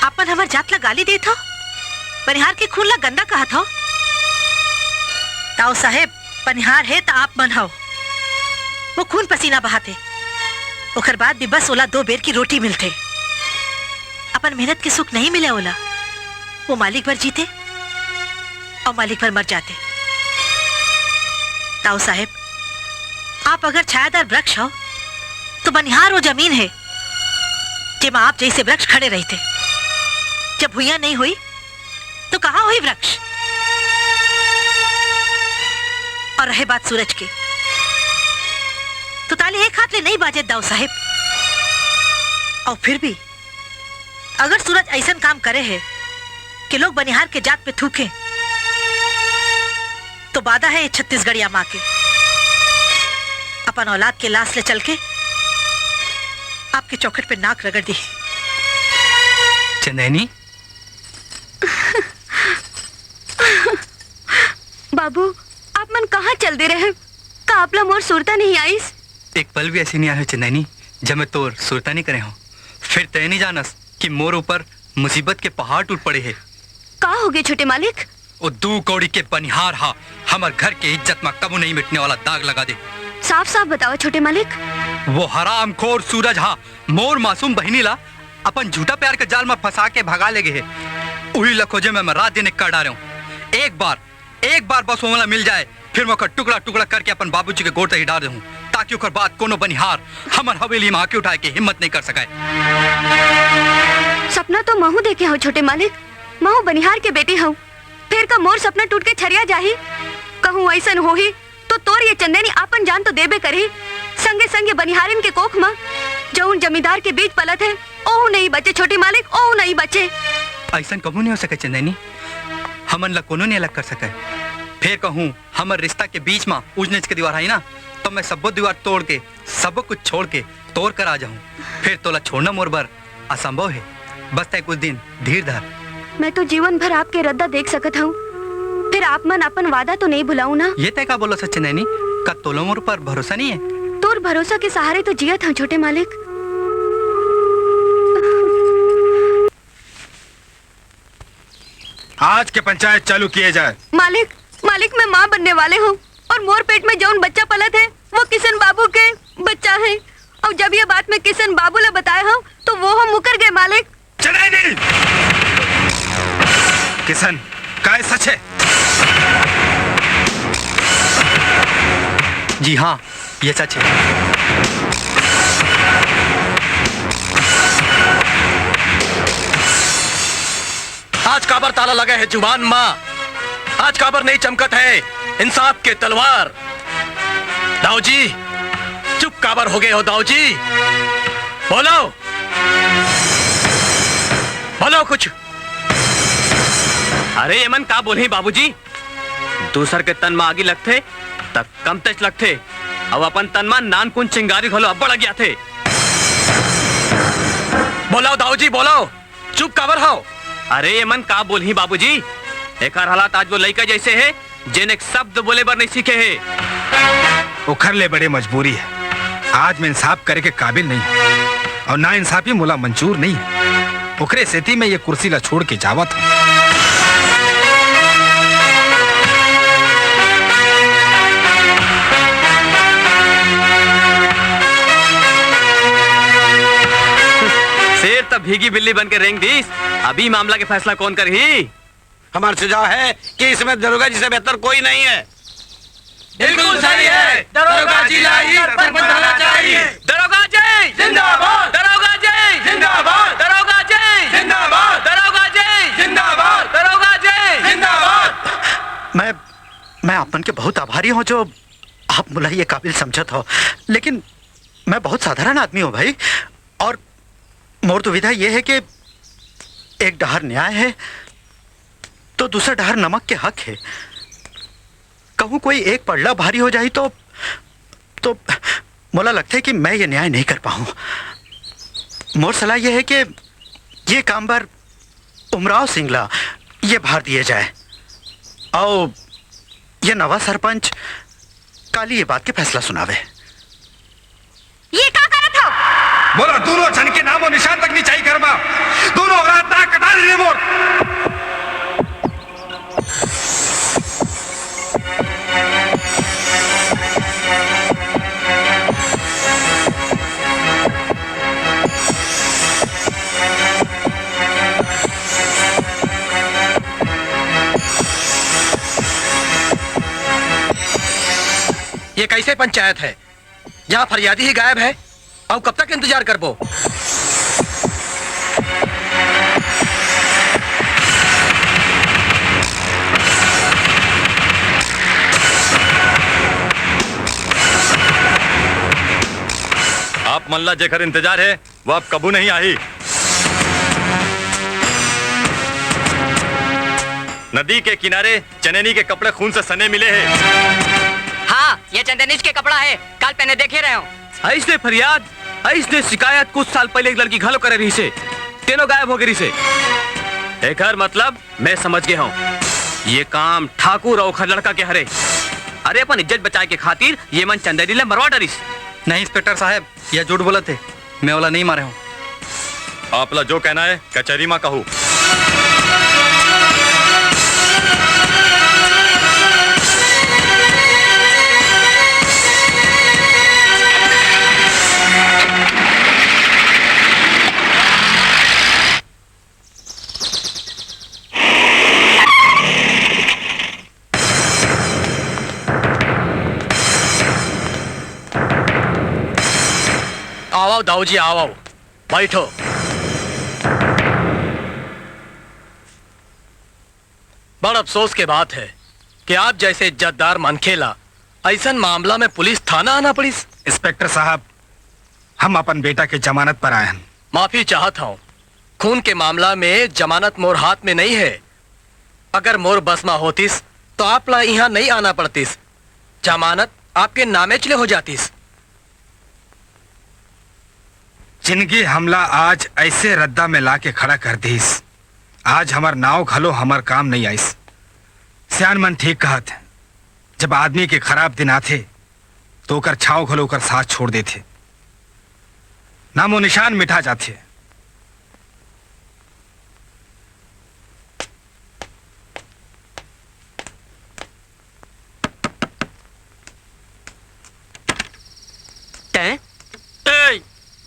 आपन हमार जात ला गाली देत हो, पनिहार के खून ला गंदा कहा था। ताऊ साहेब पनिहार है तो आप मन हो, वो खून पसीना बहाते, ओकर बाद भी बस ओला 2 बेर की रोटी मिलते। अपन मेहनत के सुख नहीं मिले ओला, वो मालिक भर जीते और मालिक भर मर जाते। ताऊ साहेब आप अगर छायादार वृक्ष हो तो बनिहार वो जमीन है जेमा आप जैसे वृक्ष खड़े रहते। जब भुइयां नहीं हुई तो कहां हुई वृक्ष? और रहे बात सूरज की, तो ताली एक हाथ ले नहीं बाजे दाऊ साहेब। और फिर भी अगर सूरज ऐसा काम करे है कि लोग बनिहार के जात पे थूके, तो बाधा है छत्तीसगढ़िया माँ के। अपन औलाद के लाश ले चल के आपके चौखट पे नाक रगड़ दी। चंदैनी बाबू आप मन कहाँ चल दे रहे? का आपला मोर सुरता नहीं आईस? एक पल भी ऐसी नहीं आया चंदैनी जब मैं तोर सुरता नहीं करे हूँ। फिर तय नहीं जानस कि मोर ऊपर मुसीबत के पहाड़ टूट पड़े हैं। का हो गए छोटे मालिक? वो 2 कौड़ी के बनिहार हा हमार घर के इज्जत में कबू नहीं मिटने वाला दाग लगा दे। साफ साफ बताओ छोटे मालिक। वो हराम खोर सूरज हा मोर मासूम बहनी ला अपन झूठा प्यार के जाल में फंसा के भगा ले गए। उही लखोजे में मैं रात दिन कर डाल रहा हूँ। एक बार बस वो मिल जाए, फिर मैं टुकड़ा टुकड़ा करके अपन बाबूजी के गोड़ तक डाल दूं, ताकि ओकर बाद कोनो बनिहार हमर हवेली में आके उठाए के हिम्मत नहीं कर सके। सपना तो महू देखे हो छोटे मालिक, महू बनिहार के बेटे हो। फिर का मोर सपना टूट के छरिया जाही। कहूँ ऐसा हो ही तो तोर ये चंदेनी आपन जान तो देबे करी। संगे संगे बनिहारिन के कोख में जो उन जमींदार के बीच पलत है ओहू नहीं बचे छोटे मालिक, ओहू नहीं बचे। ऐसा कबू नहीं हो सके चंदैनी, हमन ला कोनो नहीं अलग कर सके। फिर कहूँ हमर रिश्ता के बीच में उजनेच के दीवार आई ना, तो मैं सबो दीवार तोड़ के सब कुछ छोड़ के तोड़ कर आ जाऊँ। फिर तोला छोड़ना मोर बर असंभव है। बस तय कुछ दिन धीर धर। मैं तो जीवन भर आपके रद्दा देख सकत हूँ, फिर आप मन अपन वादा तो नहीं भुलाऊ ना। ये तय का बोलो सच्चे नैनी, का तोलो मोर पर भरोसा नहीं है? तोर भरोसा के सहारे तो जियत हूँ छोटे मालिक। आज के पंचायत चालू किए जाए। मालिक मालिक मैं माँ बनने वाले हूँ और मोर पेट में जौन बच्चा पलत है वो किशन बाबू के बच्चा है। और जब ये बात मैं किशन बाबू ला बताया हूँ तो वो हम मुकर गए मालिक। चंदैनी, किशन का सच है? जी हाँ ये सच है। आज काबर ताला लगा है जुबान माँ, आज काबर नहीं चमकत है इंसाफ के तलवार। दाऊजी चुप काबर हो गए हो? दाऊजी बोलो बोलो कुछ। अरे यमन का बोले बाबूजी, दूसर के तन में आगे लगते तब कम तेज लगते, अब अपन तन में नान कुन चिंगारी खोलो अब बढ़ गया थे। बोलो दाऊजी बोलो, चुप काबर हो? अरे यमन का बोली बाबूजी, एक हालात आज वो लड़का जैसे है जिन एक शब्द बोले पर नहीं सीखे है। उखर ले बड़े मजबूरी है। आज मैं इंसाफ करे के काबिल नहीं हूँ और ना इंसाफी मुला मंजूर नहीं है। उखरे सेती में ये कुर्सी ला छोड़ के जावत हूँ। शेर तब भीगी बिल्ली बन के रेंग दीस। अभी मामला के फैसला कौन कर ही? हमारा सुझाव है कि इसमें दरोगा जी से बेहतर कोई नहीं है। बिल्कुल सही है। दरोगा जी लाही पर बनाना चाहिए। दरोगा जी जिंदाबाद। दरोगा जी जिंदाबाद। दरोगा जी जिंदाबाद। दरोगा जी जिंदाबाद। दरोगा जी जिंदाबाद। मैं आपन के बहुत आभारी हूँ जो आप मुला ये काबिल समझत हो, लेकिन मैं बहुत साधारण आदमी हूँ भाई। और मोर दुविधा यह है कि एक डहर न्याय है तो दूसरा डहर नमक के हक है। कहूँ कोई एक पड़ला भारी हो जाए तो मोला लगता है कि मैं ये न्याय नहीं कर पाऊँ। मोर सलाह यह है कि ये काम पर उमराव सिंगला ये भार दिए जाए और ये नवा सरपंच काली ये बात के फैसला सुनावे। ये क्या करत हो? बोला दोनों जन के नामो निशान तक नहीं चाहिए करवा। दोनों औरत ना कटा दे मोर। ये कैसे पंचायत है जहाँ फरियादी ही गायब है और कब तक इंतजार करबो? आप मल्ला जेकर इंतजार है वो अब कबू नहीं आई। नदी के किनारे चनैनी के कपड़े खून से सने मिले हैं। हाँ, ये चंदनीश के कपड़ा है, कल पहने देखे रहे हो। ऐसने फरियाद, ऐसने शिकायत कुछ साल पहले एक लड़की घालो करे रही से तीनों गायब हो गई से। एक मतलब मैं समझ गया हूँ ये काम ठाकुर और लड़का के हरे। अरे अपन इज्जत बचाए के खातिर ये मन चंदेरी ले मरवा डरिस। नहीं इंस्पेक्टर साहब, यह झूठ बोला थे, मैं वाला नहीं मारे हूँ। आपला जो कहना है कचहरी में कहूँ। आओ दाऊ जी आओ, बैठो। बड़ अफसोस के बात है कि आप जैसे इज्जतदार मनखेला ऐसा मामला में पुलिस थाना आना पड़ी। इंस्पेक्टर साहब, हम अपन बेटा के जमानत पर आए हैं। माफी चाहता हूँ, खून के मामला में जमानत मोर हाथ में नहीं है। अगर मोर बस में होतीस तो आप ला यहाँ नहीं आना पड़तीस, जमानत आपके नामे चले हो जातीस। जिंदगी हमला आज ऐसे रद्दा में लाके खड़ा कर दीस। आज हमार नाव घलो हमार काम नहीं आईस। सियान मन ठीक कहत है, जब आदमी के खराब दिन आते तो ओकर छाव घलो ओकर साथ छोड़ देते, नामो निशान मिटा जाते।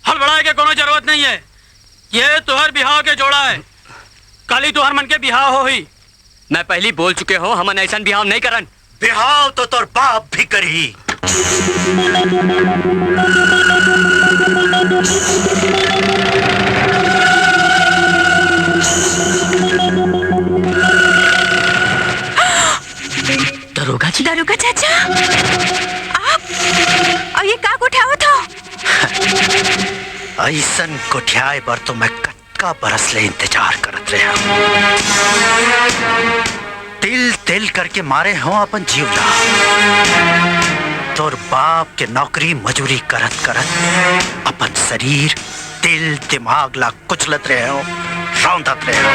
हड़बड़ाए के कोनो जरूरत नहीं है। ये तुहर बिहाव के जोड़ा है, कल ही तुहर मन के बिहाव हो ही। मैं पहली बोल चुके हो, हमन ऐसा बिहाव नहीं करन। बिहाव तो तोर बाप भी करी। दरोगा जी, दरोगा चाचा, आप और ये का उठाओ तो? ऐसन कोठियाए पर तो मैं कत्का बरस ले इंतजार करत रहा। तिल तिल करके मारे हो अपन जीवला। तोर बाप के नौकरी मजूरी करत करत अपन शरीर दिल दिमाग ला कुचलत रहे हो, रौंदत रहे हो।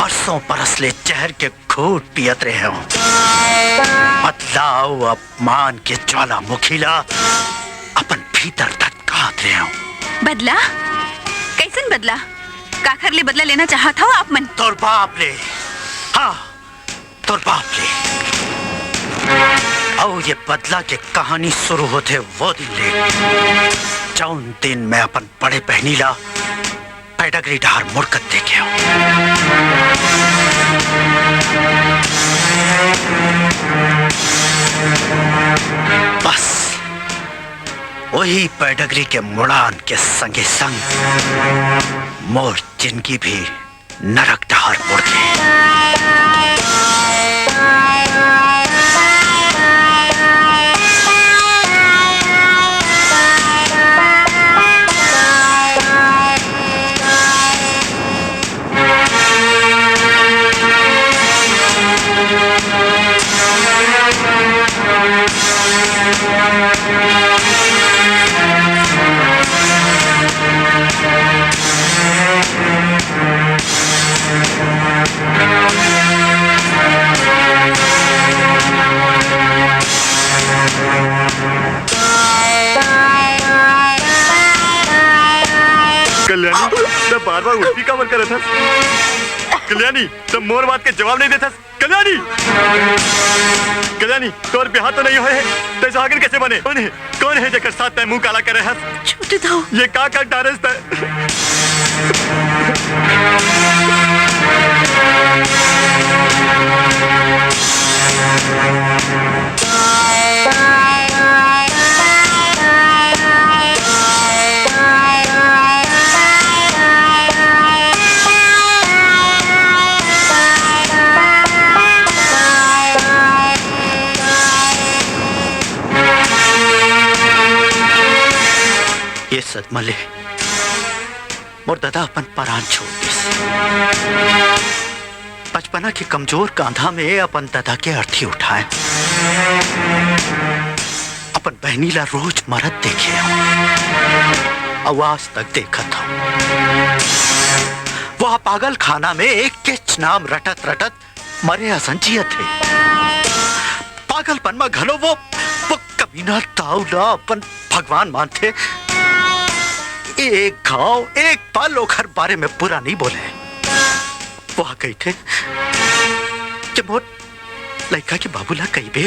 बरसों बरस ले जहर के घूट पियत रहे हो। बदलाव अपमान के ज्वालामुखीला अपन भीतर धटकात रहे हो। बदला कैसन बदला? काखर ले बदला लेना चाहत हो आप मन? तोर बाप ले, हाँ तोर बाप ले। और ये बदला के कहानी शुरू होते वो दिन ले जौन दिन मैं अपन बड़े बहनीला पेडाग्री डहार मुड़कर देखे हो। बस वही पेडाग्री के मुड़ान के संगे संग मोर जिंदगी भी नरक डहार मुड़ गई। कल्याणी तो बार बार उल्टी का कर था। कल्याणी तो मोर बात के जवाब नहीं देता। कल्याणी कल्याणी तोर ब्याह तो नहीं होए तो सागिर कैसे बने? कौन है जेकर साथ तय मुंह काला करे है? छूट दो। ये का डारेस तय? ये सदमा ले मोर दादा अपन परान छोड़ दिस। बचपना के कमजोर कांधा में अपन दादा के अर्थी उठाए। अपन बहनीला रोज मरद देखे आवाज तक देखत हो। वह पागल खाना में एक किच नाम रटत रटत मरे असंजियत थे। पागलपन में घलो वो कमीना ताउला अपन भगवान मानते। एक घाव एक पल ओखर बारे में पूरा नहीं बोले। वह कही थे कि मोर लड़का के बाबूला कही बे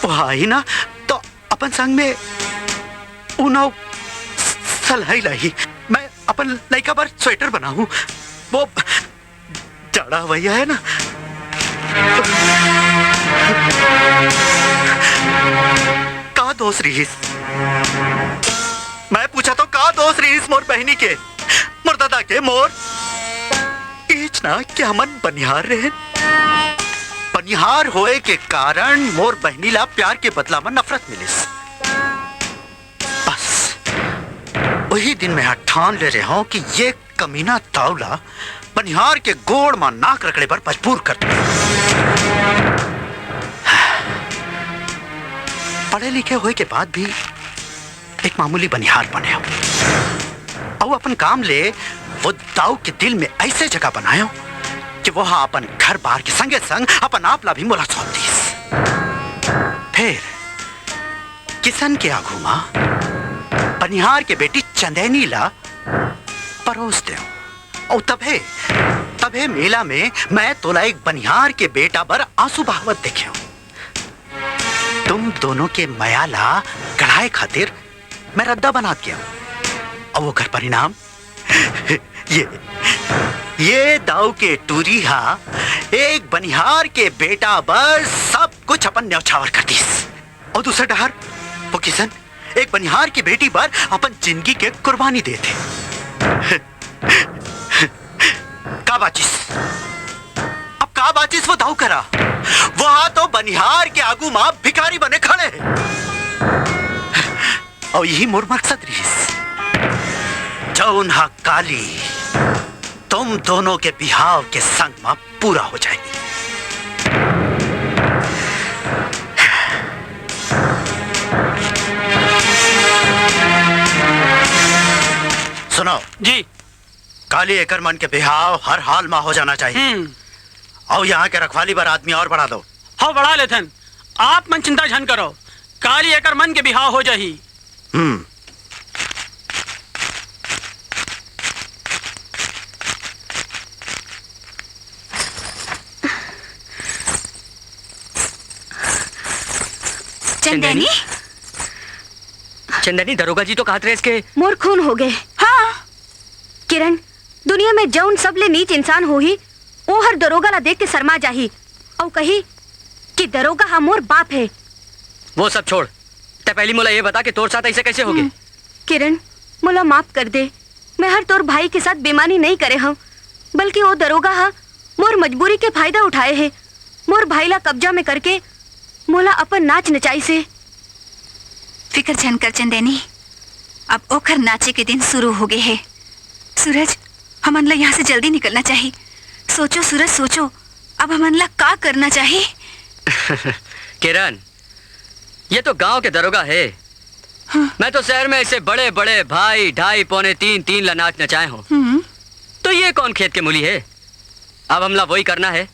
वह आई ना तो अपन संग में उना सलाई लाई। मैं अपन लड़का पर स्वेटर बनाऊं। वो जाड़ा भैया है ना। का दोस्त रही? मैं पूछा तो का दोस्त रही मोर बहनी के मोर दादा के मोर इचना क्या मन बनिहार रहे। बनिहार होए के कारण मोर बहनी ला प्यार के बदला में नफरत मिलिस। बस वही दिन मैं ठान ले रहा हूं कि ये कमीना तावला बनिहार के गोड़ में नाक रगड़े पर मजबूर कर दे। पढ़े लिखे हुए के बाद भी एक मामूली बनिहार बने हो और अपन काम ले वो दाऊ के दिल में ऐसे जगह बनायो कि वो अपन घर बार के संगे संग अपन आपला भी मोला सौंप दीस। फिर किसन के आगू मां बनिहार के बेटी चंदेनी ला परोस दे और तबे मेला में मैं तोला एक बनिहार के बेटा पर आंसू बहावत देखे। तुम दोनों के मयाला कढ़ाई खातिर मैं रद्दा बना दिया और वो घर परिणाम ये दाऊ के टूरी हा एक बनिहार के बेटा पर सब कुछ अपन न्यौछावर कर दीस। और दूसरा डहर वो किसन एक बनिहार की बेटी पर अपन जिंदगी के कुर्बानी दे थे। का बाचिस अब का बाचिस वो दाऊ करा। वहां तो बनिहार के आगू मां भिखारी बने खड़े और यही मोर मकसद रही जौन हा काली तुम दोनों के बिहाव के संग में पूरा हो जाएगी। सुनो जी। काली एकर मन के बिहाव हर हाल में हो जाना चाहिए। और यहाँ के रखवाली पर आदमी और बढ़ा दो। हाँ बढ़ा लेथन, आप मन चिंता झन करो, काली एकर मन के बिहाव हो जाही। चंदनी, चंदनी, दरोगा जी तो कहत रहे इसके मोर खून हो गए। हाँ किरण, दुनिया में जौन सबले नीच इंसान हो ही वो हर दरोगा ला देख के शर्मा जाही और कही कि दरोगा हा मोर बाप है। वो सब छोड़, ते पहली मोला ये बता कि तोर साथ ऐसे कैसे हो गए? किरण, मोला माफ कर दे। मैं हर तोर भाई के साथ बेईमानी नहीं करे हूँ, बल्कि वो दरोगा हा मोर मजबूरी के फायदा उठाए है। मोर भाई ला कब्जा में करके मोला अपन नाच नचाई से। फिकर झन कर चंदेनी, अब ओखर नाचे के दिन शुरू हो गए हैं। सूरज, हमन ला यहाँ से जल्दी निकलना चाहिए। सोचो सूरज, सोचो, अब हमन ला का करना चाहिए? किरण, ये तो गांव के दरोगा है। मैं तो शहर में ऐसे बड़े बड़े भाई 2.5 पौने 3 ला नाच नचाए हूँ। तो ये कौन खेत के मूली है? अब हमला वही करना है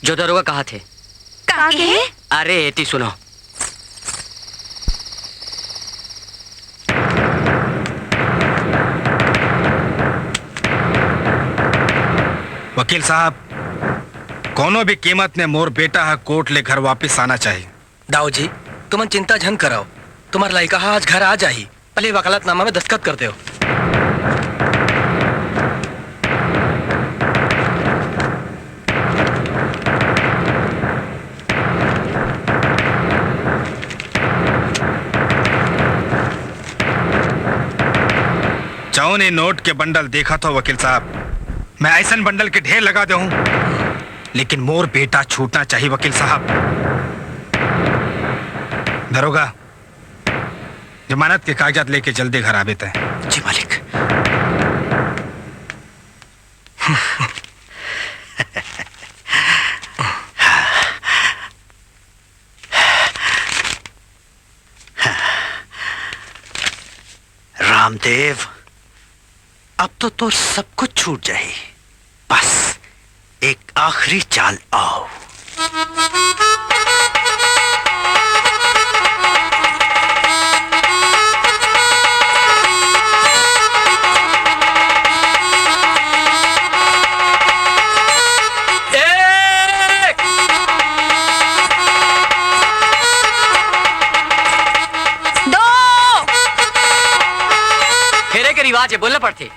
जो दरोगा कहा थे। अरे एती सुनो, वकील साहब, कोनो भी कीमत में मोर बेटा है कोर्ट ले घर वापस आना चाहिए। दाऊ जी, तुम चिंता झन कराओ, तुम्हारा लड़का आज घर आ जाही। पहले वकालतनामा में दस्तखत कर दो। जौन ये नोट के बंडल देखा था वकील साहब, मैं ऐसा बंडल के ढेर लगा दे हूं, लेकिन मोर बेटा छूटना चाहिए वकील साहब। दरोगा, जमानत के कागजात लेके जल्दी घर आवे थे। जी मालिक। रामदेव, अब तो तोर सब कुछ छूट जाए। बस एक आखिरी चाल आओ। फेरे के रिवाज है, बोलना पड़ते।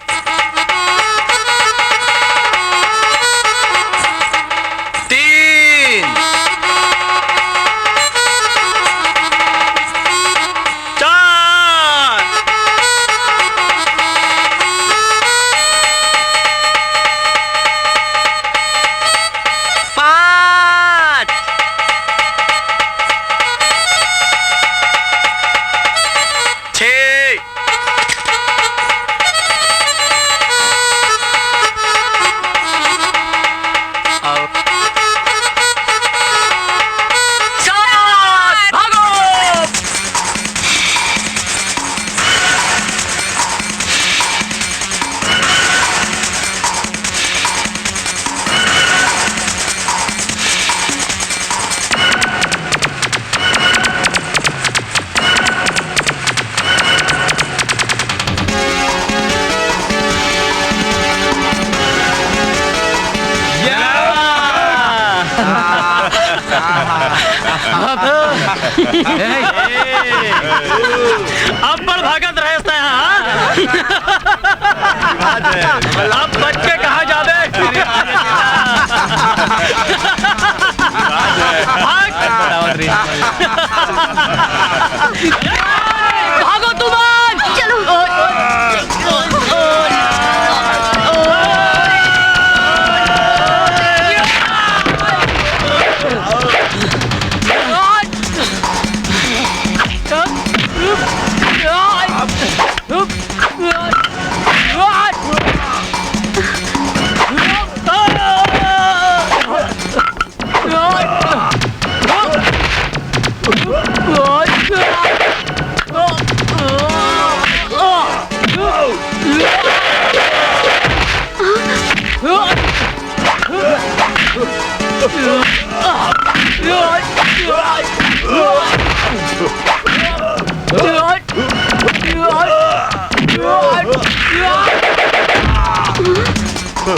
अब बड़ भागत रहे अब बच के कहा जावे। भागो तुमान, चलो। Up. चलो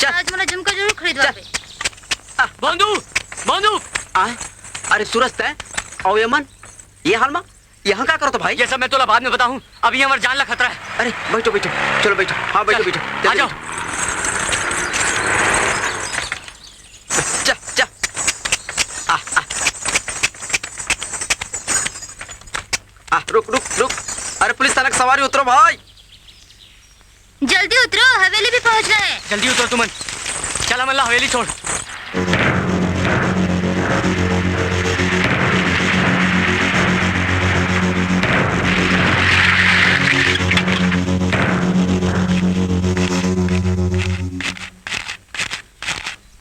आज मला झुमका जरूर खरीदवा बे। बंदूक बंदूक आए अरे सूरज तय और यमन ये हाल में यहाँ क्या करो तो भाई? ये सब मैं तोला बाद में बताऊं, अभी हमारे जान ला खतरा है। अरे बैठो बैठो, चलो बैठो, हाँ बैठो बैठो, आ जाओ। जा जा रुक रुक रुक, अरे पुलिस थाना की सवारी उतरो भाई। जल्दी उतरो, हवेली भी पहुंचना है। जल्दी उतर तुमन, चला मल्ला हवेली छोड़।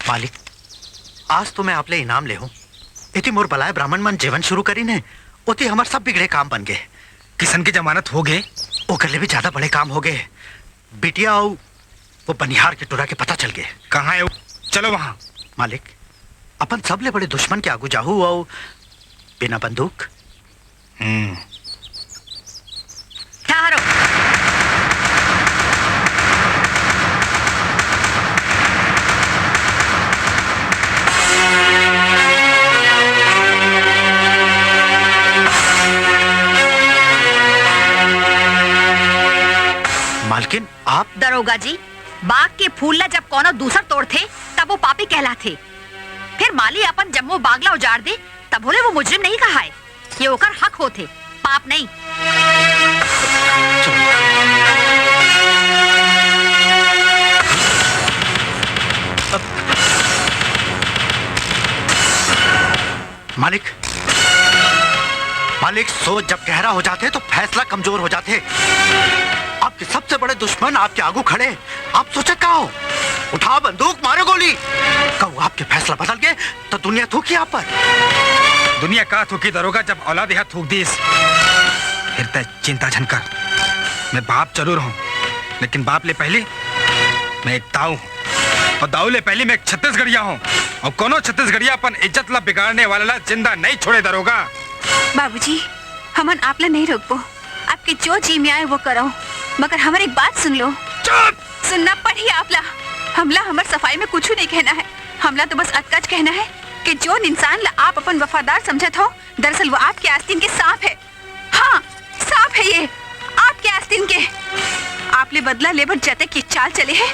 मालिक, आज तो मैं आपले इनाम ले हूं। इति मोर बलाय ब्राह्मण मन जीवन शुरू करी ने, उति हमार सब बिगड़े काम बन गए। किशन की जमानत हो गए, ओकर ले भी ज्यादा बड़े काम हो गए। बिटिया और वो बनिहार के टोरा के पता चल गए। कहाँ है वो? चलो वहां। मालिक, अपन सबले बड़े दुश्मन के आगू जाहू और बिना बंदूक। ठहरो। मालकिन आप दरोगा जी, बाग के फूल ला जब कोनो दूसर तोड़थे तब वो पापी कहलाथे। फिर माली अपन जम्मो बागला उजाड़ दे तब बोले वो मुजरिम नहीं कहा है। ये ओकर हक होते, पाप नहीं। मालिक, मालिक सोच जब गहरा हो जाते तो फैसला कमजोर हो जाते। आपके सबसे बड़े दुश्मन आपके आगू खड़े, आप सोचे क्या हो? उठा बंदूक, मारो गोली। कहूँ आपके फैसला बदल गए तो दुनिया थूकी आप पर। दुनिया का थूकी दरोगा, जब औलाद यहाँ थूक दी फिर तय चिंता झनकर। मैं बाप जरूर हूँ, लेकिन बाप ले पहले मैं एक दाऊ हूँ, और दाऊ ले पहले मैं एक छत्तीसगढ़िया हूँ, और कोनो छत्तीसगढ़िया अपन इज्जत ला बिगाड़ने वाला ला जिंदा नहीं छोड़े दरोगा। बाबूजी, हमन आपला नहीं रोकबो, आपके जो जी में आए वो करो, मगर हमारी एक बात सुन लो। चुप! सुनना पड़ी आपला। हमला हमार सफाई में कुछ नहीं कहना है। हमला तो बस अटकच कहना है कि जो इंसान ला आप अपन वफादार समझत हो, दरअसल वो आपके आस्तीन के सांप है। हाँ, सांप है ये, आपके आस्तीन के। आपले बदला लेबर जते की चाल चले है,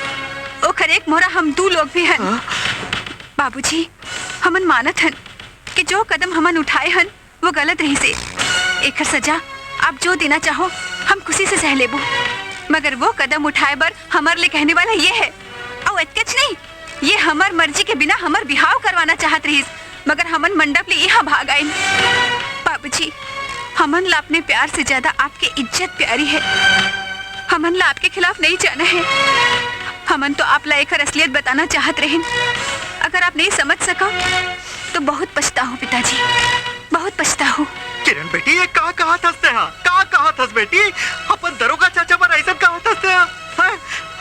ओखर एक मोरा हम दू लोग भी हन। बाबूजी, हमन मानत हन कि जो कदम हमन उठाए हन वो गलत रही से। एक सजा आप जो देना चाहो हम खुशी से सह लेबो, मगर वो कदम उठाए बर हमार ले कहने वाला ये है, और अटकच नहीं, ये हमार मर्जी के बिना हमार बिहाव करवाना चाहत रही, मगर हमन मंडप ले यहाँ भाग आए। बाबूजी, हमन ला अपने प्यार से ज्यादा आपके इज्जत प्यारी है। हमन ला आपके खिलाफ नहीं जाना है। हमन तो आप ला एक असलियत बताना चाहत रहे। अगर आप नहीं समझ सका तो बहुत पछताहूँ पिताजी, बहुत पछताहूँ। किरण बेटी, ये कहाँ थसते हैं? कहाँ थस बेटी? अपन दरोगा चाचा पर ऐसा कहाँ थसते हैं?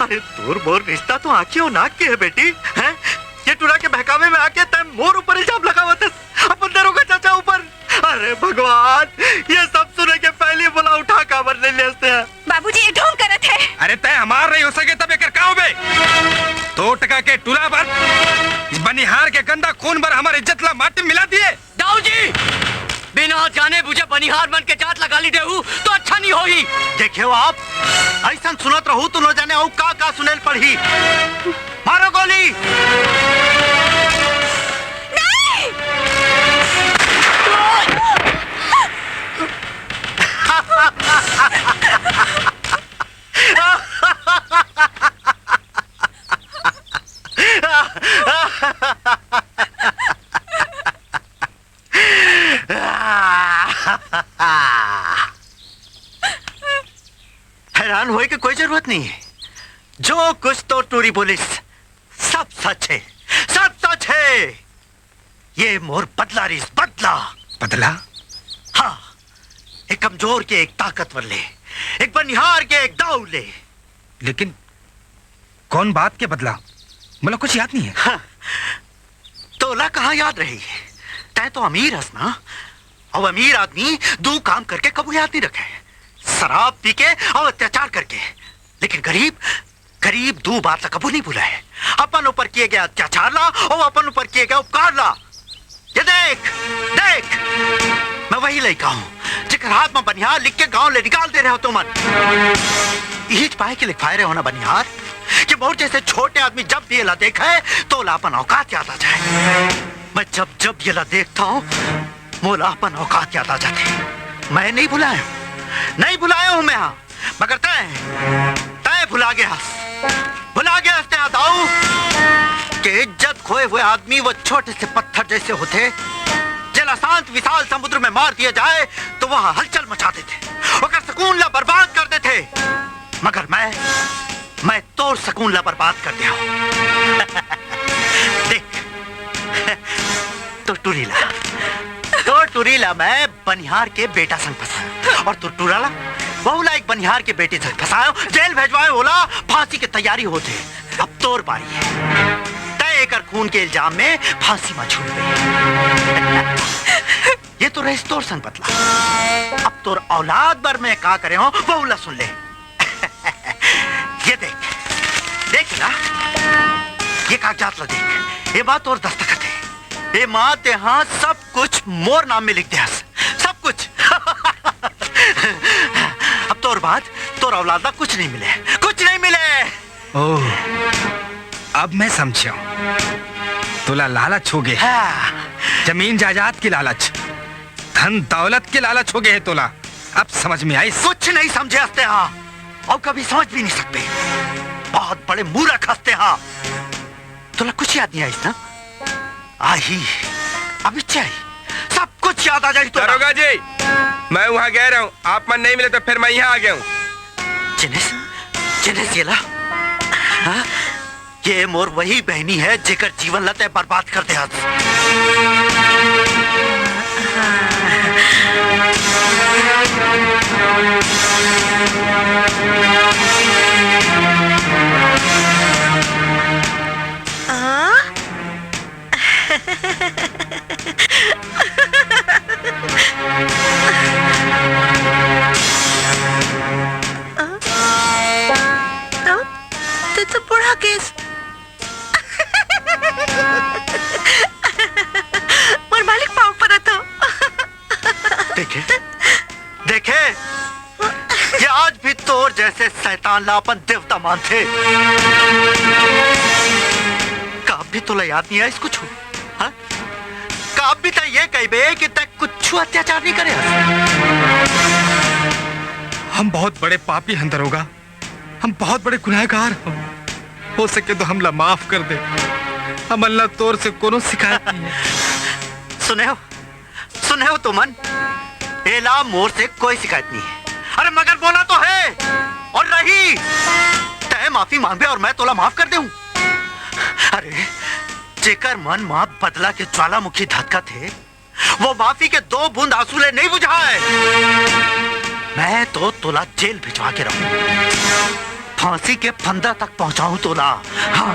अरे दूर बोर रिश्ता तो आँखी और नाक की है बेटी, हैं? ये टूरा के बहकावे में आके तय मोर ऊपर इल्जाम लगावा था, अपन दरोगा चाचा ऊपर। अरे भगवान, ये सब सुने के पहले बोला उठा काबर ले लेते हैं। बाबूजी, ये ढोंग करत है। अरे तय हमार नहीं हो सके तब एक काऊ बे तो टका के टूला भर बनिहार के गंदा खून भर हमारी इज्जत ला माटी मिला दिए। दाऊ जी, बिना जाने बुझे बनिहार बन के जात लगा ली देहू तो अच्छा नहीं होगी। देखे हो आप, ऐसा सुनत रहू तो न जाने हो का सुनेल पढ़ी। मारो गोली। नहीं! हैरान होए की कोई जरूरत नहीं है। जो कुछ तो टूरी पुलिस सब सच है, सब सच है। ये मोर बदला रिस, बदला। बदला? हाँ, एक कमजोर के एक ताकतवर ले, एक बनिहार के एक दाऊ ले। लेकिन कौन बात के बदला? मतलब कुछ याद नहीं है। हाँ, तोला कहाँ याद रही? तय तो अमीर हस ना, और अमीर आदमी दो काम करके कबू याद नहीं रखे, शराब पी के और अत्याचार करके। लेकिन गरीब गरीब दो बात ला कबू नहीं भुलाए। अपन ऊपर किए गया अत्याचार ला और अपन ऊपर किए गया उपकार ला। ये देख देख, मैं वही लड़का हूँ जिकर हाथ में बनिहार लिख के गांव ले निकाल दे रहे हो तुम। यही पाए के लिखवाए रहे हो ना बनिहार, कि मोर जैसे छोटे आदमी जब भी ये ला देखा है तो ला अपन औकात याद आ जाए। मैं जब जब ये ला देखता हूँ मोला अपन औकात याद आ जाते। मैं नहीं भुलाया हूँ, नहीं भुलाया हूँ मैं, हाँ, मगर तय भुला गया, भुला गया दाऊ कि इज्जत खोए हुए आदमी वो छोटे से पत्थर जैसे होते, जला शांत विशाल समुद्र में मार दिया जाए तो वहां हलचल मचा देते, ओकर सुकून ला बर्बाद कर देते। मगर मैं तोर सुकून ला बर्बाद कर दिया। देख तो टुरीला मैं बनिहार के बेटा संग फंसाया, और तू टुराला बहुला एक बनिहार के बेटे संग फंसायो, जेल भेजवाए, बोला फांसी की तैयारी होते। अब तोर बारी है, तय एकर खून के इल्जाम में फांसी में छूट गई। ये तो रही तोर संग बतला। अब तोर औलाद भर में का करे हो बहुला सुन ले। ये देख ना, ये कागजात ला देख, ये बात और दस्तखत है। ये माँ ते हाँ सब कुछ मोर नाम में लिख दे, सब कुछ। अब तोर बात तोर औलाद ला कुछ नहीं मिले, कुछ नहीं मिले। ओह, अब मैं समझा। तुला लालच हो गए। हाँ। जमीन जायदाद की लालच, धन दौलत की लालच हो गए है तुला। अब समझ में आई? कुछ नहीं समझे हंसते हाँ, और कभी समझ भी नहीं सकते। बहुत बड़े मूर्ख हंसते हाँ। तुला कुछ याद नहीं आई ना? आई, अभी चाहिए सब कुछ याद आ जाए। दरोगा जी, मैं वहाँ गया रहा हूँ, आप मन नहीं मिले तो फिर मैं यहाँ आ गया हूँ। जिनेस ये ला, हाँ? ये मोर वही बहनी है जेकर जीवन लते बर्बाद कर दे। तो बुढ़ा केस। मोर मालिक पाँव पर था। देखे ये आज भी तोर जैसे शैतान लापन देवता मानते। कभी तो याद नहीं है इसको छू, हाँ? कभी तो ये कही बे कि तक कुछ अत्याचार नहीं करे। हम बहुत बड़े पापी हैं दरोगा, हम बहुत बड़े गुनहगार हो सके तो हमला माफ कर दे। हम अल्लाह तोर से कोनो शिकायत नहीं है। सुने हो तुमन, एला मोर से कोई शिकायत नहीं है। अरे मगर बोला तो है, और रही तय माफी मांगे और मैं तोला माफ कर दूं। अरे जेकर मन मां बदला के ज्वालामुखी धक्का थे, वो माफी के 2 बूंद आंसू ले नहीं बुझाए। मैं तो तोला जेल भिजवा के रहूं, फांसी के फंदा तक पहुंचाऊं तोला। हाँ।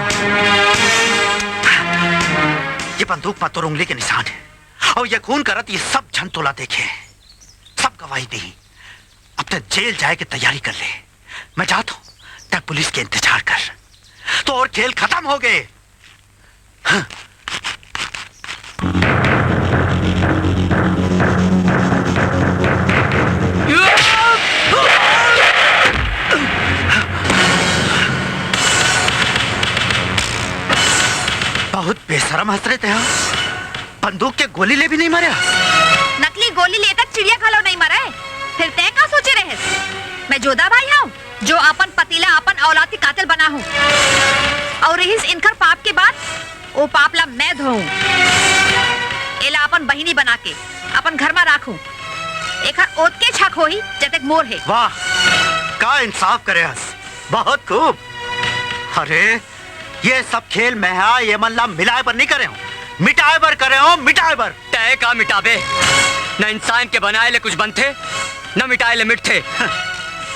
ये बंदूक पर तोर उंगली के निशान है, और ये खून करत ये सब जन तोला देखे, सब गवाही दी। अब तक जेल जाए की तैयारी कर ले। मैं जाता हूं, तक पुलिस के इंतजार कर। तो और खेल खत्म हो गए। हाँ। बहुत बेशरम हंस रहे थे हाँ? बंदूक के गोली ले भी नहीं मारे। नकली गोली लेकर चिड़िया खालो नहीं मरा है, फिर तय का सोचे रहे? मैं जोधा भाई हूँ जो अपन पतीला अपन औलाद की कातिल बना हूँ, और रहीस इनकर पाप के बाद वो पाप ला मैं धोऊं। एला अपन बहिनी बना के अपन घर में राखूं, एकर ओत के छक होई जब तक मोर है। वाह, का इंसाफ करे हस, बहुत खूब। अरे ये सब खेल मैं ये मल्ला मिलाए पर नहीं करे हूँ, मिटाए बर करे हो, मिटाए बर। तय का मिटाबे, न इंसान के बनाए ले कुछ बनते, न मिटाए ले मिटते।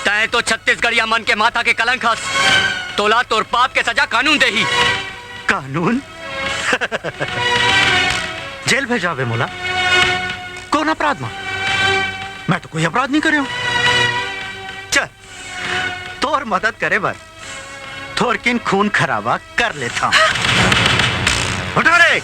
तय तो छत्तीसगढ़िया मन के माथा के कलंक हस, तोला तोर पाप के सजा कानून दे ही। कानून? जेल भेजावे मोला, कौन अपराध में? मैं तो कोई अपराध नहीं करे हूं। चल तोर मदद करे बर थोर किन खून खराबा कर लेता हूं। उठो रे।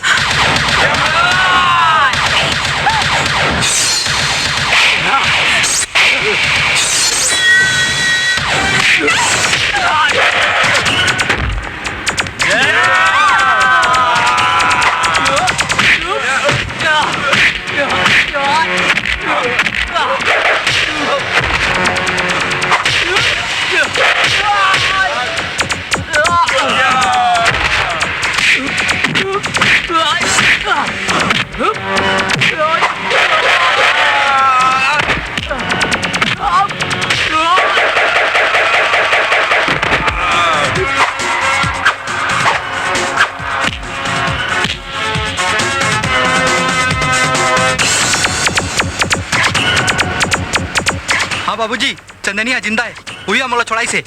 हाँ बाबूजी, चंदनिया जिंदा है, हुई मोला छोड़ाई से।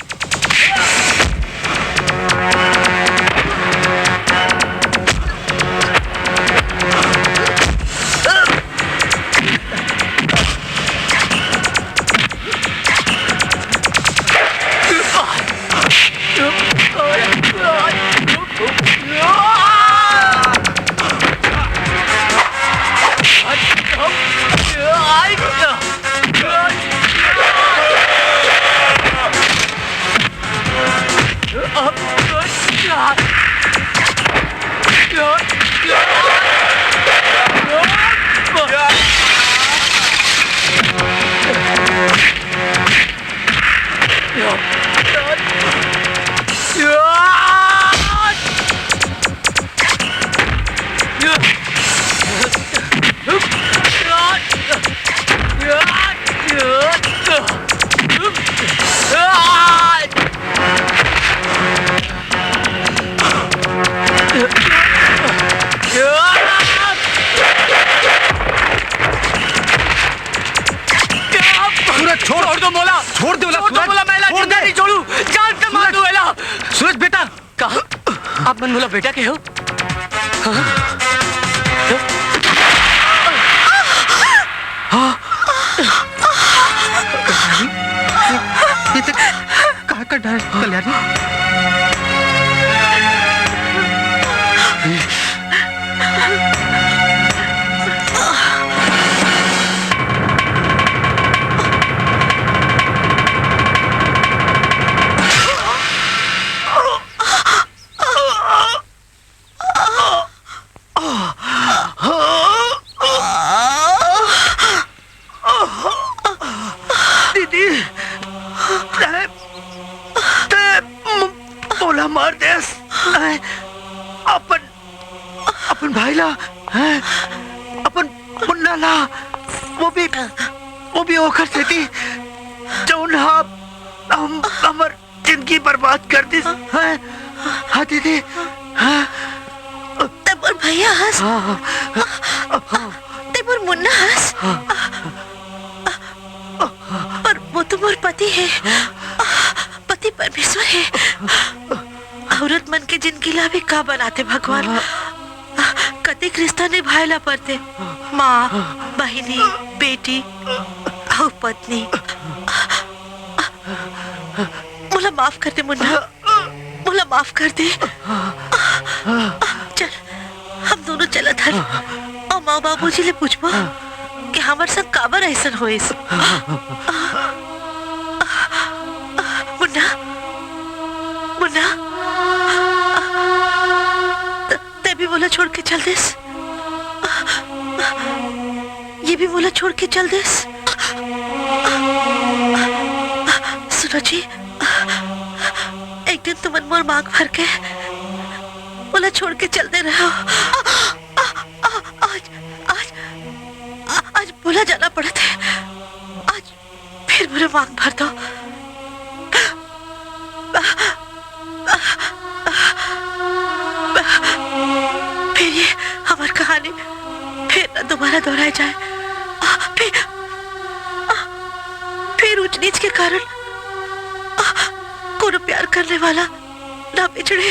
छोड़ दो मोला, छोड़ दो मोला, मैं जिंदा नहीं छोड़ू, जान से मार दूं एला। सूरज बेटा, कहा आप मन मोला बेटा के हो? ये तक कहाँ का डर कल्याणी? मार देस अपन अपन भाई ला, अपन मुन्ना ला, वो भी ओखर से थी जौन हम हमर जिंदगी बर्बाद कर दी। हाँ दीदी, तेबर भैया हंस, तेबर मुन्ना हंस, पर वो तो मोर पति है, पति परमेश्वर है। औरत मन के जिंदगी ला भी का बनाते भगवान, कतिक रिश्ता निभाएला पड़ते, माँ, बहिनी, बेटी और पत्नी। मुला माफ कर दे मुन्ना, मुला माफ कर दे। चल हम दोनों चलत हर और माँ बाबूजी ले पूछबो कि हमार संग काबर ऐसा होइस। मुन्ना, मुन्ना, ते भी बोला छोड़ के चल देस, ये भी बोला छोड़ के चल देस। सुनो जी, एक दिन तुम अनमोल मांग भर के बोला छोड़ के चल दे रहे हो। आज आज आज बोला जाना पड़ा था, आज फिर बुरे मांग भर दो। फिर ये हमारी कहानी फिर न दोबारा दोहराई जाए। फिर ऊंच नीच के कारण कोनो प्यार करने वाला ना बिछड़े।